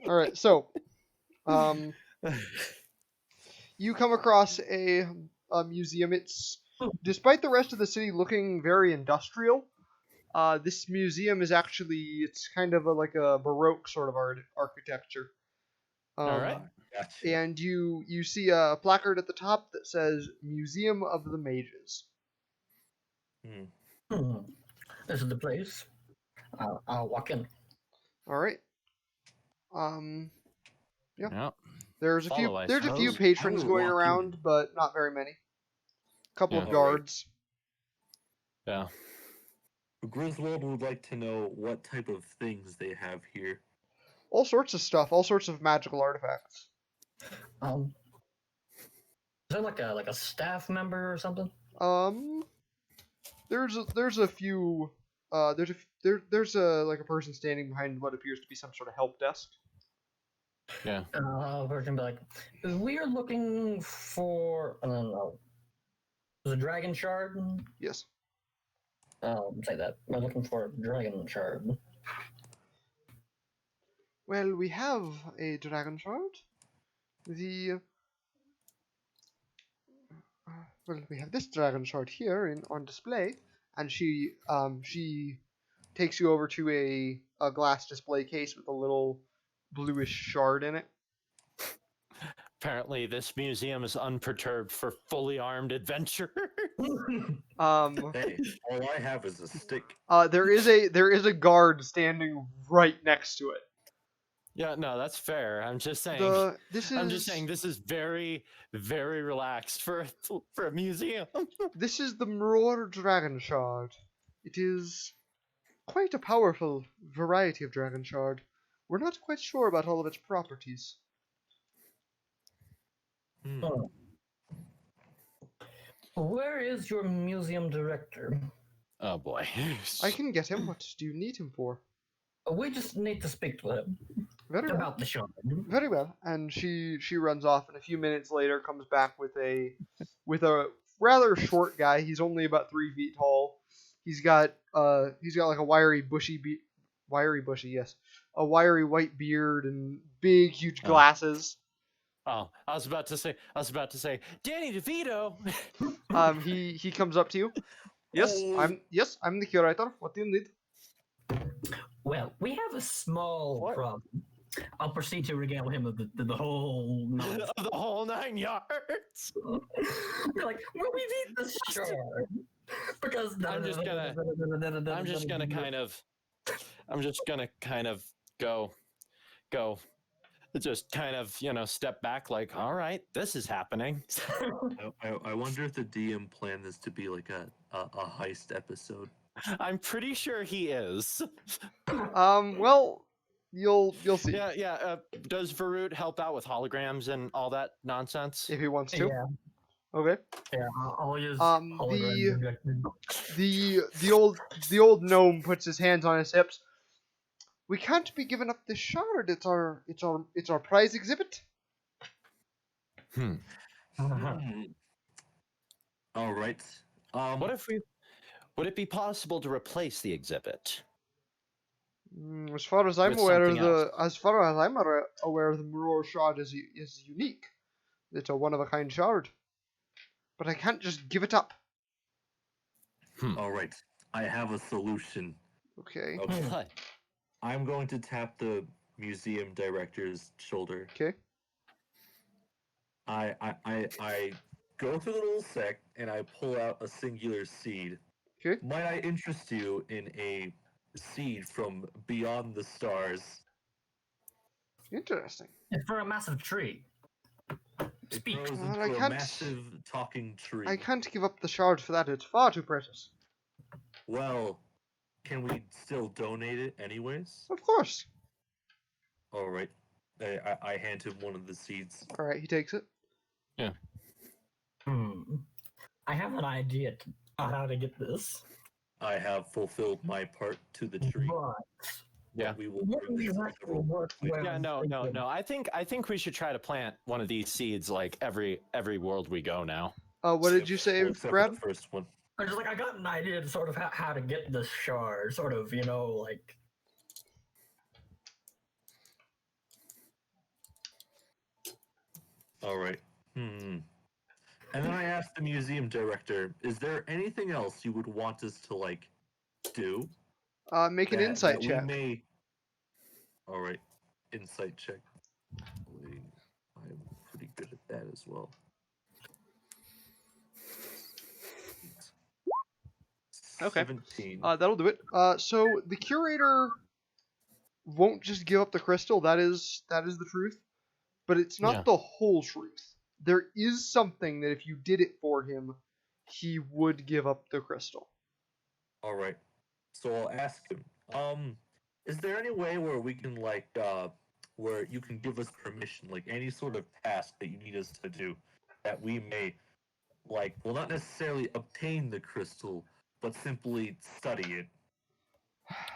All right, so, you come across a museum. It's, despite the rest of the city looking very industrial, this museum is actually, it's kind of like a Baroque sort of architecture. All right. Gotcha. And you see a placard at the top that says Museum of the Mages. This is the place. I'll walk in. All right. Yeah. Yep. There's a few patrons going around, but not very many. A couple of guards. Yeah. Griswold would like to know what type of things they have here. All sorts of stuff. All sorts of magical artifacts. Is there like a staff member or something? There's a few. There's a person standing behind what appears to be some sort of help desk. Yeah. Person be like, we are looking for. I don't know. The dragon shard. Yes. Say that. We're looking for a dragon shard. Well, we have a dragon shard. We have this dragon shard here on display, and she takes you over to a glass display case with a little bluish shard in it. Apparently, this museum is unperturbed for fully armed adventure. Hey, all I have is a stick. There is a guard standing right next to it. Yeah, no, that's fair. I'm just saying. This is very, very relaxed for a museum. This is the Marauder Dragon Shard. It is quite a powerful variety of Dragon Shard. We're not quite sure about all of its properties. Oh. Where is your museum director? Oh boy. I can get him. What do you need him for? We just need to speak to him. Very about well. the shard. Very well. And she runs off, and a few minutes later comes back with a rather short guy. He's only about 3 feet tall. He's got like a wiry white beard and big huge glasses. Oh, I was about to say, Danny DeVito. He comes up to you. Yes, I'm the curator. What do you need? Well, we have a small What? problem. I'll proceed to regale him of the whole nonsense. The whole 9 yards. Like, well, we need the shard because I'm just gonna kind of go, just kind of step back. Like, all right, this is happening. I wonder if the DM planned this to be like a heist episode. I'm pretty sure he is. Well, you'll see Yeah. Does Varut help out with holograms and all that nonsense? if he wants to. Yeah, Okay. yeah. I'll use The old gnome puts his hands on his hips. We can't be giving up this shard. It's our prize exhibit. All right. Would it be possible to replace the exhibit? As far as I'm With aware, something else. the mirror shard is unique. It's a one-of-a-kind shard. But I can't just give it up. All right. I have a solution. Okay. What? I'm going to tap the museum director's shoulder. Okay. I go through the little sack and I pull out a singular seed. Okay. Might I interest you in a seed from beyond the stars? Interesting. It's for a massive tree. It Speak. grows Well, into a massive talking tree. I can't give up the shard for that. It's far too precious. Well, can we still donate it anyways? Of course. All right. I hand him one of the seeds. All right. He takes it. I have an idea on how to get this. I have fulfilled my part to the tree. But Yeah. We will wouldn't bring be this to that the will work well. Yeah, no. I think we should try to plant one of these seeds like every world we go now. What did you say, Well, except for Brad? the first one. I just I got an idea to sort of how to get this shard, sort of, like. All right. And then I asked the museum director, "Is there anything else you would want us to do?" Make an insight check. All right, insight check. I'm pretty good at that as well. Okay. 17. That'll do it. So the curator won't just give up the crystal. That is the truth, but it's not the whole truth. There is something that if you did it for him, he would give up the crystal. All right. So I'll ask him. Is there any way where we can where you can give us permission, any sort of task that you need us to do, that we may, well, not necessarily obtain the crystal, but simply study it.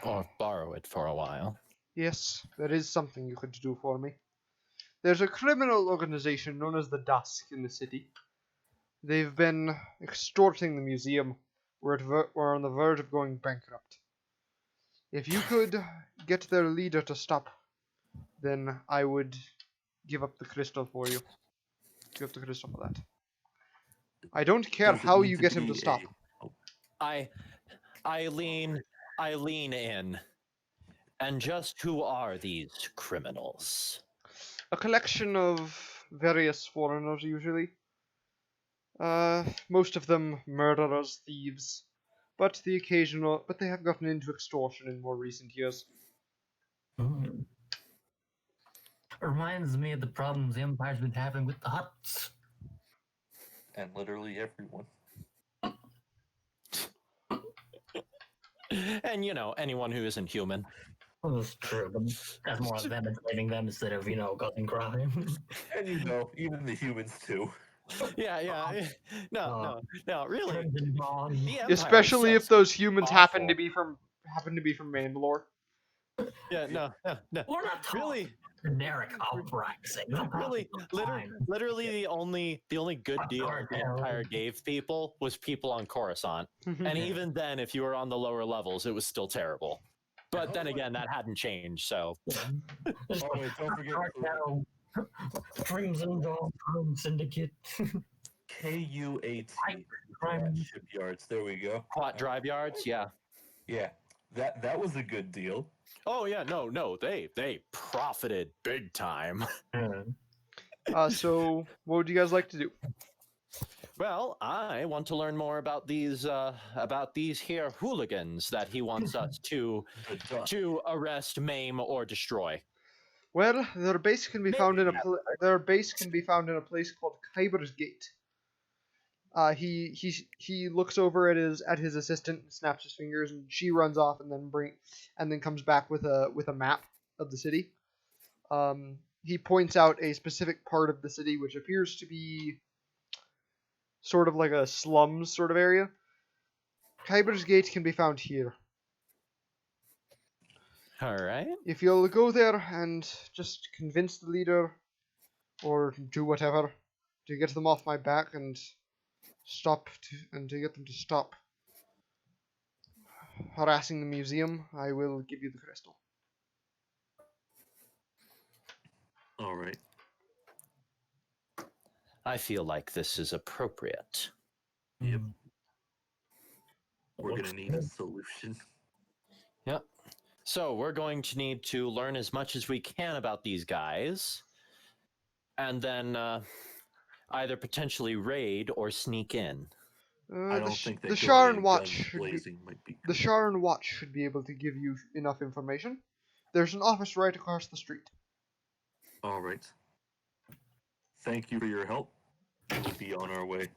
Or borrow it for a while. Yes, that is something you could do for me. There's a criminal organization known as the Dusk in the city. They've been extorting the museum. We're on the verge of going bankrupt. If you could get their leader to stop, then I would give up the crystal for you. Give up the crystal for that. I don't care how you get him to stop. I lean in. And just who are these criminals? A collection of various foreigners, usually. Most of them murderers, thieves, but they have gotten into extortion in more recent years. It reminds me of the problems the Empire's been having with the Huts. And literally everyone. And anyone who isn't human. Well, that's true, but that's more of them enslaving them instead of, causing crime. And even the humans too. Yeah. No, really. Especially if those humans happen to be from Mandalore. Yeah, no. We're not really generic uprising. Literally the only good deal the Empire gave people was people on Coruscant. And even then, if you were on the lower levels, it was still terrible. But then again, that hadn't changed, so. Oh, wait, don't forget Crimson Dawn Crime Syndicate. KUAT. Crime. Shipyards. There we go. Quat drive yards, yeah. Yeah, that was a good deal. Oh yeah, no, they profited big time. So what would you guys like to do? Well, I want to learn more about these here hooligans that he wants us to arrest, maim, or destroy. Well, their base can be found in a place called Kyber's Gate. He looks over at his assistant, snaps his fingers, and she runs off and then comes back with a map of the city. He points out a specific part of the city which appears to be sort of like a slums sort of area. Kyber's Gate can be found here. All right. If you'll go there and just convince the leader, or do whatever, to get them off my back and to get them to stop harassing the museum, I will give you the crystal. All right. I feel like this is appropriate. Yep. We're gonna need a solution. Yep. So we're going to need to learn as much as we can about these guys, and then either potentially raid or sneak in. I don't think the Sharon Watch should be able to give you enough information. There's an office right across the street. All right. Thank you for your help. We'll be on our way.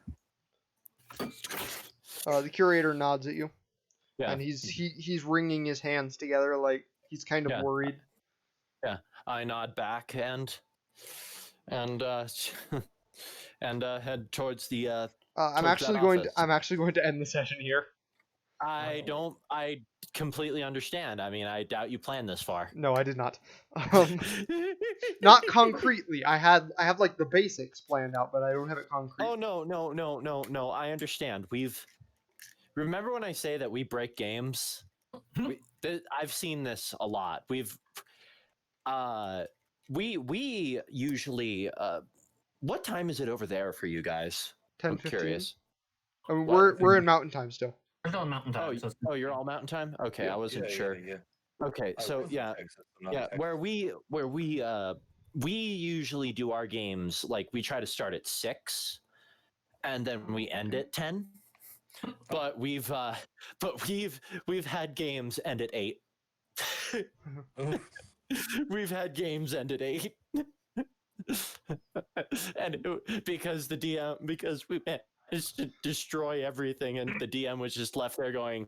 The curator nods at you. Yeah. And he's wringing his hands together like he's kind of worried. Yeah. I nod back and head towards the I'm actually going to end the session here. I completely understand. I mean, I doubt you planned this far. No, I did not. Not concretely. I have like the basics planned out, but I don't have it concrete. Oh no. I understand. Remember when I say that we break games? I've seen this a lot. We usually what time is it over there for you guys? 10, I'm 15. curious. I mean, we're in Mountain Time still. We're on Mountain Time. Oh, you're all Mountain Time? Okay, I wasn't sure. Yeah. Okay, so yeah, where we usually do our games, like we try to start at 6 and then we end at 10. But we've had games end at 8. We've had games end at 8. And because we managed to destroy everything, and the DM was just left there going,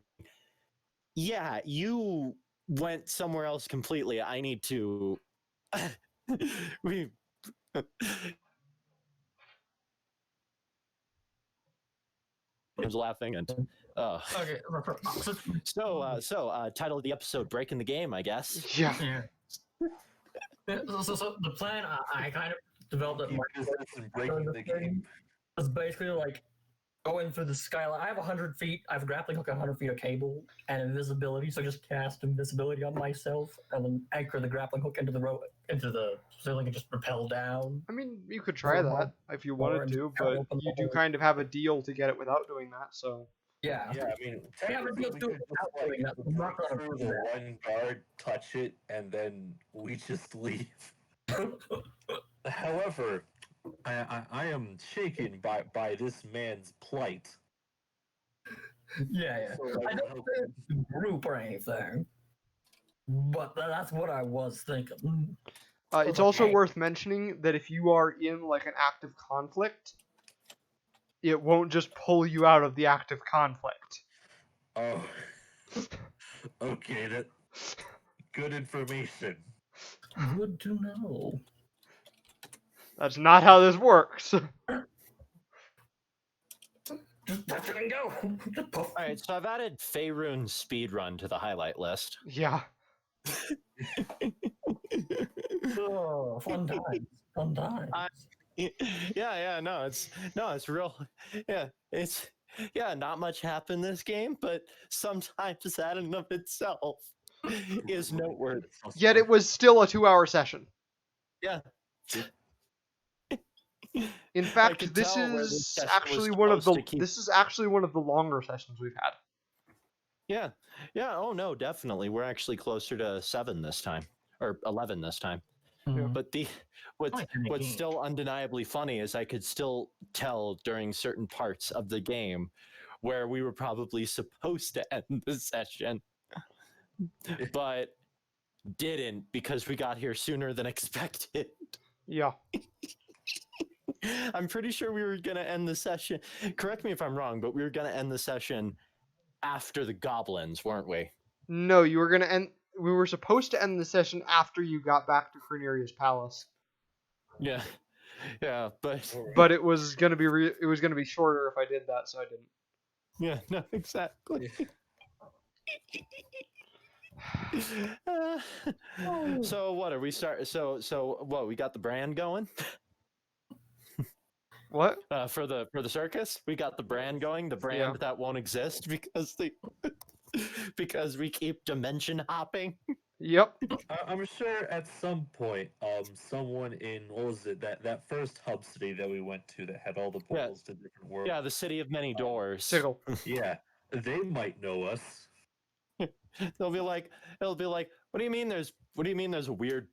yeah, you went somewhere else completely. I need to we was laughing and Okay. so title of the episode, Breaking the Game, I guess. Yeah. So the plan I kind of developed at my breaking the game was basically like going through the skyline. I have 100 feet. I have a grappling hook, 100 feet of cable, and invisibility. So just cast invisibility on myself, and then anchor the grappling hook into the ceiling and just rappel down. I mean, you could try that if you wanted to, but you do kind of have a deal to get it without doing that. So Yeah. I mean, We have a deal to do it without doing that. I'm not gonna through do the that. one guard, touch it, and then we just leave. However, I am shaken by this man's plight. Yeah. So I don't think it's a group or anything, but that's what I was thinking. it's also worth mentioning that if you are in like an active conflict, it won't just pull you out of the active conflict. Oh, okay, that good information. Good to know. That's not how this works. Just touch it and go. All right, so I've added Faerun's speedrun to the highlight list. Yeah. Oh, fun times. It's real. Not much happened this game, but sometimes that in and of itself is noteworthy. Yet it was still a 2-hour session. Yeah. In I fact, could this tell where this is session was actually one of the supposed to keep- this is actually one of the longer sessions we've had. Yeah. Oh no, definitely. We're actually closer to 7 this time, or 11 this time. Mhm. But what's Like in the game. still undeniably funny is I could still tell during certain parts of the game where we were probably supposed to end the session, but didn't because we got here sooner than expected. Yeah. I'm pretty sure we were going to end the session. Correct me if I'm wrong, but we were going to end the session after the goblins, weren't we? No, you were gonna end. We were supposed to end the session after you got back to Cornelius Palace. Yeah, but But it was gonna be it was gonna be shorter if I did that, so I didn't. yeah, no, exactly. So what are we start? So what? We got the brand going. What? For the circus, we got the brand going. The brand that won't exist because we keep dimension hopping. Yep. I'm sure at some point, someone in what was it that first hub city that we went to that had all the portals to different worlds. Yeah, the city of many doors. Sigil. Yeah, they might know us. It'll be like, what do you mean there's a weird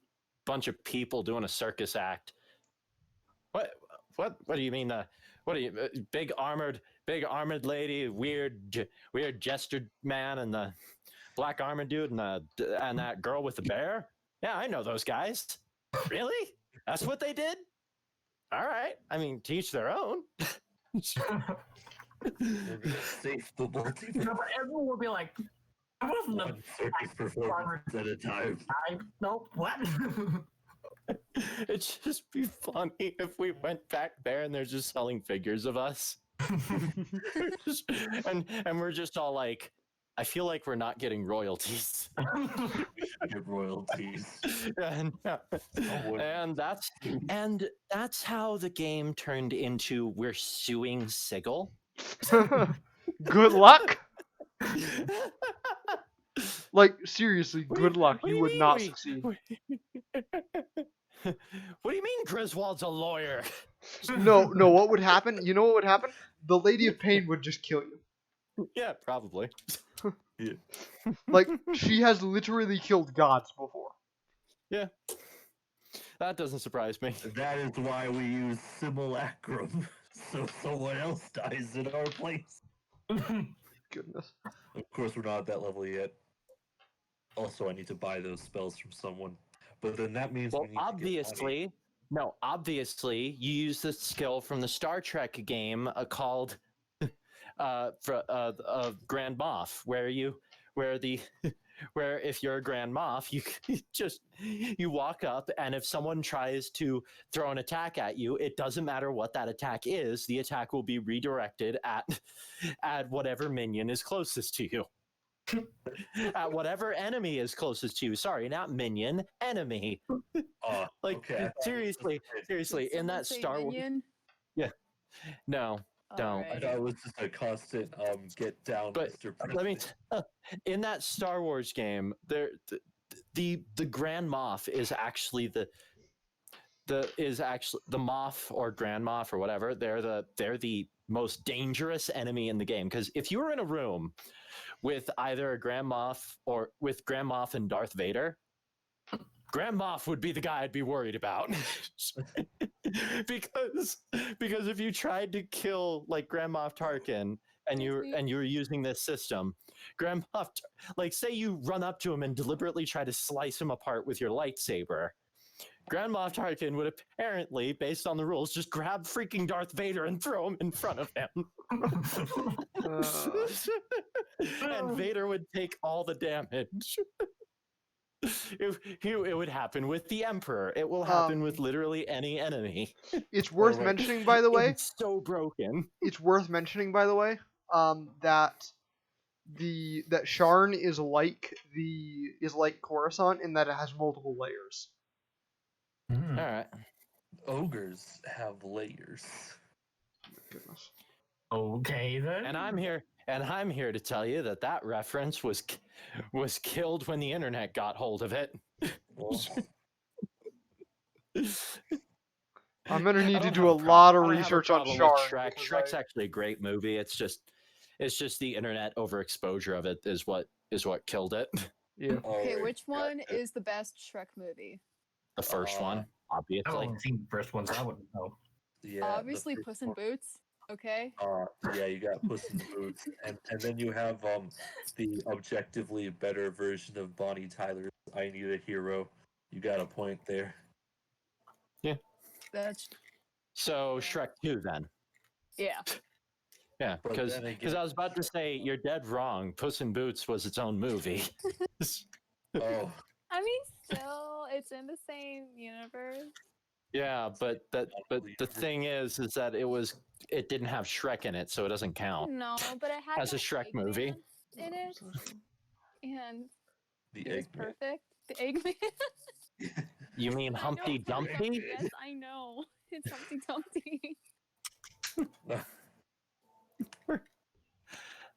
bunch of people doing a circus act? What do you mean? What do you big armored lady, weird gestured man, and the black armored dude, and that girl with the bear? Yeah, I know those guys. Really? That's what they did? All right. I mean, to each their own. We're gonna save the multiverse. No, but everyone will be like, I wasn't One circus performance at a time. Nope, what? It'd just be funny if we went back there and they're just selling figures of us. and we're just all like, I feel like we're not getting royalties. Get royalties. And that's how the game turned into we're suing Sigil. Good luck. Like, seriously, good luck. You would not succeed. What do you mean Griswold's a lawyer? No, what would happen? You know what would happen? The Lady of Pain would just kill you. Yeah, probably. Yeah. Like, she has literally killed gods before. Yeah. That doesn't surprise me. That is why we use simulacrum, so someone else dies in our place. Goodness. Of course, we're not at that level yet. Also, I need to buy those spells from someone. But then that means we need obviously, you use the skill from the Star Trek game called Grand Moff, where if you're a Grand Moff, you walk up, and if someone tries to throw an attack at you, it doesn't matter what that attack is. The attack will be redirected at whatever minion is closest to you. At whatever enemy is closest to you. Sorry, not minion, enemy. Okay. Seriously, in that Star Wars. Yeah. No, don't. I thought it was just a constant get down, but Mr. Let me President. in that Star Wars game, the Grand Moff is actually the Moff or Grand Moff or whatever. They're the most dangerous enemy in the game, because if you were in a room with either a Grand Moff or with Grand Moff and Darth Vader, Grand Moff would be the guy I'd be worried about. because if you tried to kill like Grand Moff Tarkin and you were using this system, Grand Moff, like say you run up to him and deliberately try to slice him apart with your lightsaber, Grand Moff Tarkin would apparently, based on the rules, just grab freaking Darth Vader and throw him in front of him. And Vader would take all the damage. It would happen with the Emperor. It will happen with literally any enemy. It's worth mentioning, by the way. It's so broken. It's worth mentioning, by the way, that Sharn is like Coruscant in that it has multiple layers. All right. Ogres have layers. Goodness. Okay then. And I'm here to tell you that reference was killed when the internet got hold of it. I'm gonna I need to don't do have a lot of I don't have a research on problem with Sharn. Shrek. because Shrek's actually a great movie. It's just the internet overexposure of it is what killed it. Yeah. Okay, Alright, which one gotcha. is the best Shrek movie? The first one, I've obviously. only seen the first one, so I wouldn't know. Yeah, the Obviously, first Puss in one. Boots. Okay. Yeah, you got Puss in Boots, and then you have the objectively better version of Bonnie Tyler's "I Need a Hero." You got a point there. That's So Yeah. Shrek 2 then. yeah. Yeah, But because then again, I was about to say you're dead wrong. Puss in Boots was its own movie. oh, I mean, still, it's in the same universe. Yeah, but the thing is that it didn't have Shrek in it, so it doesn't count No, but it had as a that Shrek Eggman movie. in it, and the he was Eggman. perfect. The Eggman. You mean I know Humpty it's Humpty Dumpty? Yes, I know. It's Humpty Dumpty.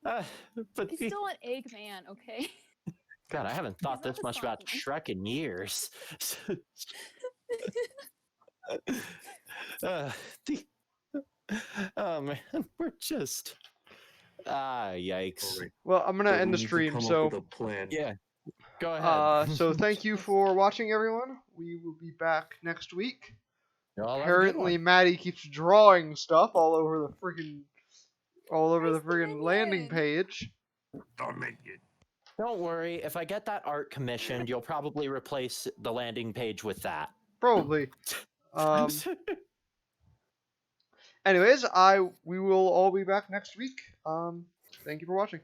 But He's still an Eggman, okay? God, I haven't thought not this the much about soft Shrek in years. uh, the, oh man, we're just yikes. Alright, Well, I'm gonna so end we the need to stream. come up So, with a plan. Yeah, go ahead. so thank you for watching, everyone. We will be back next week. Y'all have a good Apparently, one. Maddie keeps drawing stuff all over the Where's the friggin' landing minion? page. Don't worry, if I get that art commissioned, you'll probably replace the landing page with that. Probably. Anyways, we will all be back next week. Thank you for watching.